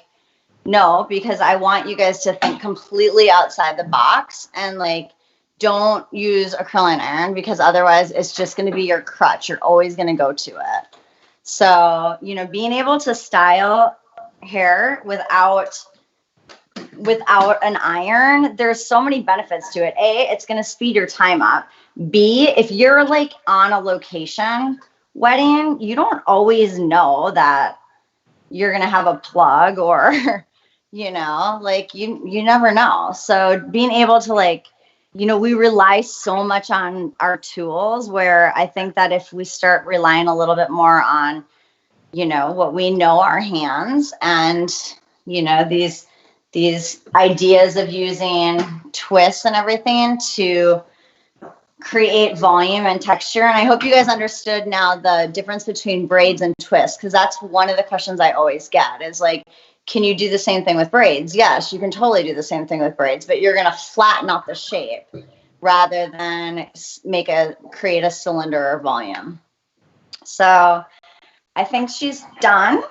[SPEAKER 4] no, because I want you guys to think completely outside the box and, like, don't use a curling iron, because otherwise it's just going to be your crutch. You're always going to go to it. So, you know, being able to style hair without an iron, there's so many benefits to it. A, it's going to speed your time up. B, if you're like on a location wedding, you don't always know that you're going to have a plug or, you know, like you never know. So being able to like, you know, we rely so much on our tools where I think that if we start relying a little bit more on, you know, what we know our hands and, you know, these ideas of using twists and everything to create volume and texture. And I hope you guys understood now the difference between braids and twists, because that's one of the questions I always get is like, can you do the same thing with braids? Yes, you can totally do the same thing with braids, but you're going to flatten out the shape rather than create a cylinder or volume. So I think she's done.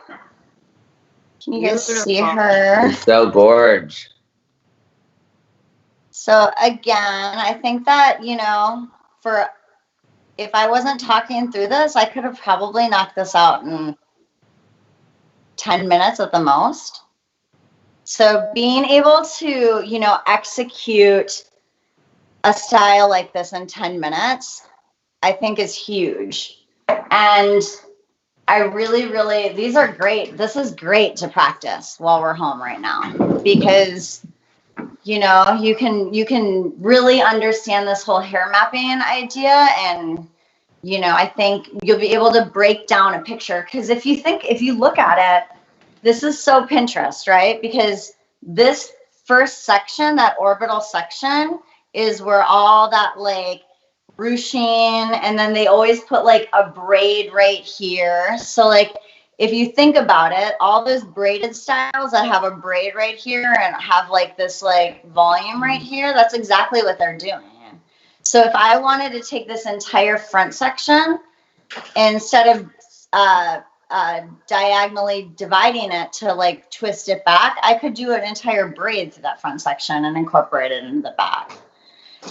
[SPEAKER 4] Can you guys see her?
[SPEAKER 2] So gorge.
[SPEAKER 4] So again, I think that, you know, if I wasn't talking through this, I could have probably knocked this out in 10 minutes at the most. So being able to, you know, execute a style like this in 10 minutes, I think is huge. And I really, these are great. This is great to practice while we're home right now, because, you know, you can really understand this whole hair mapping idea. And, you know, I think you'll be able to break down a picture, because if you look at it, this is so Pinterest, right? Because this first section, that orbital section, is where all that like ruching, and then they always put like a braid right here. So like, if you think about it, all those braided styles that have a braid right here and have like this like volume right here, that's exactly what they're doing. So if I wanted to take this entire front section, instead of diagonally dividing it to like twist it back, I could do an entire braid through that front section and incorporate it into the back.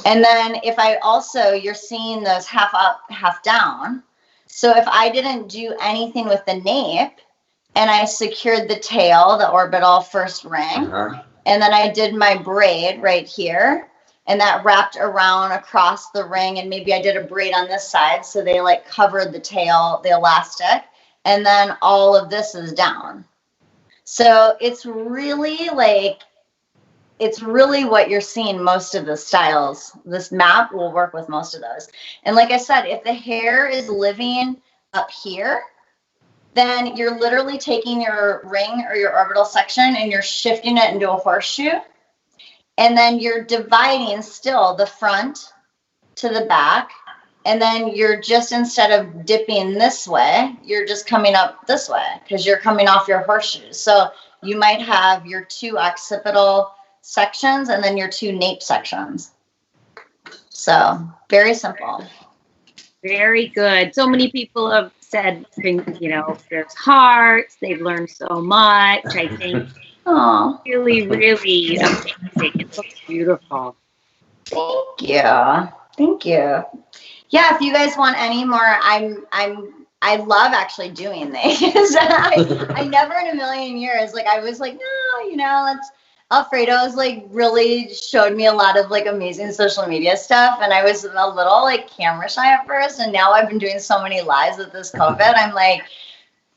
[SPEAKER 4] And then if I also, you're seeing those half up, half down. So if I didn't do anything with the nape and I secured the tail, the orbital first ring, and then I did my braid right here, and that wrapped around across the ring, and maybe I did a braid on this side so they like covered the tail, the elastic, and then all of this is down. So it's really like, it's really what you're seeing most of the styles. This map will work with most of those. And like I said, if the hair is living up here, then you're literally taking your ring or your orbital section and you're shifting it into a horseshoe. And then you're dividing still the front to the back. And then you're just, instead of dipping this way, you're just coming up this way because you're coming off your horseshoes. So you might have your two occipital sections and then your two nape sections. So very simple.
[SPEAKER 1] Very good. So many people have said, you know, there's hearts. They've learned so much. I think really, really amazing. It looks beautiful.
[SPEAKER 4] Thank you. Thank you. Yeah, if you guys want any more, I love actually doing these. I never in a million years, like I was like, no, you know, Alfredo's like really showed me a lot of like amazing social media stuff. And I was a little like camera shy at first. And now I've been doing so many lives with this COVID. I'm like,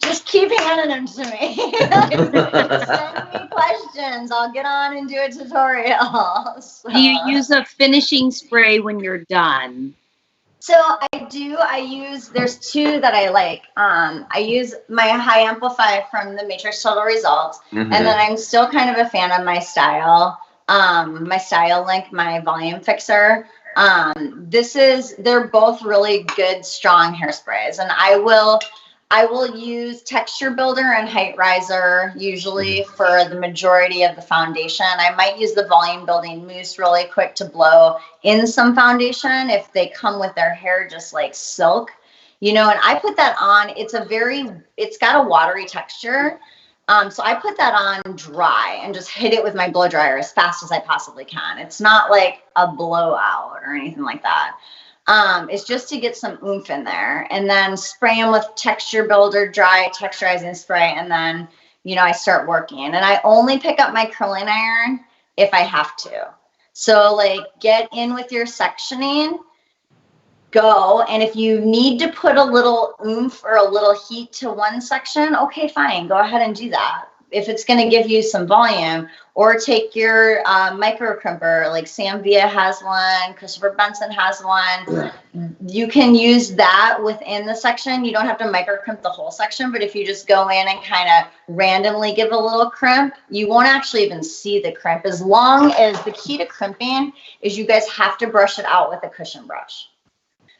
[SPEAKER 4] just keep handing them to me. Send me questions. I'll get on and do a tutorial. So.
[SPEAKER 1] Do you use a finishing spray when you're done?
[SPEAKER 4] So I use, there's two that I like. I use my High Amplify from the Matrix Total Results. And then I'm still kind of a fan of my Style Link, my volume fixer. They're both really good, strong hairsprays. And I will use Texture Builder and Height Riser usually for the majority of the foundation. I might use the Volume Building Mousse really quick to blow in some foundation if they come with their hair just like silk, you know, and I put that on. It's got a watery texture. So I put that on dry and just hit it with my blow dryer as fast as I possibly can. It's not like a blowout or anything like that. It's just to get some oomph in there, and then spray them with Texture Builder, dry texturizing spray. And then, you know, I start working, and I only pick up my curling iron if I have to. So like get in with your sectioning go. And if you need to put a little oomph or a little heat to one section, okay, fine, go ahead and do that. If it's going to give you some volume, or take your micro crimper, like Sam Villa has one, Christopher Benson has one.
[SPEAKER 2] Yeah.
[SPEAKER 4] You can use that within the section. You don't have to micro crimp the whole section, but if you just go in and kind of randomly give a little crimp, you won't actually even see the crimp, as long as the key to crimping is you guys have to brush it out with a cushion brush.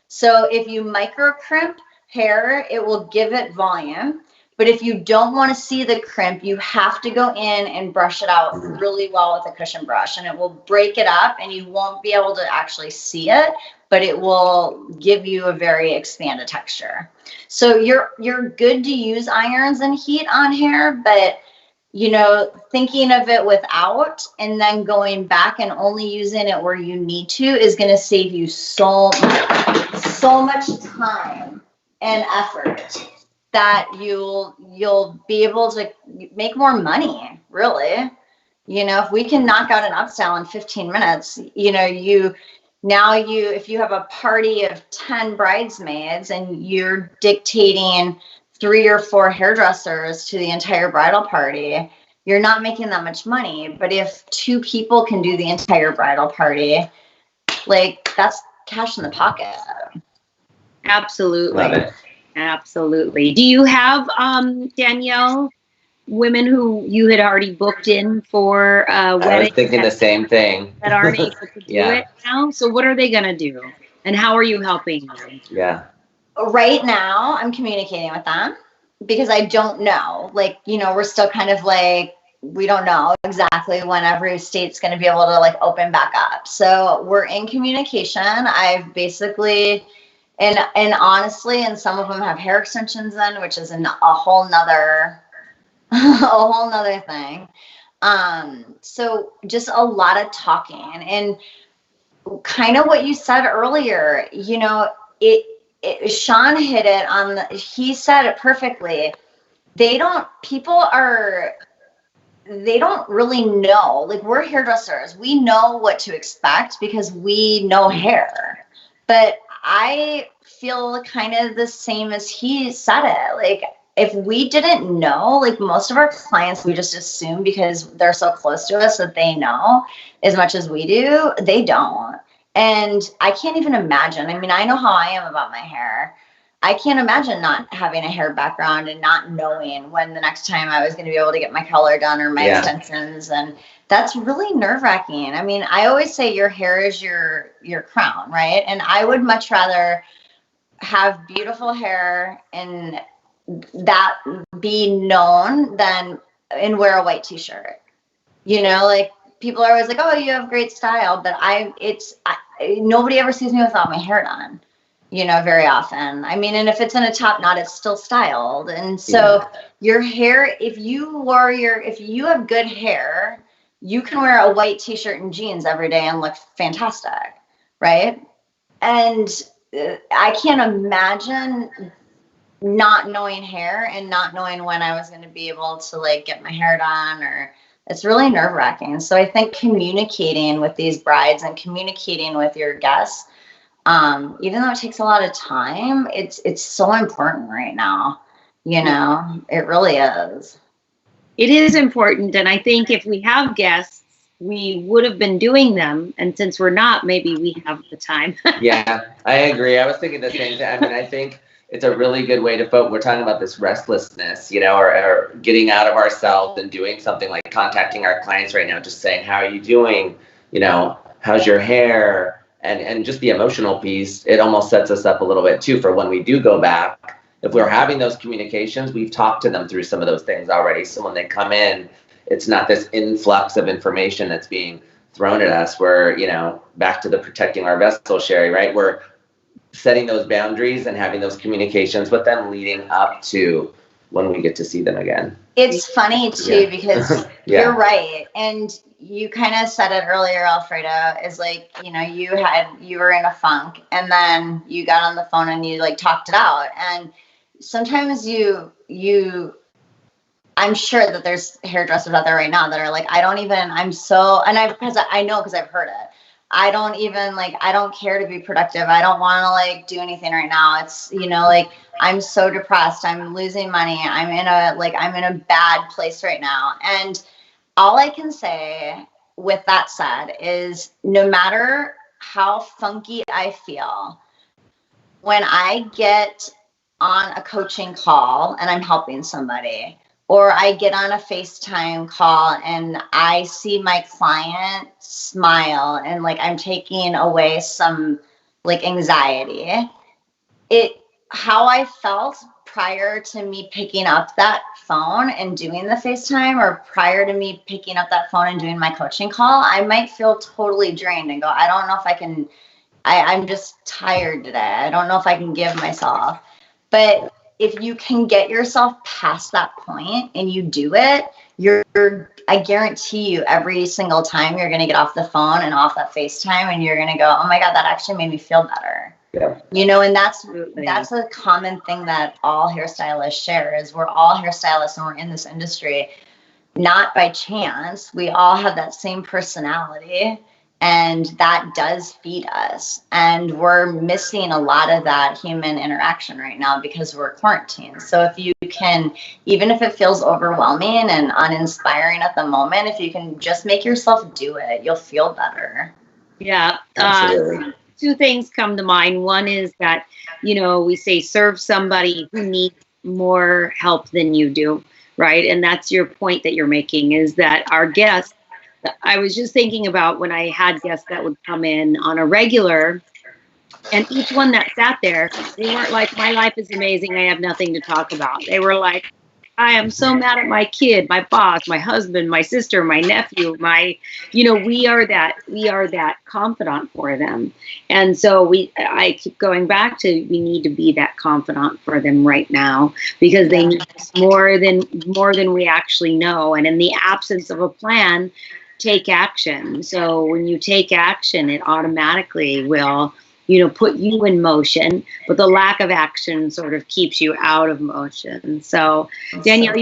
[SPEAKER 4] So if you micro crimp hair, it will give it volume. But if you don't want to see the crimp, you have to go in and brush it out really well with a cushion brush, and it will break it up and you won't be able to actually see it, but it will give you a very expanded texture. So you're good to use irons and heat on hair, but you know, thinking of it without and then going back and only using it where you need to is going to save you so much time and effort that you'll be able to make more money, really. You know, if we can knock out an upstyle in 15 minutes, you know, if you have a party of 10 bridesmaids and you're dictating 3 or 4 hairdressers to the entire bridal party, you're not making that much money. But if 2 people can do the entire bridal party, like, that's cash in the pocket.
[SPEAKER 1] Absolutely.
[SPEAKER 2] Love it.
[SPEAKER 1] Absolutely. Do you have, Danielle, women who you had already booked in for weddings?
[SPEAKER 2] I was thinking the same thing.
[SPEAKER 1] That aren't able to do it now? So what are they going to do? And how are you helping them?
[SPEAKER 2] Yeah.
[SPEAKER 4] Right now, I'm communicating with them because I don't know. Like, you know, we're still kind of like, we don't know exactly when every state's going to be able to like open back up. So we're in communication. I've basically... And honestly, and some of them have hair extensions in, which is a whole nother thing. So just a lot of talking, and kind of what you said earlier, you know, Shawn hit it on he said it perfectly. They don't really know. Like, we're hairdressers. We know what to expect because we know hair. But I feel kind of the same as he said it. Like, if we didn't know, like, most of our clients, we just assume because they're so close to us that they know as much as we do. They don't. And I can't even imagine. I mean, I know how I am about my hair. I can't imagine not having a hair background and not knowing when the next time I was going to be able to get my color done or my extensions. And that's really nerve-wracking. I mean, I always say your hair is your crown, right? And I would much rather have beautiful hair and that be known than and wear a white t-shirt. You know, like, people are always like, oh, you have great style, but nobody ever sees me without my hair done, you know, very often. I mean, and if it's in a top knot, it's still styled. And so your hair, if you have good hair, you can wear a white t-shirt and jeans every day and look fantastic, right? And I can't imagine not knowing hair and not knowing when I was going to be able to, like, get my hair done, or it's really nerve-wracking. So I think communicating with these brides and communicating with your guests, even though it takes a lot of time, it's so important right now. You know, it really is.
[SPEAKER 1] It is important. And I think if we have guests, we would have been doing them. And since we're not, maybe we have the time.
[SPEAKER 2] Yeah, I agree. I was thinking the same thing. I mean, I think it's a really good way to focus. We're talking about this restlessness, you know, or getting out of ourselves and doing something like contacting our clients right now, just saying, how are you doing? You know, how's your hair? And just the emotional piece, it almost sets us up a little bit too for when we do go back. If we're having those communications, we've talked to them through some of those things already. So when they come in, it's not this influx of information that's being thrown at us. We're, you know, back to the protecting our vessel, Sheri, right? We're setting those boundaries and having those communications with them leading up to when we get to see them again.
[SPEAKER 4] It's funny too, because you're right. And you kind of said it earlier, Alfredo, is like, you know, you were in a funk and then you got on the phone and you like talked it out. And sometimes I'm sure that there's hairdressers out there right now that are like, because I know, because I've heard it. I don't even like, I don't care to be productive. I don't want to like do anything right now. It's, you know, like I'm so depressed. I'm losing money. I'm in a bad place right now. And all I can say with that said is no matter how funky I feel, when I get on a coaching call and I'm helping somebody, or I get on a FaceTime call and I see my client smile and like I'm taking away some like anxiety, how I felt prior to me picking up that phone and doing the FaceTime, or prior to me picking up that phone and doing my coaching call, I might feel totally drained and go, I don't know if I can, I'm just tired today. I don't know if I can give myself. But if you can get yourself past that point and you do it, I guarantee you every single time you're going to get off the phone and off that FaceTime and you're going to go, oh my God, that actually made me feel better.
[SPEAKER 2] Yeah.
[SPEAKER 4] You know, and that's a common thing that all hairstylists share is we're all hairstylists and we're in this industry, not by chance. We all have that same personality. And that does feed us. And we're missing a lot of that human interaction right now because we're quarantined. So if you can, even if it feels overwhelming and uninspiring at the moment, if you can just make yourself do it, you'll feel better.
[SPEAKER 1] Yeah.
[SPEAKER 2] Absolutely.
[SPEAKER 1] Two things come to mind. One is that, you know, we say serve somebody who needs more help than you do, right? And that's your point that you're making, is that our guests, I was just thinking about when I had guests that would come in on a regular, and each one that sat there, they weren't like, my life is amazing, I have nothing to talk about. They were like, I am so mad at my kid, my boss, my husband, my sister, my nephew, we are that confidant for them. And so I keep going back to, we need to be that confidant for them right now, because they need us more than we actually know. And in the absence of a plan, take action. So when you take action, it automatically will, put you in motion, but the lack of action sort of keeps you out of motion. So Danielle,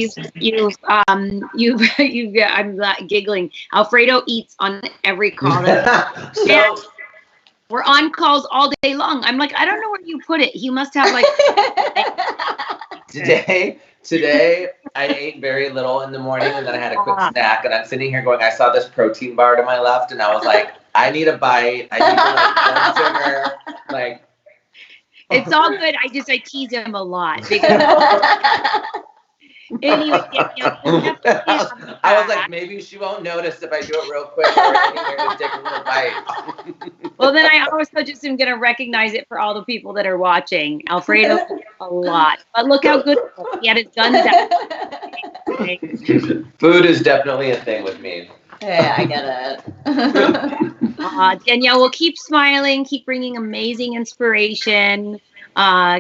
[SPEAKER 1] I'm not giggling. Alfredo eats on every call. We're on calls all day long. I'm like, I don't know where you put it. He must have like.
[SPEAKER 2] Today I ate very little in the morning, and then I had a quick snack, and I'm sitting here going, I saw this protein bar to my left, and I was like, I need a bite. I need blood sugar.
[SPEAKER 1] It's all good. I tease him a lot. Because anyway,
[SPEAKER 2] I was like, maybe she won't notice if I do it real quick, or here to take a little bite.
[SPEAKER 1] Well, then I also just am going to recognize it for all the people that are watching. Alfredo a lot, but look how good he had his guns out.
[SPEAKER 2] Food is definitely a thing with me.
[SPEAKER 4] Yeah, I get it.
[SPEAKER 1] Danielle, will keep smiling, keep bringing amazing inspiration,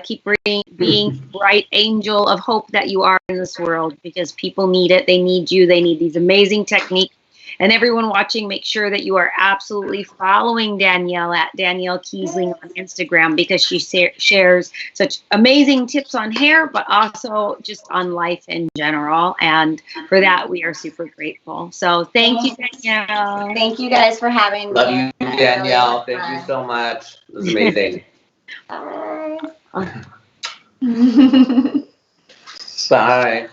[SPEAKER 1] keep being the bright angel of hope that you are in this world, because people need it. They need you. They need these amazing techniques. And everyone watching, make sure that you are absolutely following Danielle at Danielle Keasling on Instagram, because she shares such amazing tips on hair, but also just on life in general. And for that, we are super grateful. So thank you, Danielle.
[SPEAKER 4] Thank you guys for having me.
[SPEAKER 2] Love you, Danielle. Thank you so much. It was amazing.
[SPEAKER 4] Bye.
[SPEAKER 2] Bye.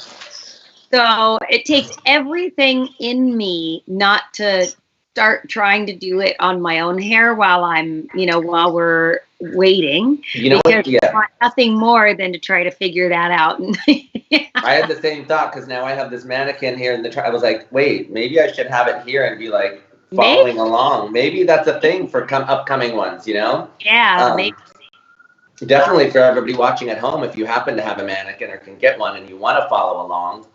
[SPEAKER 1] So it takes everything in me not to start trying to do it on my own hair while while we're waiting. I want nothing more than to try to figure that out.
[SPEAKER 2] I had the same thought, because now I have this mannequin here, and I was like, wait, maybe I should have it here and be like following along. Maybe that's a thing for upcoming ones,
[SPEAKER 1] Yeah, maybe.
[SPEAKER 2] Definitely for everybody watching at home, if you happen to have a mannequin or can get one and you want to follow along,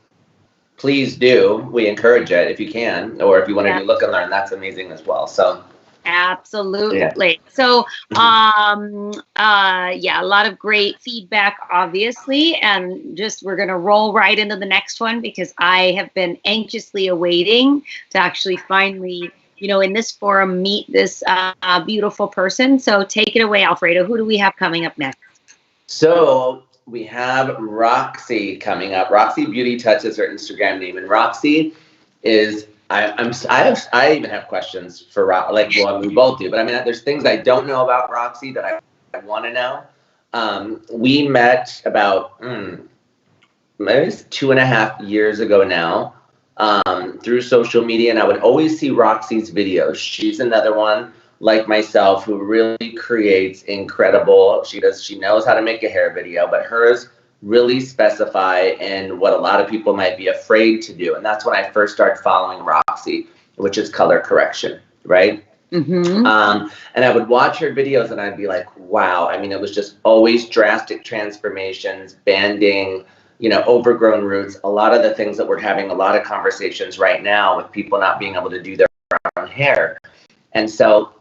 [SPEAKER 2] please do. We encourage it if you can, or if you want to do look and learn, that's amazing as well. So
[SPEAKER 1] absolutely. Yeah. So a lot of great feedback, obviously, and we're going to roll right into the next one, because I have been anxiously awaiting to actually finally, in this forum, meet this beautiful person. So take it away, Alfredo. Who do we have coming up next?
[SPEAKER 2] So we have Roxy coming up. Roxy Beauty Touch is her Instagram name. And Roxy is I even have questions for like, well, we both do, but I mean, there's things I don't know about Roxy that I want to know. We met about maybe 2.5 years ago now, through social media, and I would always see Roxy's videos. She's another one like myself who really creates incredible. She knows how to make a hair video, but hers really specify in what a lot of people might be afraid to do. And that's when I first started following Roxy, which is color correction, right?
[SPEAKER 1] Mm-hmm.
[SPEAKER 2] And I would watch her videos and I'd be like, wow. I mean, it was just always drastic transformations, banding, overgrown roots, a lot of the things that we're having a lot of conversations right now with people not being able to do their own hair. And so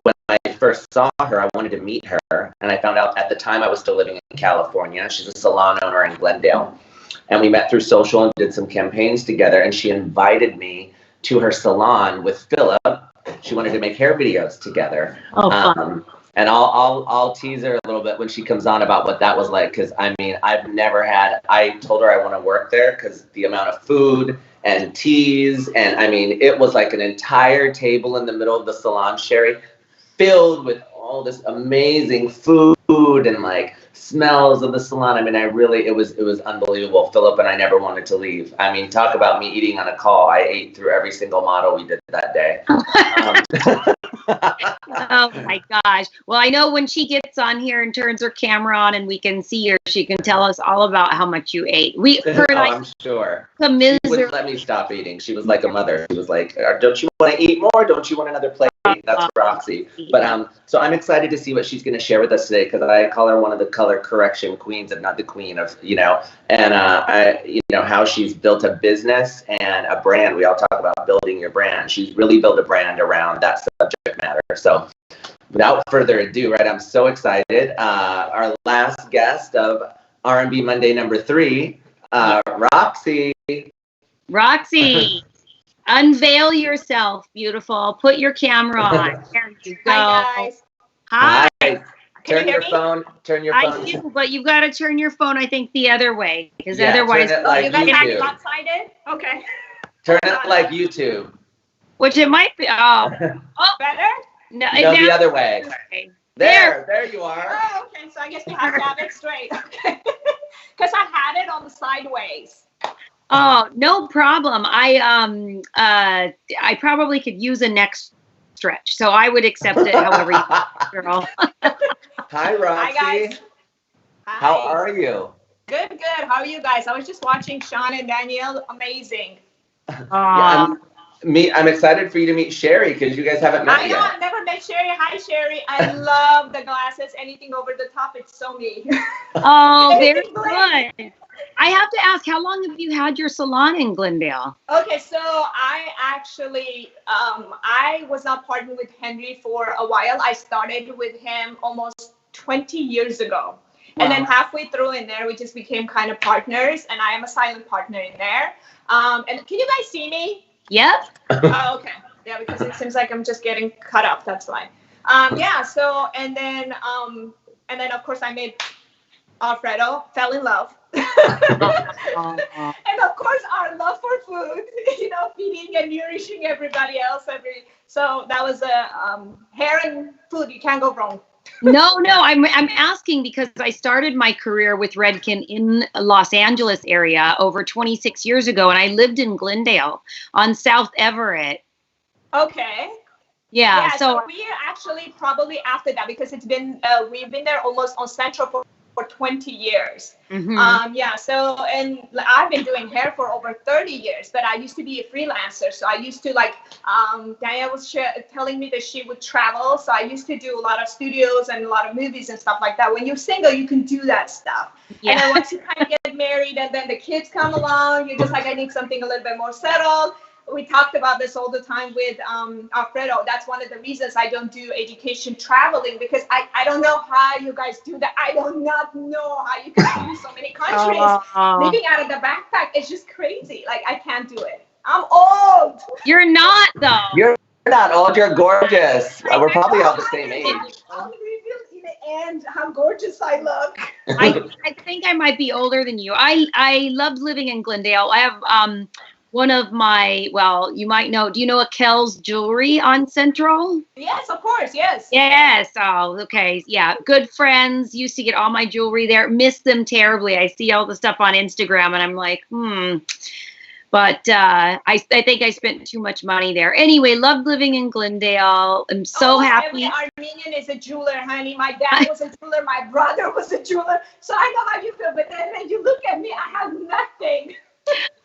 [SPEAKER 2] when I first saw her, I wanted to meet her. And I found out at the time I was still living in California. She's a salon owner in Glendale. And we met through social and did some campaigns together. And she invited me to her salon with Philip. She wanted to make hair videos together.
[SPEAKER 1] Oh, fun.
[SPEAKER 2] And I'll tease her a little bit when she comes on about what that was like. Because, I mean, I told her I want to work there because the amount of food and teas. And, I mean, it was like an entire table in the middle of the salon, Sheri, filled with all this amazing food and like smells of the salon. I mean, it was unbelievable. Philip and I never wanted to leave. I mean, talk about me eating on a call. I ate through every single model we did that day.
[SPEAKER 1] Oh my gosh. Well, I know when she gets on here and turns her camera on and we can see her, she can tell us all about how much you ate.
[SPEAKER 2] I'm sure. She wouldn't let me stop eating. She was like a mother. She was like, don't you want to eat more? Don't you want another plate? That's Roxy. But so I'm excited to see what she's going to share with us today, because I call her one of the color correction queens, and not the queen of, and how she's built a business and a brand. We all talk about building your brand. She's really built a brand around that subject matter. So without further ado, right, I'm so excited. Our last guest of R&B Monday number 3, Roxy.
[SPEAKER 1] Roxy. Unveil yourself, beautiful. Put your camera on. There you go.
[SPEAKER 5] Hi, guys.
[SPEAKER 1] Hi.
[SPEAKER 2] Turn your phone.
[SPEAKER 1] I do, but you've got to turn your phone, I think, the other way, because otherwise,
[SPEAKER 2] turn it like
[SPEAKER 5] you guys have it
[SPEAKER 2] YouTube.
[SPEAKER 5] lopsided? Okay.
[SPEAKER 2] Turn it like YouTube.
[SPEAKER 1] which it might be. Oh,
[SPEAKER 5] Better?
[SPEAKER 1] no,
[SPEAKER 2] No, the other way.
[SPEAKER 1] Okay.
[SPEAKER 2] There you are.
[SPEAKER 5] Oh, okay. So I guess we have to have it straight. Okay. Because I had it on the sideways.
[SPEAKER 1] Oh, no problem. I probably could use a neck stretch, so I would accept it however you girl.
[SPEAKER 2] Hi, Roxy.
[SPEAKER 5] Hi, guys. Hi.
[SPEAKER 2] How are you?
[SPEAKER 5] Good, good. How are you guys? I was just watching Shawn and Danielle. Amazing.
[SPEAKER 2] Yeah, I'm excited for you to meet Sheri, because you guys haven't met
[SPEAKER 5] I know,
[SPEAKER 2] yet.
[SPEAKER 5] I've never met Sheri. Hi, Sheri. I love the glasses. Anything over the top, it's so me.
[SPEAKER 1] Oh, very
[SPEAKER 5] Anything blank.
[SPEAKER 1] good. I have to ask, how long have you had your salon in Glendale?
[SPEAKER 5] Okay, so I actually, I was not partnered with Henry for a while. I started with him almost 20 years ago.
[SPEAKER 1] Wow.
[SPEAKER 5] And then halfway through in there, we just became kind of partners, and I am a silent partner in there. And can you guys see me?
[SPEAKER 1] Yep.
[SPEAKER 5] Oh, okay. Yeah, because it seems like I'm just getting cut up. That's why. Yeah. So and then of course I made Alfredo, fell in love. And of course our love for food, feeding and nourishing everybody else. So that was a hair and food. You can't go wrong.
[SPEAKER 1] No, I'm asking because I started my career with Redken in Los Angeles area over 26 years ago, and I lived in Glendale on South Everett.
[SPEAKER 5] Okay.
[SPEAKER 1] Yeah, so
[SPEAKER 5] we are actually probably after that, because it's been we've been there almost on Central for 20 years.
[SPEAKER 1] Mhm.
[SPEAKER 5] Yeah, so, and I've been doing hair for over 30 years, but I used to be a freelancer. So I used to Danielle was telling me that she would travel. So I used to do a lot of studios and a lot of movies and stuff like that. When you're single, you can do that stuff.
[SPEAKER 1] Yeah.
[SPEAKER 5] And then once you kind of get married and then the kids come along, you're just like, I need something a little bit more settled. We talked about this all the time with Alfredo. That's one of the reasons I don't do education traveling, because I don't know how you guys do that. I do not know how you can do so many countries. Living out of the backpack is just crazy. Like, I can't do it. I'm old.
[SPEAKER 1] You're not though.
[SPEAKER 2] You're not old. You're gorgeous. We're probably all the same age.
[SPEAKER 5] I'll reveal in the end how gorgeous I look.
[SPEAKER 1] I think I might be older than you. I loved living in Glendale. I have one of my, well, you might know, do you know Akel's Jewelry on Central?
[SPEAKER 5] Yes, of course. Yes.
[SPEAKER 1] Yes. Oh, okay. Yeah. Good friends. Used to get all my jewelry there. Miss them terribly. I see all the stuff on Instagram and I'm like, But I think I spent too much money there. Anyway, loved living in Glendale. I'm so happy.
[SPEAKER 5] Every Armenian is a jeweler, honey. My dad was a jeweler. My brother was a jeweler. So I know how you feel. But then you look at me, I have nothing.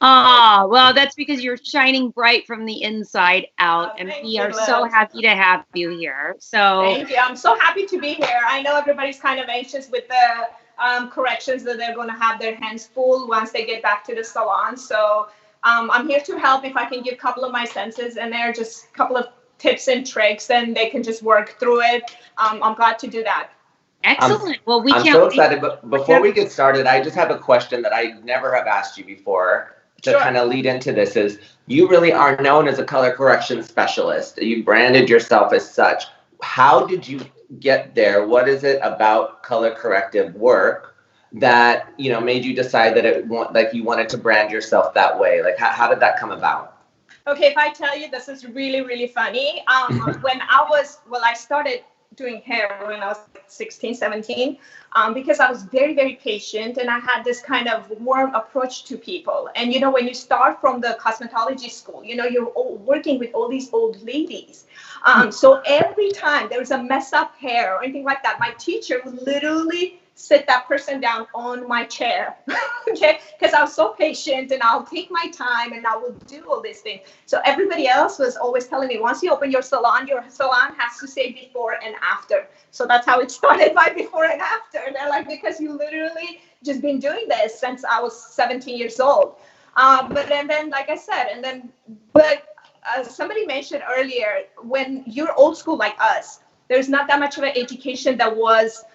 [SPEAKER 1] Oh, well, that's because you're shining bright from the inside out. And we are so happy to have you here. So
[SPEAKER 5] thank you. I'm so happy to be here. I know everybody's kind of anxious with the corrections that they're going to have their hands full once they get back to the salon. So I'm here to help if I can give a couple of my senses, and they're just a couple of tips and tricks, and they can just work through it. I'm glad to do that.
[SPEAKER 1] Excellent. Well,
[SPEAKER 2] I'm so excited. But before we get started, I just have a question that I never have asked you before to kind of lead into this. Is you really are known as a color correction specialist. You branded yourself as such. How did you get there? What is it about color corrective work that, you know, made you decide that you wanted to brand yourself that way? Like, how did that come about?
[SPEAKER 5] Okay, if I tell you, this is really, really funny. When I started doing hair when I was 16, 17, because I was very, very patient and I had this kind of warm approach to people. And, you know, when you start from the cosmetology school, you know, you're working with all these old ladies. So every time there was a mess up hair or anything like that, my teacher would literally sit that person down on my chair, okay? Because I was so patient and I'll take my time and I will do all these things. So everybody else was always telling me, once you open your salon has to say before and after. So that's how it started, by before and after. And they're like, because you literally just been doing this since I was 17 years old. But then, like I said, somebody mentioned earlier, when you're old school like us, there's not that much of an education that was,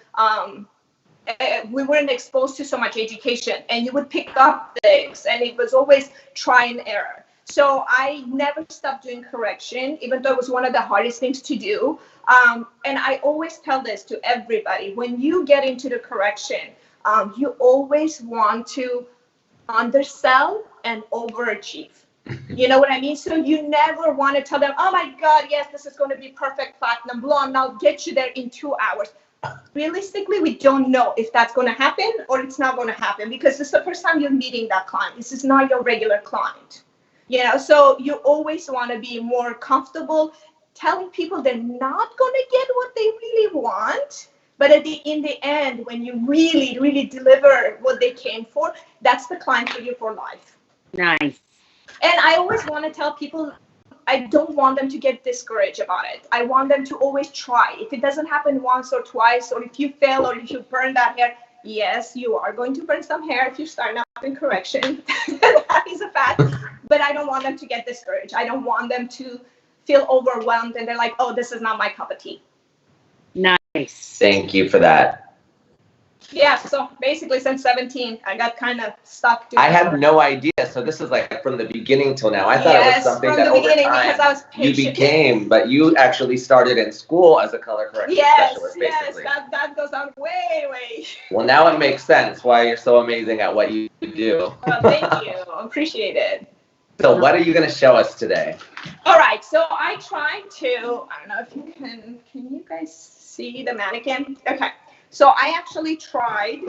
[SPEAKER 5] we weren't exposed to so much education, and you would pick up things, and it was always try and error. So I never stopped doing correction, even though it was one of the hardest things to do. And I always tell this to everybody: when you get into the correction, you always want to undersell and overachieve. You know what I mean? So you never want to tell them, oh my God, yes, this is going to be perfect platinum blonde, I'll get you there in 2 hours. Realistically, we don't know if that's going to happen or it's not going to happen, because this is the first time you're meeting that client. This is not your regular client, you know. So you always want to be more comfortable telling people they're not going to get what they really want, but in the end, when you really, really deliver what they came for, that's the client for you for life.
[SPEAKER 1] Nice.
[SPEAKER 5] And I always want to tell people, I don't want them to get discouraged about it. I want them to always try. If it doesn't happen once or twice, or if you fail, or if you burn that hair, yes, you are going to burn some hair if you start out in correction. That is a fact. But I don't want them to get discouraged. I don't want them to feel overwhelmed and they're like, oh, this is not my cup of tea.
[SPEAKER 1] Nice.
[SPEAKER 2] Thank you for that.
[SPEAKER 5] Yeah, so basically since 17, I got kind of stuck.
[SPEAKER 2] I had no idea. So this is like from the beginning till now. I thought it was something that over time you became, but you actually started in school as a color correction specialist, basically.
[SPEAKER 5] Yes, that goes on way.
[SPEAKER 2] Well, now it makes sense why you're so amazing at what you do.
[SPEAKER 5] Well, thank you. Appreciate it.
[SPEAKER 2] So what are you going to show us today?
[SPEAKER 5] All right, so I tried to, I don't know if you can you guys see the mannequin? Okay. So I actually tried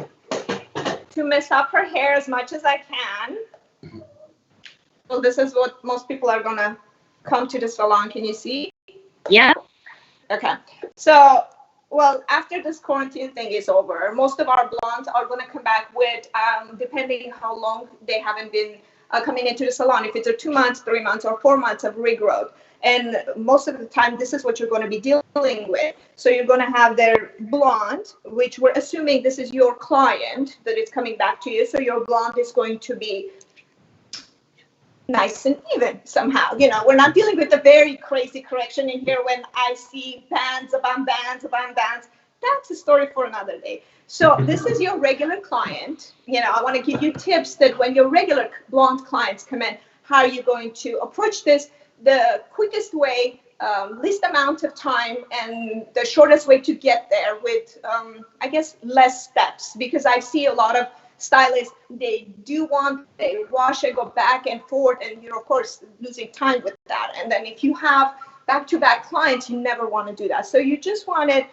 [SPEAKER 5] to mess up her hair as much as I can. Well, this is what most people are going to come to the salon. Can you see?
[SPEAKER 1] Yeah.
[SPEAKER 5] Okay. So, well, after this quarantine thing is over, most of our blondes are going to come back with, depending how long they haven't been coming into the salon, if it's 2 months, 3 months, or 4 months of regrowth. And most of the time, this is what you're going to be dealing with. So you're going to have their blonde, which we're assuming this is your client, that it's coming back to you. So your blonde is going to be nice and even somehow. You know, we're not dealing with a very crazy correction in here when I see bands upon bands upon bands. That's a story for another day. So this is your regular client. You know, I want to give you tips that when your regular blonde clients come in, how are you going to approach this? The quickest way, least amount of time, and the shortest way to get there with, I guess, less steps. Because I see a lot of stylists, they wash and go back and forth, and you're of course losing time with that. And then if you have back-to-back clients, you never want to do that. So you just want to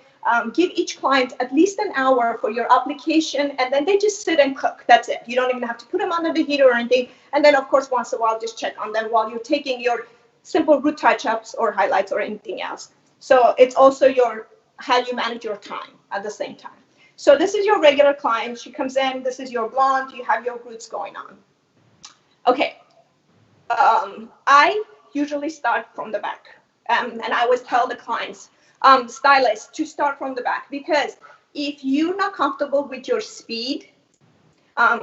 [SPEAKER 5] give each client at least an hour for your application, and then they just sit and cook. That's it. You don't even have to put them under the heater or anything. And then, of course, once in a while, just check on them while you're taking your simple root touch-ups or highlights or anything else. So it's also how you manage your time at the same time. So this is your regular client. She comes in. This is your blonde. You have your roots going on. Okay. I usually start from the back. And I always tell the clients, stylists, to start from the back, because if you're not comfortable with your speed,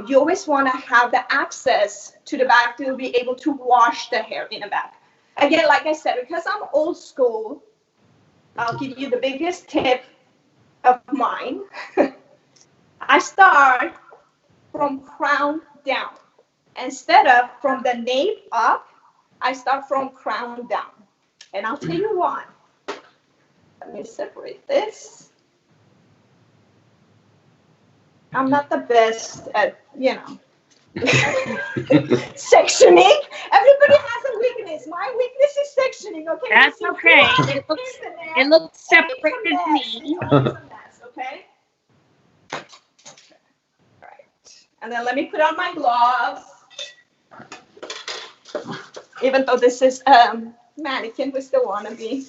[SPEAKER 5] you always want to have the access to the back to be able to wash the hair in the back. Again, like I said, because I'm old school, I'll give you the biggest tip of mine. I start from crown down. Instead of from the nape up, I start from crown down. And I'll tell you why. Let me separate this. I'm not the best at, sectioning. Everybody has a weakness. My weakness is sectioning, okay?
[SPEAKER 1] That's okay. It looks separate to me.
[SPEAKER 5] Okay? All right. And then let me put on my gloves. Even though this is mannequin, we still want to be.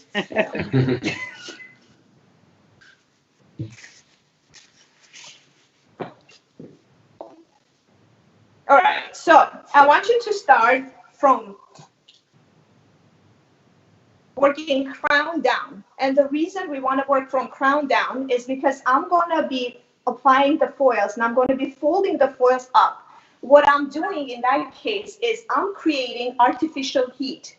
[SPEAKER 5] All right, so I want you to start from working crown down. And the reason we want to work from crown down is because I'm going to be applying the foils and I'm going to be folding the foils up. What I'm doing in that case is I'm creating artificial heat.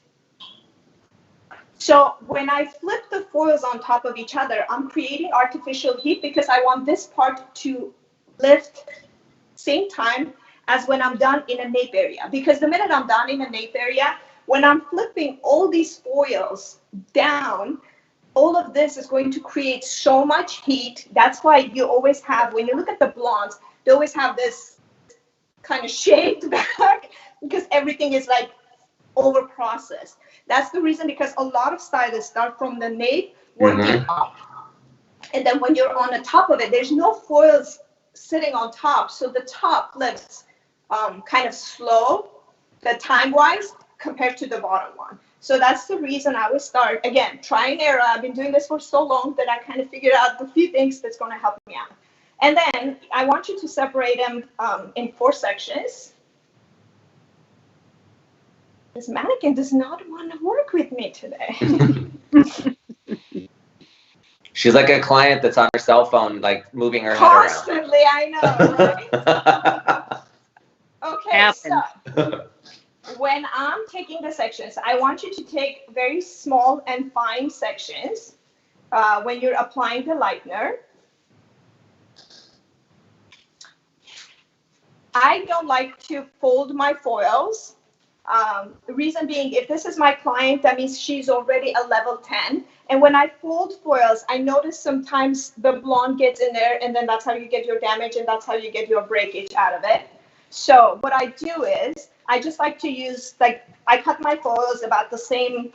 [SPEAKER 5] So when I flip the foils on top of each other, I'm creating artificial heat because I want this part to lift same time as when I'm done in a nape area. Because the minute I'm done in a nape area, when I'm flipping all these foils down, all of this is going to create so much heat. That's why you always have, when you look at the blondes, they always have this kind of shaved back because everything is like over processed. That's the reason, because a lot of stylists start from the nape working up. And then when you're on the top of it, there's no foils sitting on top. So the top lifts kind of slow, the time-wise, compared to the bottom one. So that's the reason I would start, again, try and error. I've been doing this for so long that I kind of figured out the few things that's going to help me out. And then I want you to separate them in 4 sections. This mannequin does not want to work with me today.
[SPEAKER 2] She's like a client that's on her cell phone, like moving her
[SPEAKER 5] Constantly,
[SPEAKER 2] head around.
[SPEAKER 5] I know, right? Okay, so when I'm taking the sections, I want you to take very small and fine sections when you're applying the lightener. I don't like to fold my foils. The reason being, if this is my client, that means she's already a level 10. And when I fold foils, I notice sometimes the blonde gets in there, and then that's how you get your damage, and that's how you get your breakage out of it. So what I do is, I just like to use, I cut my foils about the same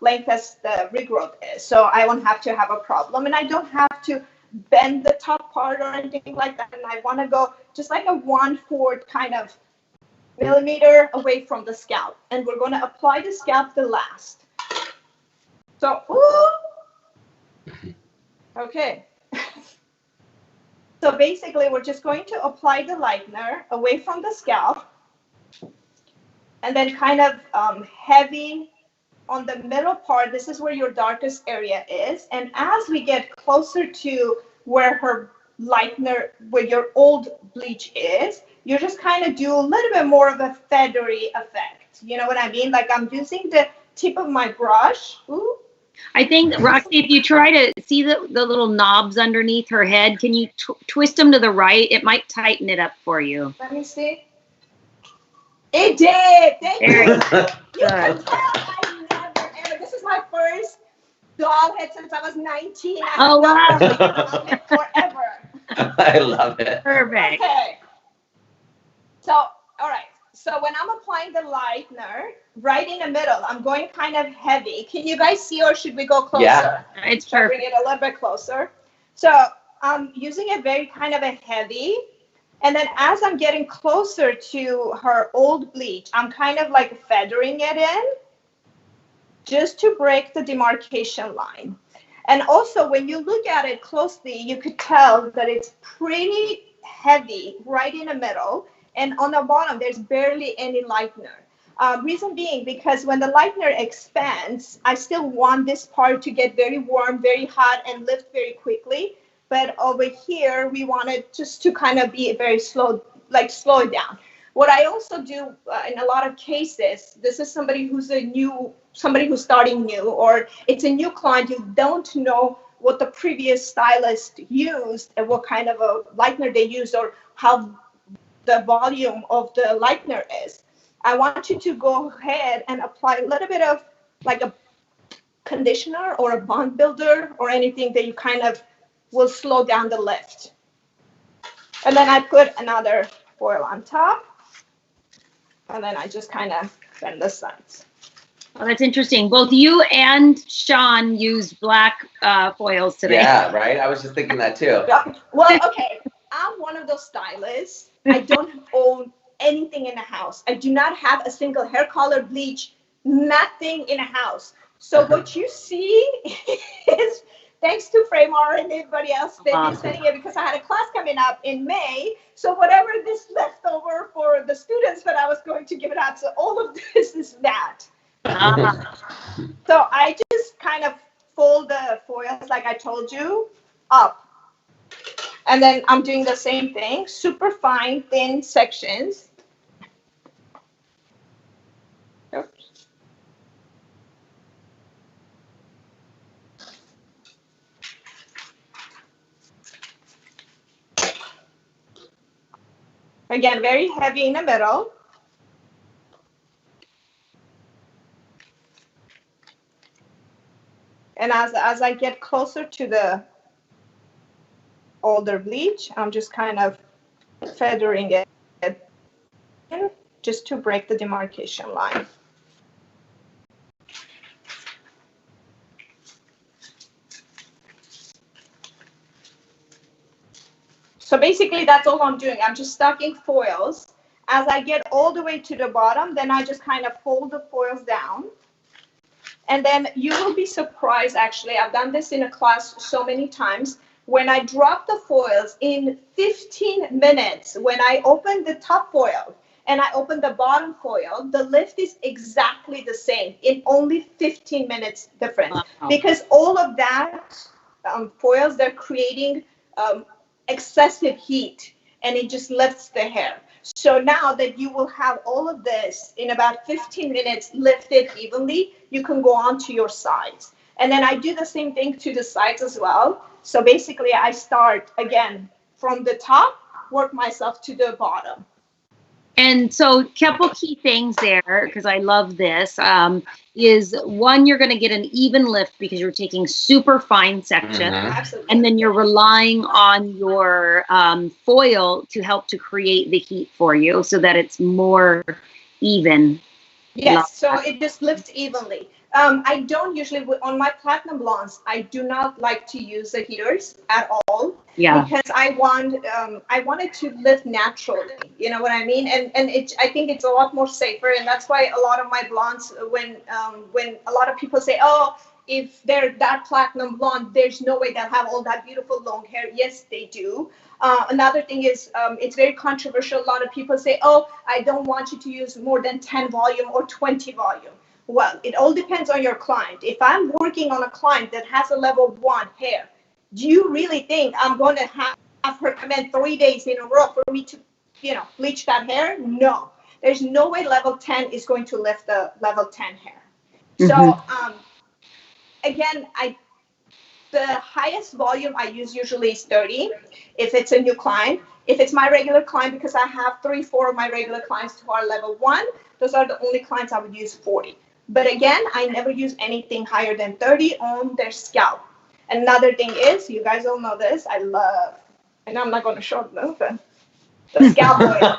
[SPEAKER 5] length as the regrowth is. So I won't have to have a problem, and I don't have to bend the top part or anything like that. And I want to go just like a 1/4 kind of millimeter away from the scalp, and we're going to apply the scalp the last. So, okay. So basically, we're just going to apply the lightener away from the scalp, and then kind of heavy on the middle part. This is where your darkest area is, and as we get closer to where her lightener, where your old bleach is, you just kind of do a little bit more of a feathery effect. You know what I mean? Like I'm using the tip of my brush. Ooh.
[SPEAKER 1] I think, Roxy, if you try to see the little knobs underneath her head, can you twist them to the right? It might tighten it up for you.
[SPEAKER 5] Let me see. It did. Thank you. You can tell I never, ever. This is my first doll head since I was 19.
[SPEAKER 1] Oh, wow.
[SPEAKER 5] Forever.
[SPEAKER 2] I love it.
[SPEAKER 1] Perfect.
[SPEAKER 5] Okay. So, all right. So when I'm applying the lightener, right in the middle, I'm going kind of heavy. Can you guys see, or should we go closer?
[SPEAKER 2] Yeah.
[SPEAKER 1] It's
[SPEAKER 5] So
[SPEAKER 1] perfect.
[SPEAKER 5] bring it a little bit closer. So I'm using a very kind of a heavy. And then as I'm getting closer to her old bleach, I'm kind of like feathering it in just to break the demarcation line. And also when you look at it closely, you could tell that it's pretty heavy right in the middle. And on the bottom, there's barely any lightener. Reason being, because when the lightener expands, I still want this part to get very warm, very hot, and lift very quickly. But over here, we want it just to kind of be very slow, like slow it down. What I also do in a lot of cases, this is somebody who's starting new, or it's a new client, you don't know what the previous stylist used and what kind of a lightener they used or how the volume of the lightener is. I want you to go ahead and apply a little bit of like a conditioner or a bond builder or anything that you kind of will slow down the lift. And then I put another foil on top. And then I just kind of bend the sides.
[SPEAKER 1] Oh, that's interesting. Both you and Shawn used black foils today.
[SPEAKER 2] Yeah, right? I was just thinking that too.
[SPEAKER 5] Well, okay. I'm one of those stylists. I don't own anything in the house. I do not have a single hair color, bleach, nothing in a house. So what you see is thanks to Fremar and everybody else, they've been sending it because I had a class coming up in May. So whatever this leftover for the students that I was going to give it out. So all of this is that. So I just kind of fold the foils like I told you up. And then I'm doing the same thing, super fine, thin sections. Oops. Again, very heavy in the middle. And as I get closer to the older bleach, I'm just kind of feathering it in just to break the demarcation line. So basically that's all I'm doing. I'm just stacking foils. As I get all the way to the bottom, then I just kind of fold the foils down. And then you will be surprised, actually, I've done this in a class so many times. When I drop the foils in 15 minutes, when I open the top foil and I open the bottom foil, the lift is exactly the same in only 15 minutes difference. Wow. Because all of that foils, they're creating excessive heat and it just lifts the hair. So now that you will have all of this in about 15 minutes lifted evenly, you can go on to your sides. And then I do the same thing to the sides as well. So basically I start again from the top, work myself to the bottom.
[SPEAKER 1] And so a couple key things there, because I love this, is one, you're going to get an even lift because you're taking super fine sections.
[SPEAKER 5] Absolutely.
[SPEAKER 1] And then you're relying on your foil to help to create the heat for you so that it's more even.
[SPEAKER 5] Yes, so it just lifts evenly. I don't usually, on my platinum blondes, I do not like to use the heaters at all. Yeah. Because I want it to lift naturally. You know what I mean? And I think it's a lot more safer, and that's why a lot of my blondes, when a lot of people say, oh, if they're that platinum blonde, there's no way they'll have all that beautiful long hair. Yes, they do. Another thing is it's very controversial. A lot of people say, oh, I don't want you to use more than 10 volume or 20 volume. Well, it all depends on your client. If I'm working on a client that has a level 1 hair, do you really think I'm going to have her come in 3 days in a row for me to, bleach that hair? No. There's no way level 10 is going to lift the level 10 hair. Mm-hmm. So, again, the highest volume I use usually is 30 if it's a new client. If it's my regular client, because I have 3-4 of my regular clients who are level 1, those are the only clients I would use 40. But again, I never use anything higher than 30 on their scalp. Another thing is, you guys all know this, I love, and I'm not going to show them, but the scalp oil.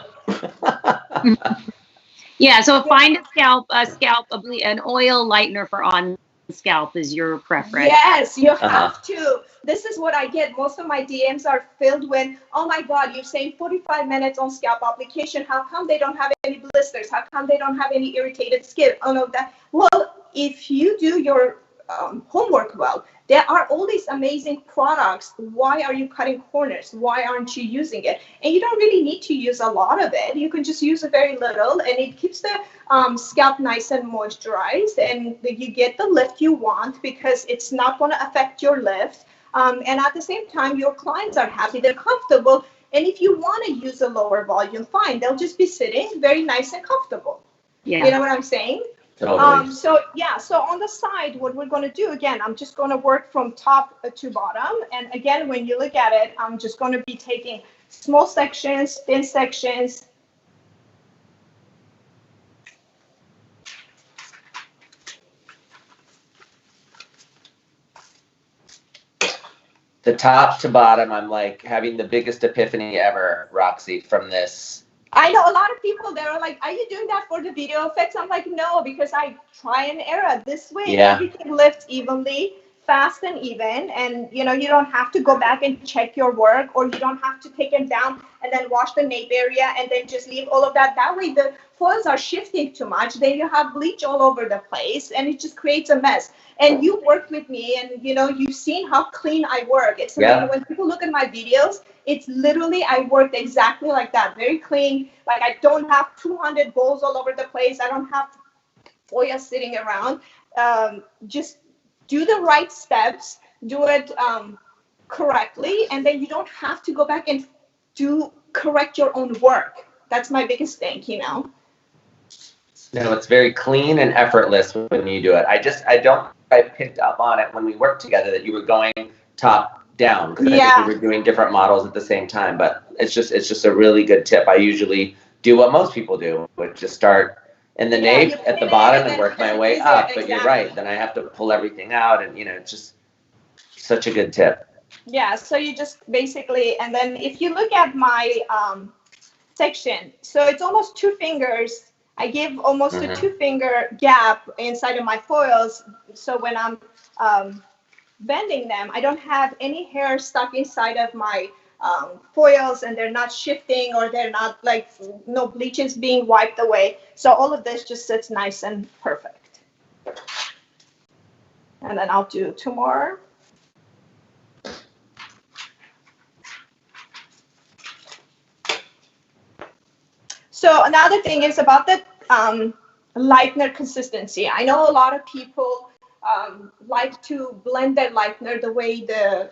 [SPEAKER 1] Yeah, so find an oil lightener for on scalp is your preference.
[SPEAKER 5] Yes, you have to. This is what I get. Most of my DMs are filled with, oh my God, you're saying 45 minutes on scalp application. How come they don't have any blisters? How come they don't have any irritated skin? Oh no, that. Well, if you do your homework well, there are all these amazing products. Why are you cutting corners? Why aren't you using it? And you don't really need to use a lot of it. You can just use a very little, and it keeps the scalp nice and moisturized, and you get the lift you want because it's not going to affect your lift. And at the same time, your clients are happy, they're comfortable. And if you want to use a lower volume, fine. They'll just be sitting very nice and comfortable. Yeah. You know what I'm saying?
[SPEAKER 2] Totally.
[SPEAKER 5] So on the side, what we're going to do, again, I'm just going to work from top to bottom. And again, when you look at it, I'm just going to be taking small sections, thin sections.
[SPEAKER 2] The top to bottom, I'm like having the biggest epiphany ever, Roxy, from this.
[SPEAKER 5] I know a lot of people, they're like, are you doing that for the video effects? I'm like, no, because I try and error this way. Yeah. Everything lifts evenly, fast and even. And, you don't have to go back and check your work, or you don't have to take them down and then wash the nape area and then just leave all of that. That way the foils are shifting too much. Then you have bleach all over the place and it just creates a mess. And you worked with me and, you've seen how clean I work. It's amazing. When people look at my videos, it's literally, I worked exactly like that. Very clean. Like I don't have 200 bowls all over the place. I don't have foil sitting around. Just do the right steps, do it correctly. And then you don't have to go back and correct your own work. That's my biggest thing,
[SPEAKER 2] No, it's very clean and effortless when you do it. I picked up on it when we worked together that you were going top down, because I think we were doing different models at the same time. But it's just a really good tip. I usually do what most people do, which just start in the nape at the bottom and work my way up. But you're right, then I have to pull everything out, and it's just such a good tip.
[SPEAKER 5] Yeah, so you just basically, and then if you look at my section, so it's almost 2 fingers. I give almost a 2-finger gap inside of my foils. So when I'm bending them, I don't have any hair stuck inside of my foils, and they're not shifting, or they're not like no bleach is being wiped away. So all of this just sits nice and perfect. And then I'll do 2 more. So another thing is about the lightener consistency. I know a lot of people like to blend their lightener the way the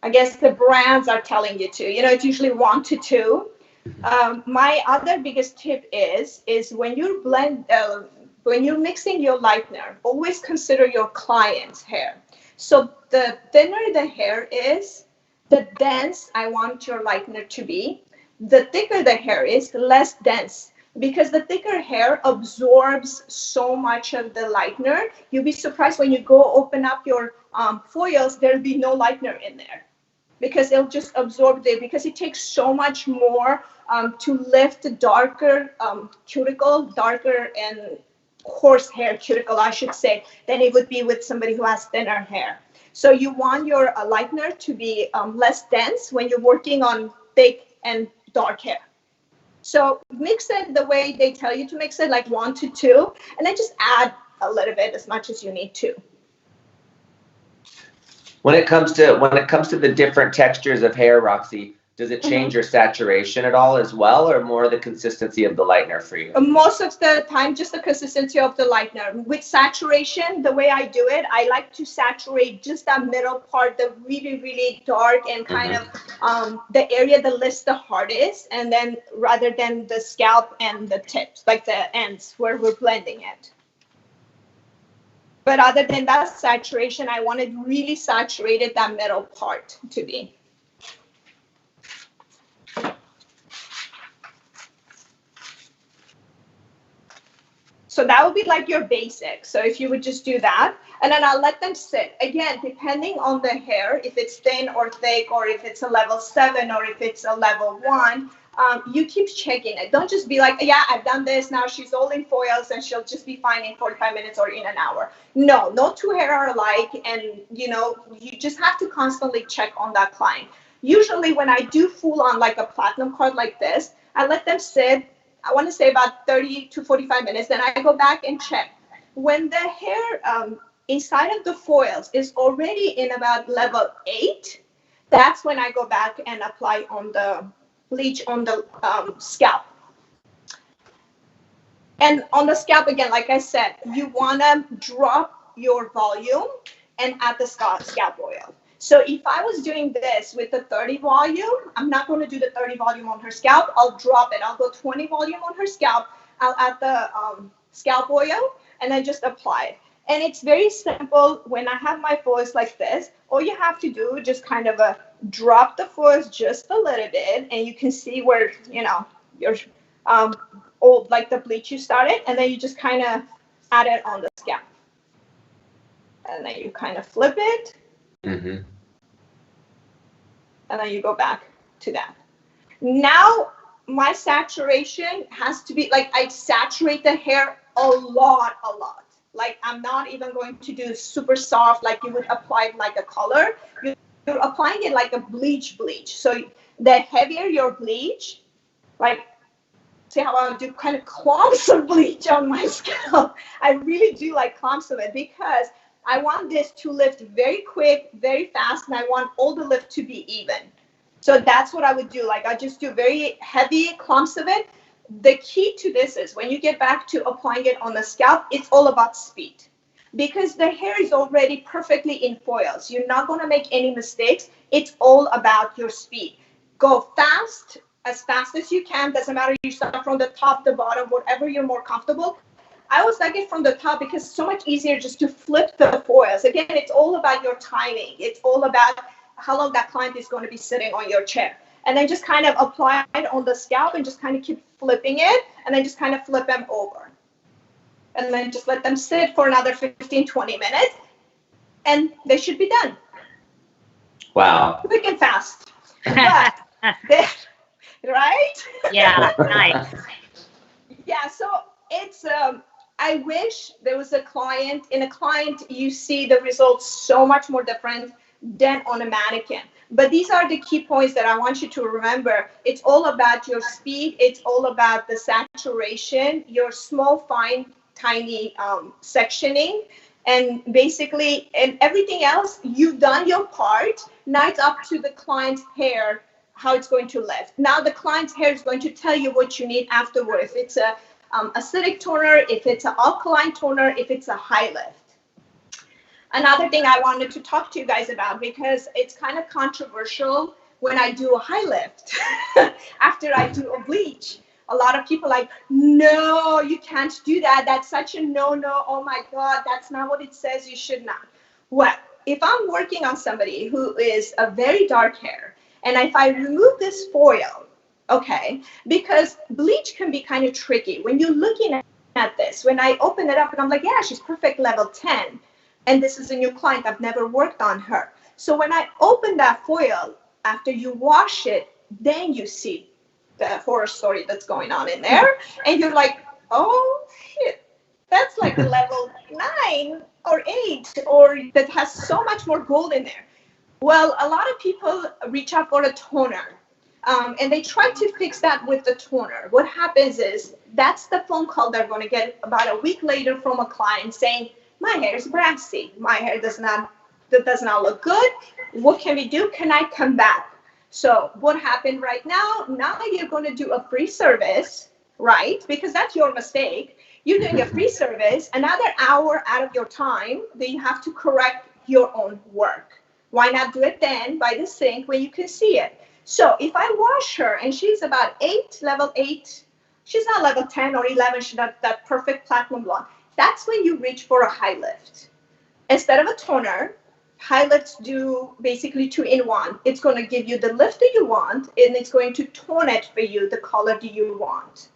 [SPEAKER 5] I guess the brands are telling you to. It's usually 1 to 2. My other biggest tip is when you when you're mixing your lightener, always consider your client's hair. So the thinner the hair is, the dense I want your lightener to be. The thicker the hair is, the less dense, because the thicker hair absorbs so much of the lightener. You'll be surprised when you go open up your foils, there'll be no lightener in there, because it'll just absorb it, because it takes so much more to lift darker cuticle, darker and coarse hair cuticle, I should say, than it would be with somebody who has thinner hair. So you want your lightener to be less dense when you're working on thick and dark hair. So mix it the way they tell you to mix it, like 1 to 2, and then just add a little bit, as much as you need to.
[SPEAKER 2] When it comes to the different textures of hair, Roxy, does it change your saturation at all as well, or more the consistency of the lightener for you?
[SPEAKER 5] Most of the time, just the consistency of the lightener. With saturation, the way I do it, I like to saturate just that middle part, the really, really dark and kind of the area that lifts the hardest, and then rather than the scalp and the tips, like the ends where we're blending it. But other than that saturation, I wanted really saturated that middle part to be. So that would be like your basic. So if you would just do that, And then I'll let them sit. Again, depending on the hair, if it's thin or thick, or if it's a level 7 or if it's a level 1, you keep checking it. Don't just be like, yeah, I've done this, now she's all in foils and she'll just be fine in 45 minutes or in an hour. No, no two hair are alike, and you just have to constantly check on that client. Usually when I do full on like a platinum card like this, I let them sit, I want to say about 30 to 45 minutes, then I go back and check. When the hair inside of the foils is already in about level 8, that's when I go back and apply on the bleach on the scalp. And on the scalp, again, like I said, you want to drop your volume and add the scalp oil. So if I was doing this with the 30 volume, I'm not going to do the 30 volume on her scalp. I'll drop it. I'll go 20 volume on her scalp. I'll add the scalp oil and then just apply it. And it's very simple. When I have my foils like this, all you have to do is just kind of drop the foils just a little bit, and you can see where, your old, like the bleach you started, and then you just kind of add it on the scalp. And then you kind of flip it. Mm-hmm. And then you go back to that. Now, my saturation has to be, like, I saturate the hair a lot. Like, I'm not even going to do super soft, like you would apply it like a color. You're applying it like a bleach. So the heavier your bleach, like, see how I do kind of clumps of bleach on my scalp. I really do like clumps of it because I want this to lift very quick, very fast, and I want all the lift to be even. So that's what I would do. Like, I just do very heavy clumps of it. The key to this is when you get back to applying it on the scalp, it's all about speed. Because the hair is already perfectly in foils. You're not going to make any mistakes. It's all about your speed. Go fast as you can. Doesn't matter if you start from the top, the bottom, whatever you're more comfortable. I always like it from the top because it's so much easier just to flip the foils. Again, it's all about your timing. It's all about how long that client is going to be sitting on your chair. And then just kind of apply it on the scalp and just kind of keep flipping it, and then just kind of flip them over. And then just let them sit for another 15, 20 minutes, and they should be done.
[SPEAKER 2] Wow.
[SPEAKER 5] Quick and fast. But, right?
[SPEAKER 1] Yeah, nice.
[SPEAKER 5] Yeah, so it's, I wish there was a client. In a client, you see the results so much more different than on a mannequin. But these are the key points that I want you to remember. It's all about your speed. It's all about the saturation, your small, fine, tiny sectioning. And basically, and everything else, you've done your part. Now it's up to the client's hair, how it's going to lift. Now the client's hair is going to tell you what you need afterward. If it's a acidic toner, if it's an alkaline toner, if it's a high lift. Another thing I wanted to talk to you guys about, because it's kind of controversial when I do a high lift after I do a bleach. A lot of people are like, no, you can't do that. That's such a no-no. Oh my God, that's not what it says. You should not. Well, if I'm working on somebody who is a very dark hair, and if I remove this foil, okay, because bleach can be kind of tricky. When you're looking at this, when I open it up and I'm like, yeah, she's perfect level 10. And this is a new client. I've never worked on her. So when I open that foil, after you wash it, then you see the horror story that's going on in there. And you're like, oh, shit, that's like a level 9 or 8, or that has so much more gold in there. Well, a lot of people reach out for a toner. And they try to fix that with the toner. What happens is that's the phone call they're going to get about a week later from a client saying, my hair is brassy. My hair does not look good. What can we do? Can I come back? So what happened right now? Now you're going to do a free service, right? Because that's your mistake. You're doing a free service, another hour out of your time, then you have to correct your own work. Why not do it then by the sink when you can see it? So if I wash her and she's about 8, level 8, she's not level 10 or 11, she's not that perfect platinum blonde. That's when you reach for a high lift. Instead of a toner, high lifts do basically 2-in-1. It's going to give you the lift that you want, and it's going to tone it for you the color that you want.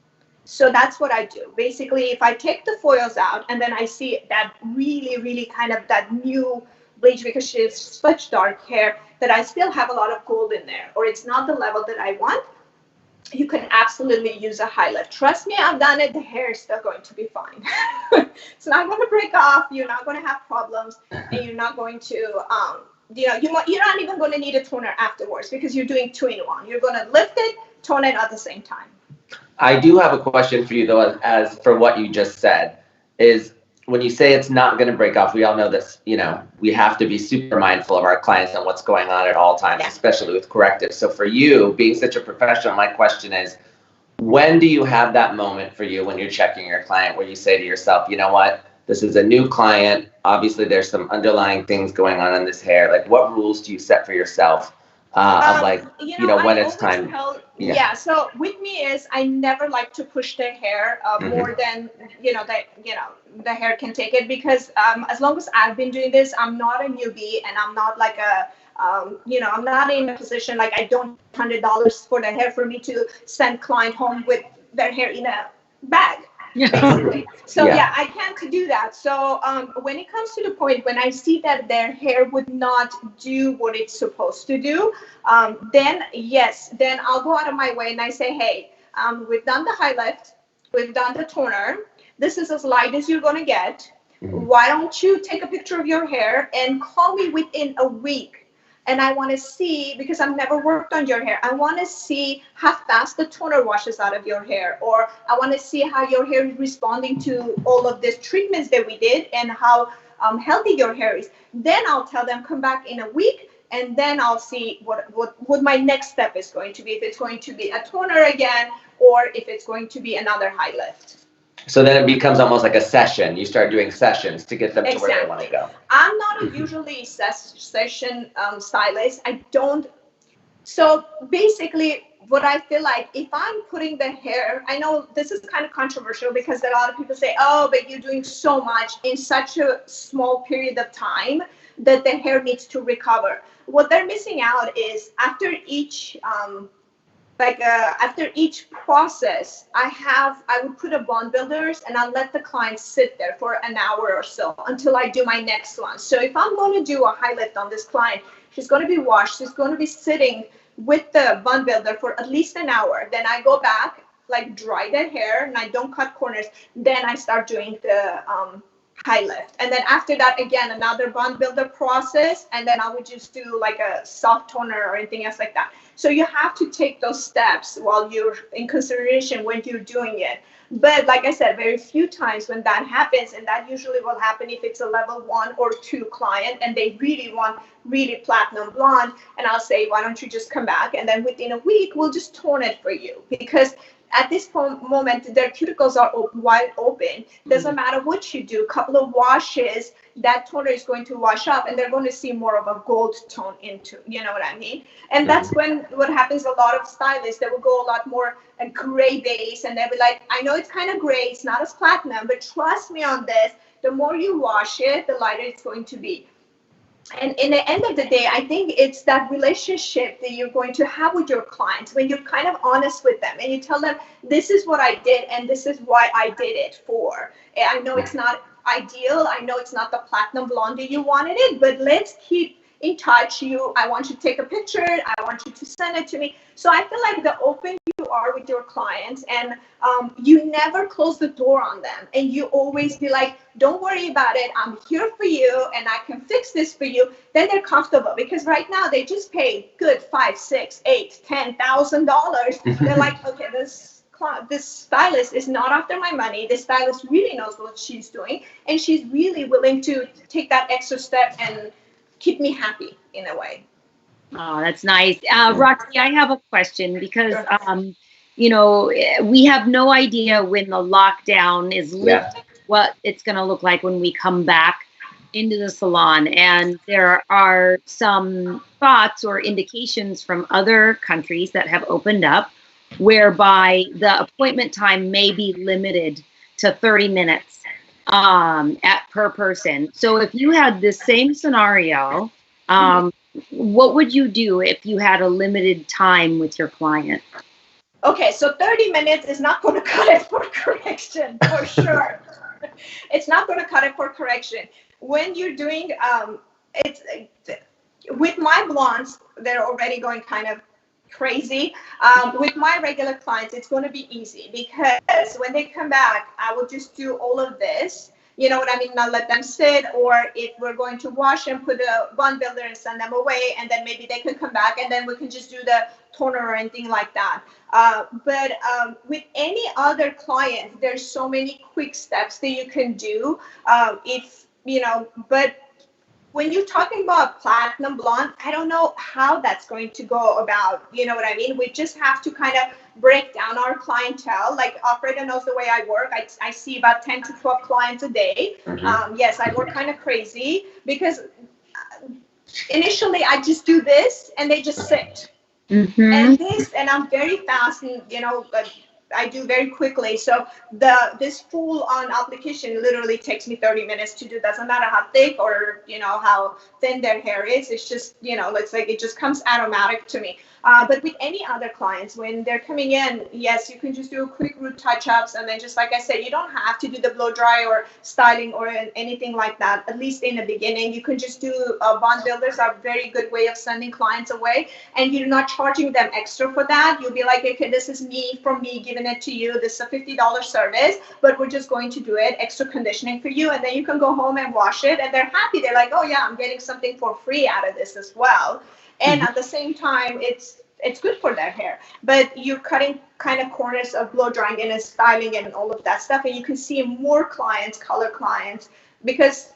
[SPEAKER 5] So that's what I do. Basically, if I take the foils out and then I see that really, really kind of that new bleach because she has such dark hair that I still have a lot of gold in there, or it's not the level that I want, you can absolutely use a high lift. Trust me, I've done it. The hair is still going to be fine. It's not going to break off. You're not going to have problems, and you're not going to, you're not even going to need a toner afterwards because you're doing 2-in-1. You're going to lift it, tone it at the same time.
[SPEAKER 2] I do have a question for you, though, as for what you just said, is when you say it's not going to break off, we all know this, we have to be super mindful of our clients and what's going on at all times, especially with correctives. So for you, being such a professional, my question is, when do you have that moment for you when you're checking your client where you say to yourself, you know what, this is a new client. Obviously, there's some underlying things going on in this hair. Like, what rules do you set for yourself? When it's time.
[SPEAKER 5] So with me is I never like to push their hair more than the hair can take it, because as long as I've been doing this, I'm not a newbie, and I'm not like I'm not in a position like I don't $100 for the hair for me to send client home with their hair in a bag. Basically. So I can't do that. So when it comes to the point when I see that their hair would not do what it's supposed to do, then I'll go out of my way and I say, hey, we've done the high lift, we've done the toner. This is as light as you're going to get. Why don't you take a picture of your hair and call me within a week? And I want to see, because I've never worked on your hair, I want to see how fast the toner washes out of your hair, or I want to see how your hair is responding to all of these treatments that we did and how healthy your hair is. Then I'll tell them, come back in a week, and then I'll see what my next step is going to be, if it's going to be a toner again, or if it's going to be another high lift.
[SPEAKER 2] So then it becomes almost like a session. You start doing sessions to get them to where they want to go.
[SPEAKER 5] I'm not a usually session stylist. I don't. So basically, what I feel like, if I'm putting the hair, I know this is kind of controversial because a lot of people say, oh, but you're doing so much in such a small period of time that the hair needs to recover. What they're missing out is after each process, I would put a bond builders and I'll let the client sit there for an hour or so until I do my next one. So if I'm going to do a high lift on this client, she's going to be washed, she's going to be sitting with the bond builder for at least an hour. Then I go back, like dry that hair, and I don't cut corners. Then I start doing the high lift. And then after that, again, another bond builder process. And then I would just do like a soft toner or anything else like that. So you have to take those steps while you're in consideration when you're doing it. But like I said, very few times when that happens, and that usually will happen if it's a level 1 or 2 client and they really want really platinum blonde, and I'll say, why don't you just come back, and then within a week we'll just tone it for you, because at this moment their cuticles are wide open. Doesn't matter what you do, a couple of washes, that toner is going to wash up and they're going to see more of a gold tone into, you know what I mean? And that's when what happens, a lot of stylists, they will go a lot more a gray base, and they'll be like, I know it's kind of gray, it's not as platinum, but trust me on this, the more you wash it, the lighter it's going to be. And in the end of the day, I think it's that relationship that you're going to have with your clients when you're kind of honest with them and you tell them, this is what I did and this is why I did it for. And I know it's not ideal. I know it's not the platinum blonde that you wanted it, but let's keep in touch. I want you to take a picture. I want you to send it to me. So I feel like the open you are with your clients, and you never close the door on them, and you always be like, don't worry about it, I'm here for you and I can fix this for you. Then they're comfortable, because right now they just pay good $5, $6, $8, $10,000. They're like, okay, this stylist is not after my money. This stylist really knows what she's doing, and she's really willing to take that extra step and keep me happy in a way.
[SPEAKER 1] Oh, that's nice. Roxy, I have a question, because, we have no idea when the lockdown is lifted, what it's going to look like when we come back into the salon. And there are some thoughts or indications from other countries that have opened up whereby the appointment time may be limited to 30 minutes per person. So if you had this same scenario, what would you do if you had a limited time with your client?
[SPEAKER 5] Okay, so 30 minutes is not going to cut it for correction, for sure. It's not going to cut it for correction. When you're doing, it's with my blondes, they're already going kind of crazy. With my regular clients, it's going to be easy because when they come back, I will just do all of this. You know what I mean? Not let them sit, or if we're going to wash and put a bond builder and send them away, and then maybe they can come back, and then we can just do the toner or anything like that. But with any other client, there's so many quick steps that you can do. If you know, but when you're talking about platinum blonde, I don't know how that's going to go about. You know what I mean? We just have to kind of break down our clientele. Like Alfredo knows the way I work. I see about 10 to 12 clients a day. Yes, I work kind of crazy because initially I just do this and they just sit. And I'm very fast, and you know, I do very quickly. So this full on application literally takes me 30 minutes to do. Doesn't matter how thick or you know how thin their hair is. It's just, you know, it's like it just comes automatic to me. But with any other clients, when they're coming in, yes, you can just do a quick root touch-ups, and then just like I said, you don't have to do the blow dry or styling or anything like that. At least in the beginning, you can just do bond builders are a very good way of sending clients away, and you're not charging them extra for that. You'll be like, okay, this is me from me giving it to you. This is a $50 service, but we're just going to do it, extra conditioning for you, and then you can go home and wash it, and they're happy. They're like, oh yeah, I'm getting something for free out of this as well. And at the same time, it's good for their hair. But you're cutting kind of corners of blow drying and styling and all of that stuff. And you can see more clients, color clients, because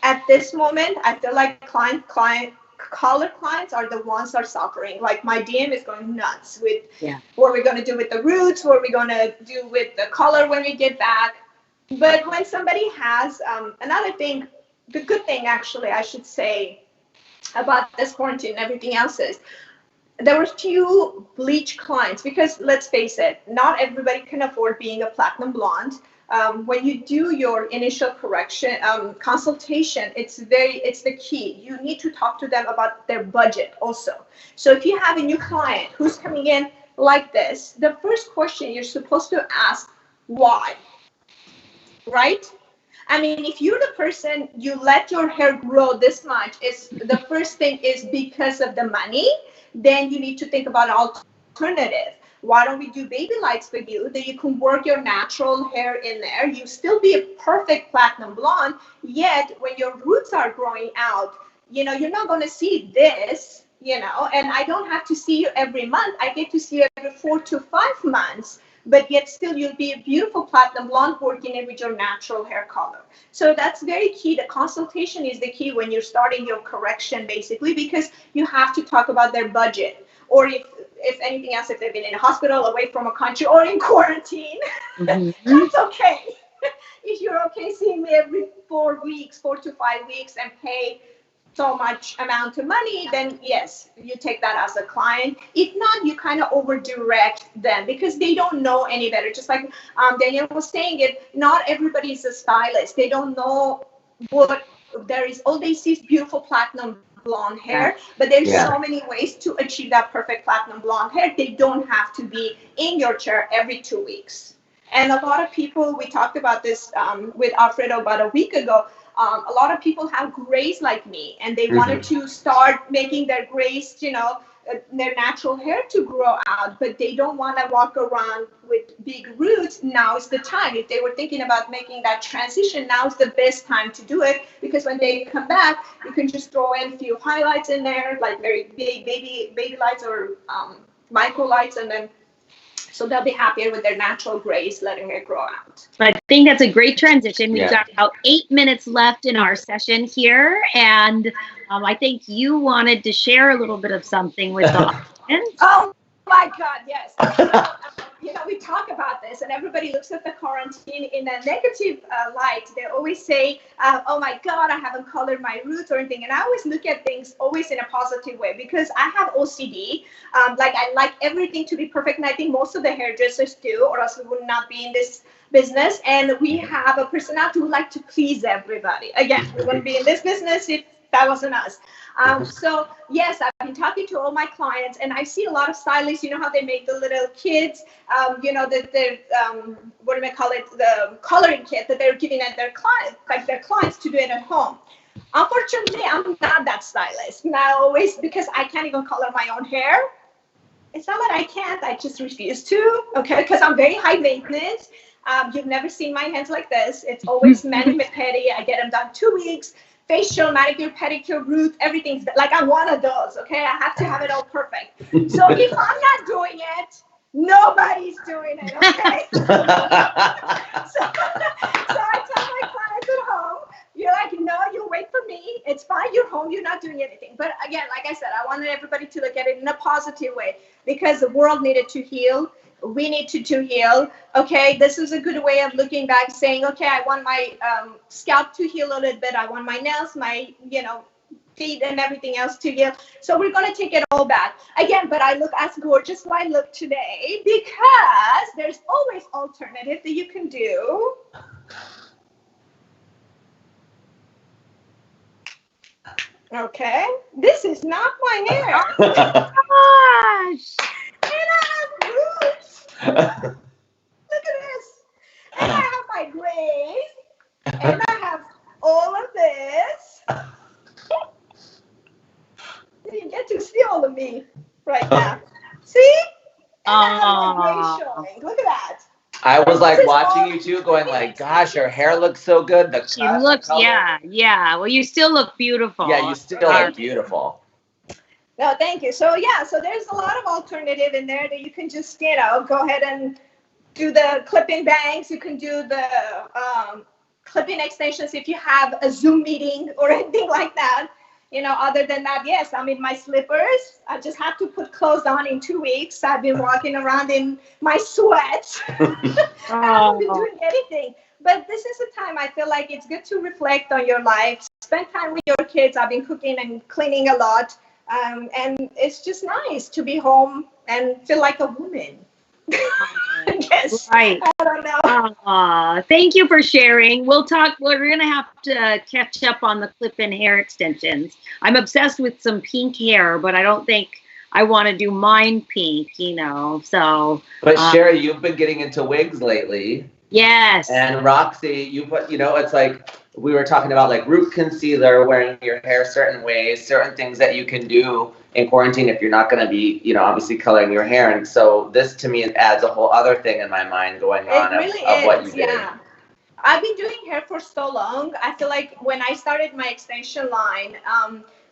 [SPEAKER 5] at this moment, I feel like color clients are the ones that are suffering. Like my DM is going nuts with what we're going to do with the roots, what we're going to do with the color when we get back. But when somebody has another thing, the good thing actually, I should say, about this quarantine and everything else is there were few bleach clients, because let's face it, not everybody can afford being a platinum blonde. When you do your initial correction consultation, it's the key. You need to talk to them about their budget also. So if you have a new client who's coming in like this, the first question you're supposed to ask, why? Right? I mean, if you're the person, you let your hair grow this much, is the first thing is because of the money, then you need to think about an alternative. Why don't we do baby lights for you, that you can work your natural hair in there, you still be a perfect platinum blonde, yet when your roots are growing out, you know, you're not going to see this, you know, and I don't have to see you every month. I get to see you every 4 to 5 months. But yet still you'll be a beautiful platinum blonde working it with your natural hair color. So that's very key. The consultation is the key when you're starting your correction, basically, because you have to talk about their budget. Or if anything else, if they've been in a hospital, away from a country, or in quarantine, that's okay. If you're okay seeing me every 4 weeks, 4 to 5 weeks, and pay so much amount of money, then yes, you take that as a client. If not, you kind of over direct them because they don't know any better. Just like Danielle was saying, not everybody is a stylist. They don't know what there is. All they see is beautiful platinum blonde hair, but there's so many ways to achieve that perfect platinum blonde hair. They don't have to be in your chair every 2 weeks. And a lot of people, we talked about this with Alfredo about a week ago. A lot of people have grays like me, and they wanted to start making their grays, you know, their natural hair to grow out, but they don't want to walk around with big roots. Now is the time. If they were thinking about making that transition, now is the best time to do it, because when they come back, you can just throw in a few highlights in there, like very big baby lights or micro lights, and then so they'll be happier with their natural grays, letting it grow out.
[SPEAKER 1] I think that's a great transition. We've got about 8 minutes left in our session here. And I think you wanted to share a little bit of something with the audience.
[SPEAKER 5] Oh my God, yes. You know, we talk about this and everybody looks at the quarantine in a negative light. They always say, oh my God, I haven't colored my roots or anything. And I always look at things always in a positive way, because I have OCD. Like I like everything to be perfect. And I think most of the hairdressers do, or else we would not be in this business. And we have a personality who like to please everybody. Again, we wouldn't be in this business if That wasn't us. So yes, I've been talking to all my clients, and I see a lot of stylists. You know how they make the little kids, you know, the what do I call it, the coloring kit that they're giving at their clients, like their clients, to do it at home. Unfortunately, I'm not that stylist. Now, always, because I can't even color my own hair. It's not that I can't, I just refuse to, okay? Because I'm very high maintenance. You've never seen my hands like this. It's always mani-pedi. I get them done 2 weeks. Facial, manicure, pedicure, root, everything's like I'm one of those, okay? I have to have it all perfect. So if I'm not doing it, nobody's doing it, okay? So I tell my clients at home, you're like, no, you wait for me. It's fine. You're home. You're not doing anything. But again, like I said, I wanted everybody to look at it in a positive way, because the world needed to heal. We need to heal. Okay, this is a good way of looking back, saying, okay, I want my scalp to heal a little bit. I want my nails, my, you know, feet and everything else to heal. So we're going to take it all back. Again, but I look as gorgeous as I look today because there's always alternative that you can do. Okay, this is not my hair.
[SPEAKER 1] Gosh.
[SPEAKER 5] And I have roots. Look at this. And I have my grays. And I have all of this. You get to see all of me right now. See? And I have my gray showing. Look at that.
[SPEAKER 2] I was like watching you two going like, gosh, your hair looks so good. The
[SPEAKER 1] She looks, yeah. Well, you still look beautiful.
[SPEAKER 2] Yeah, you still look beautiful.
[SPEAKER 5] No, thank you. So yeah, so there's a lot of alternative in there that you can just, you know, go ahead and do the clipping bangs. You can do the clipping extensions if you have a Zoom meeting or anything like that. You know, other than that, yes, I'm in my slippers. I just have to put clothes on in 2 weeks. I've been walking around in my sweats. I haven't been doing anything. But this is a time I feel like it's good to reflect on your life. Spend time with your kids. I've been cooking and cleaning a lot. And it's just nice to be home and feel like a woman. I guess.
[SPEAKER 1] Right.
[SPEAKER 5] I don't know.
[SPEAKER 1] Thank you for sharing. We'll talk. We're going to have to catch up on the clip-in hair extensions. I'm obsessed with some pink hair, but I don't think I want to do mine pink, you know, so.
[SPEAKER 2] But Sheri, you've been getting into wigs lately.
[SPEAKER 1] Yes.
[SPEAKER 2] And Roxy, you put, you know, it's like we were talking about like root concealer, wearing your hair certain ways, certain things that you can do in quarantine if you're not going to be, you know, obviously coloring your hair. And so this to me adds a whole other thing in my mind going on of what you did.
[SPEAKER 5] Yeah. I've been doing hair for so long. I feel like when I started my extension line,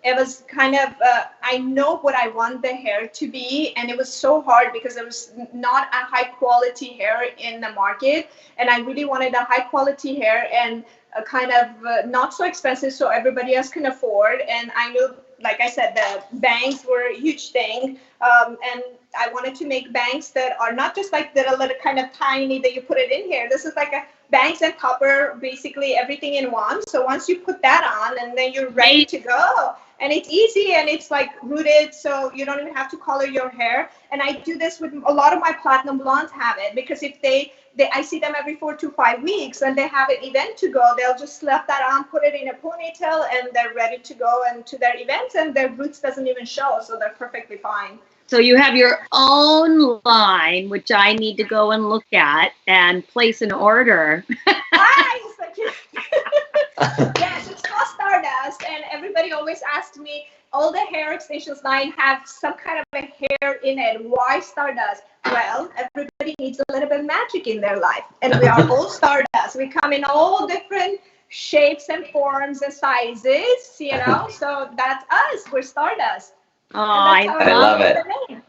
[SPEAKER 5] it was kind of, I know what I want the hair to be. And it was so hard because there was not a high quality hair in the market. And I really wanted a high quality hair and a kind of not so expensive so everybody else can afford. And I knew, like I said, the bangs were a huge thing. And I wanted to make bangs that are not just like that a little kind of tiny that you put it in here. This is like a bangs and copper, basically everything in one. So once you put that on, and then you're ready to go. And it's easy and it's like rooted, so you don't even have to color your hair. And I do this with a lot of my platinum blondes have it, because if they I see them every 4 to 5 weeks and they have an event to go, they'll just slap that on, put it in a ponytail, and they're ready to go and to their events, and their roots doesn't even show, so they're perfectly fine.
[SPEAKER 1] So you have your own line, which I need to go and look at and place an order.
[SPEAKER 5] Nice. Yes, it's called Stardust, and everybody always asks me, all the hair extensions line have some kind of a hair in it. Why Stardust? Well, everybody needs a little bit of magic in their life, and we are all Stardust. We come in all different shapes and forms and sizes, you know, so that's us. We're Stardust.
[SPEAKER 1] Oh, I
[SPEAKER 2] love it.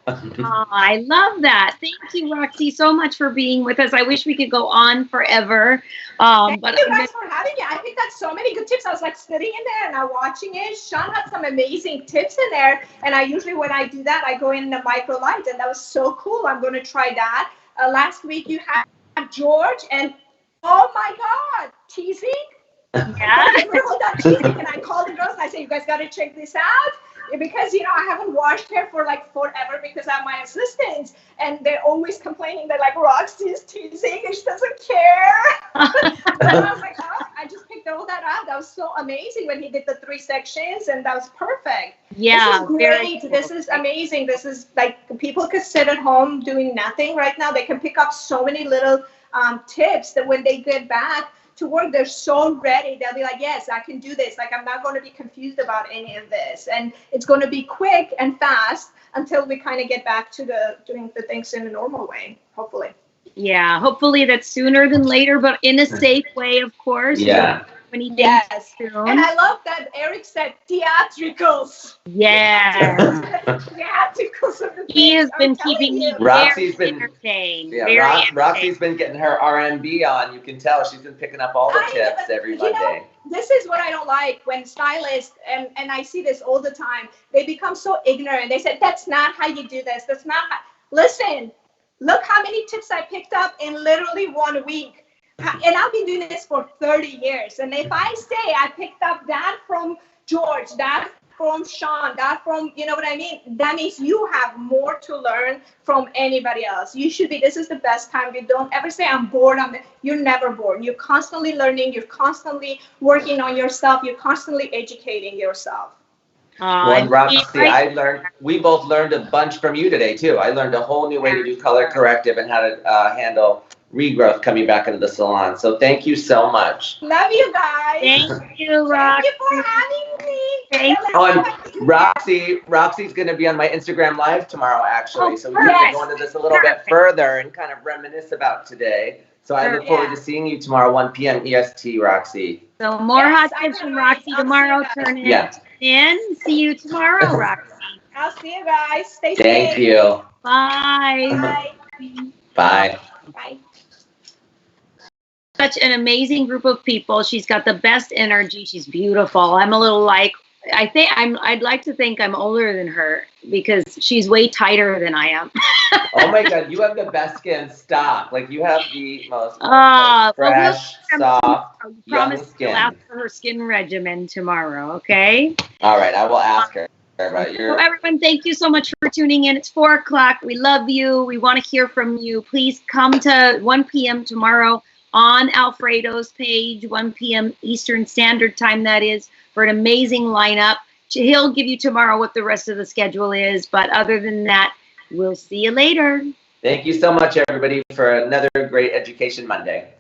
[SPEAKER 1] Oh, I love that. Thank you, Roxy, so much for being with us. I wish we could go on forever.
[SPEAKER 5] Thank you guys for having me. I think that's so many good tips. I was like sitting in there and I'm watching it. Shawn had some amazing tips in there. And I usually, when I do that, I go in the micro light, and that was so cool. I'm going to try that. Last week you had George, and oh my God, teasing.
[SPEAKER 1] Yeah.
[SPEAKER 5] And I called the girls and I said, you guys got to check this out. Because, you know, I haven't washed hair for like forever because I have my assistants, and they're always complaining. They're like, Roxy's teasing and she doesn't care. But I was like, oh, I just picked all that out. That That was so amazing when he did the 3 sections, and that was perfect.
[SPEAKER 1] Yeah,
[SPEAKER 5] this is great.
[SPEAKER 1] cool.
[SPEAKER 5] This is amazing. This is like people could sit at home doing nothing right now. They can pick up so many little tips that when they get back to work, they're so ready. They'll be like, yes, I can do this. Like, I'm not going to be confused about any of this. And it's going to be quick and fast until we kind of get back to doing the things in a normal way, hopefully.
[SPEAKER 1] Yeah, hopefully that's sooner than later, but in a safe way, of course.
[SPEAKER 2] Yeah.
[SPEAKER 1] When he
[SPEAKER 5] Yes.
[SPEAKER 1] soon.
[SPEAKER 5] And I love that Eric said theatricals.
[SPEAKER 1] Yeah.
[SPEAKER 5] Theatricals of the
[SPEAKER 1] He has
[SPEAKER 5] things,
[SPEAKER 1] been
[SPEAKER 5] I'm telling
[SPEAKER 1] keeping me
[SPEAKER 5] you.
[SPEAKER 2] Roxy's
[SPEAKER 1] very
[SPEAKER 2] been-
[SPEAKER 1] entertained.
[SPEAKER 2] Yeah,
[SPEAKER 1] very entertained.
[SPEAKER 2] Roxy's been getting her R&B on. You can tell she's been picking up all the
[SPEAKER 5] I
[SPEAKER 2] tips
[SPEAKER 5] know,
[SPEAKER 2] every
[SPEAKER 5] you know,
[SPEAKER 2] Monday.
[SPEAKER 5] This is what I don't like when stylists, and I see this all the time, they become so ignorant. They say, that's not how you do this. That's not how. Listen, look how many tips I picked up in literally 1 week. And I've been doing this for 30 years. And if I say I picked up that from George, that from Shawn, that from, you know what I mean? That means you have more to learn from anybody else. You should be, this is the best time. You don't ever say, I'm bored. You're never bored. You're constantly learning. You're constantly working on yourself. You're constantly educating yourself.
[SPEAKER 2] Well, and Roxy, we both learned a bunch from you today too. I learned a whole new way to do color corrective and how to handle regrowth coming back into the salon. So thank you so much.
[SPEAKER 5] Love you guys.
[SPEAKER 1] Thank you, Roxy.
[SPEAKER 5] Thank you for having me.
[SPEAKER 1] Thank
[SPEAKER 2] Oh, and Roxy's going to be on my Instagram Live tomorrow, actually.
[SPEAKER 1] Oh,
[SPEAKER 2] so we're going to
[SPEAKER 5] yes.
[SPEAKER 2] go into this a little bit further and kind of reminisce about today. So I look forward to seeing you tomorrow, 1 p.m. EST, Roxy.
[SPEAKER 1] So more
[SPEAKER 5] Yes,
[SPEAKER 1] hot
[SPEAKER 5] I
[SPEAKER 1] tips
[SPEAKER 5] can't
[SPEAKER 1] from
[SPEAKER 5] wait.
[SPEAKER 1] Roxy
[SPEAKER 5] I'll see
[SPEAKER 1] tomorrow.
[SPEAKER 5] you guys.
[SPEAKER 1] Turn it
[SPEAKER 2] Yeah.
[SPEAKER 1] in. See you tomorrow, Roxy.
[SPEAKER 5] I'll see you guys. Stay safe.
[SPEAKER 2] Thank you.
[SPEAKER 1] Bye.
[SPEAKER 5] Bye.
[SPEAKER 2] Bye.
[SPEAKER 5] Bye.
[SPEAKER 1] Such an amazing group of people. She's got the best energy. She's beautiful. I'm a little like, I'd like to think I'm older than her because she's way tighter than I am.
[SPEAKER 2] Oh my God, you have the best skin. Stop. Like, you have the most fresh, soft, young skin.
[SPEAKER 1] I'll ask for her skin regimen tomorrow, okay?
[SPEAKER 2] All right, I will ask her about
[SPEAKER 1] So everyone, thank you so much for tuning in. It's 4 o'clock. We love you. We want to hear from you. Please come to 1 p.m. tomorrow on Alfredo's page, 1 p.m. Eastern Standard Time, that is, for an amazing lineup. He'll give you tomorrow what the rest of the schedule is, but other than that, we'll see you later.
[SPEAKER 2] Thank you so much, everybody, for another great Education Monday.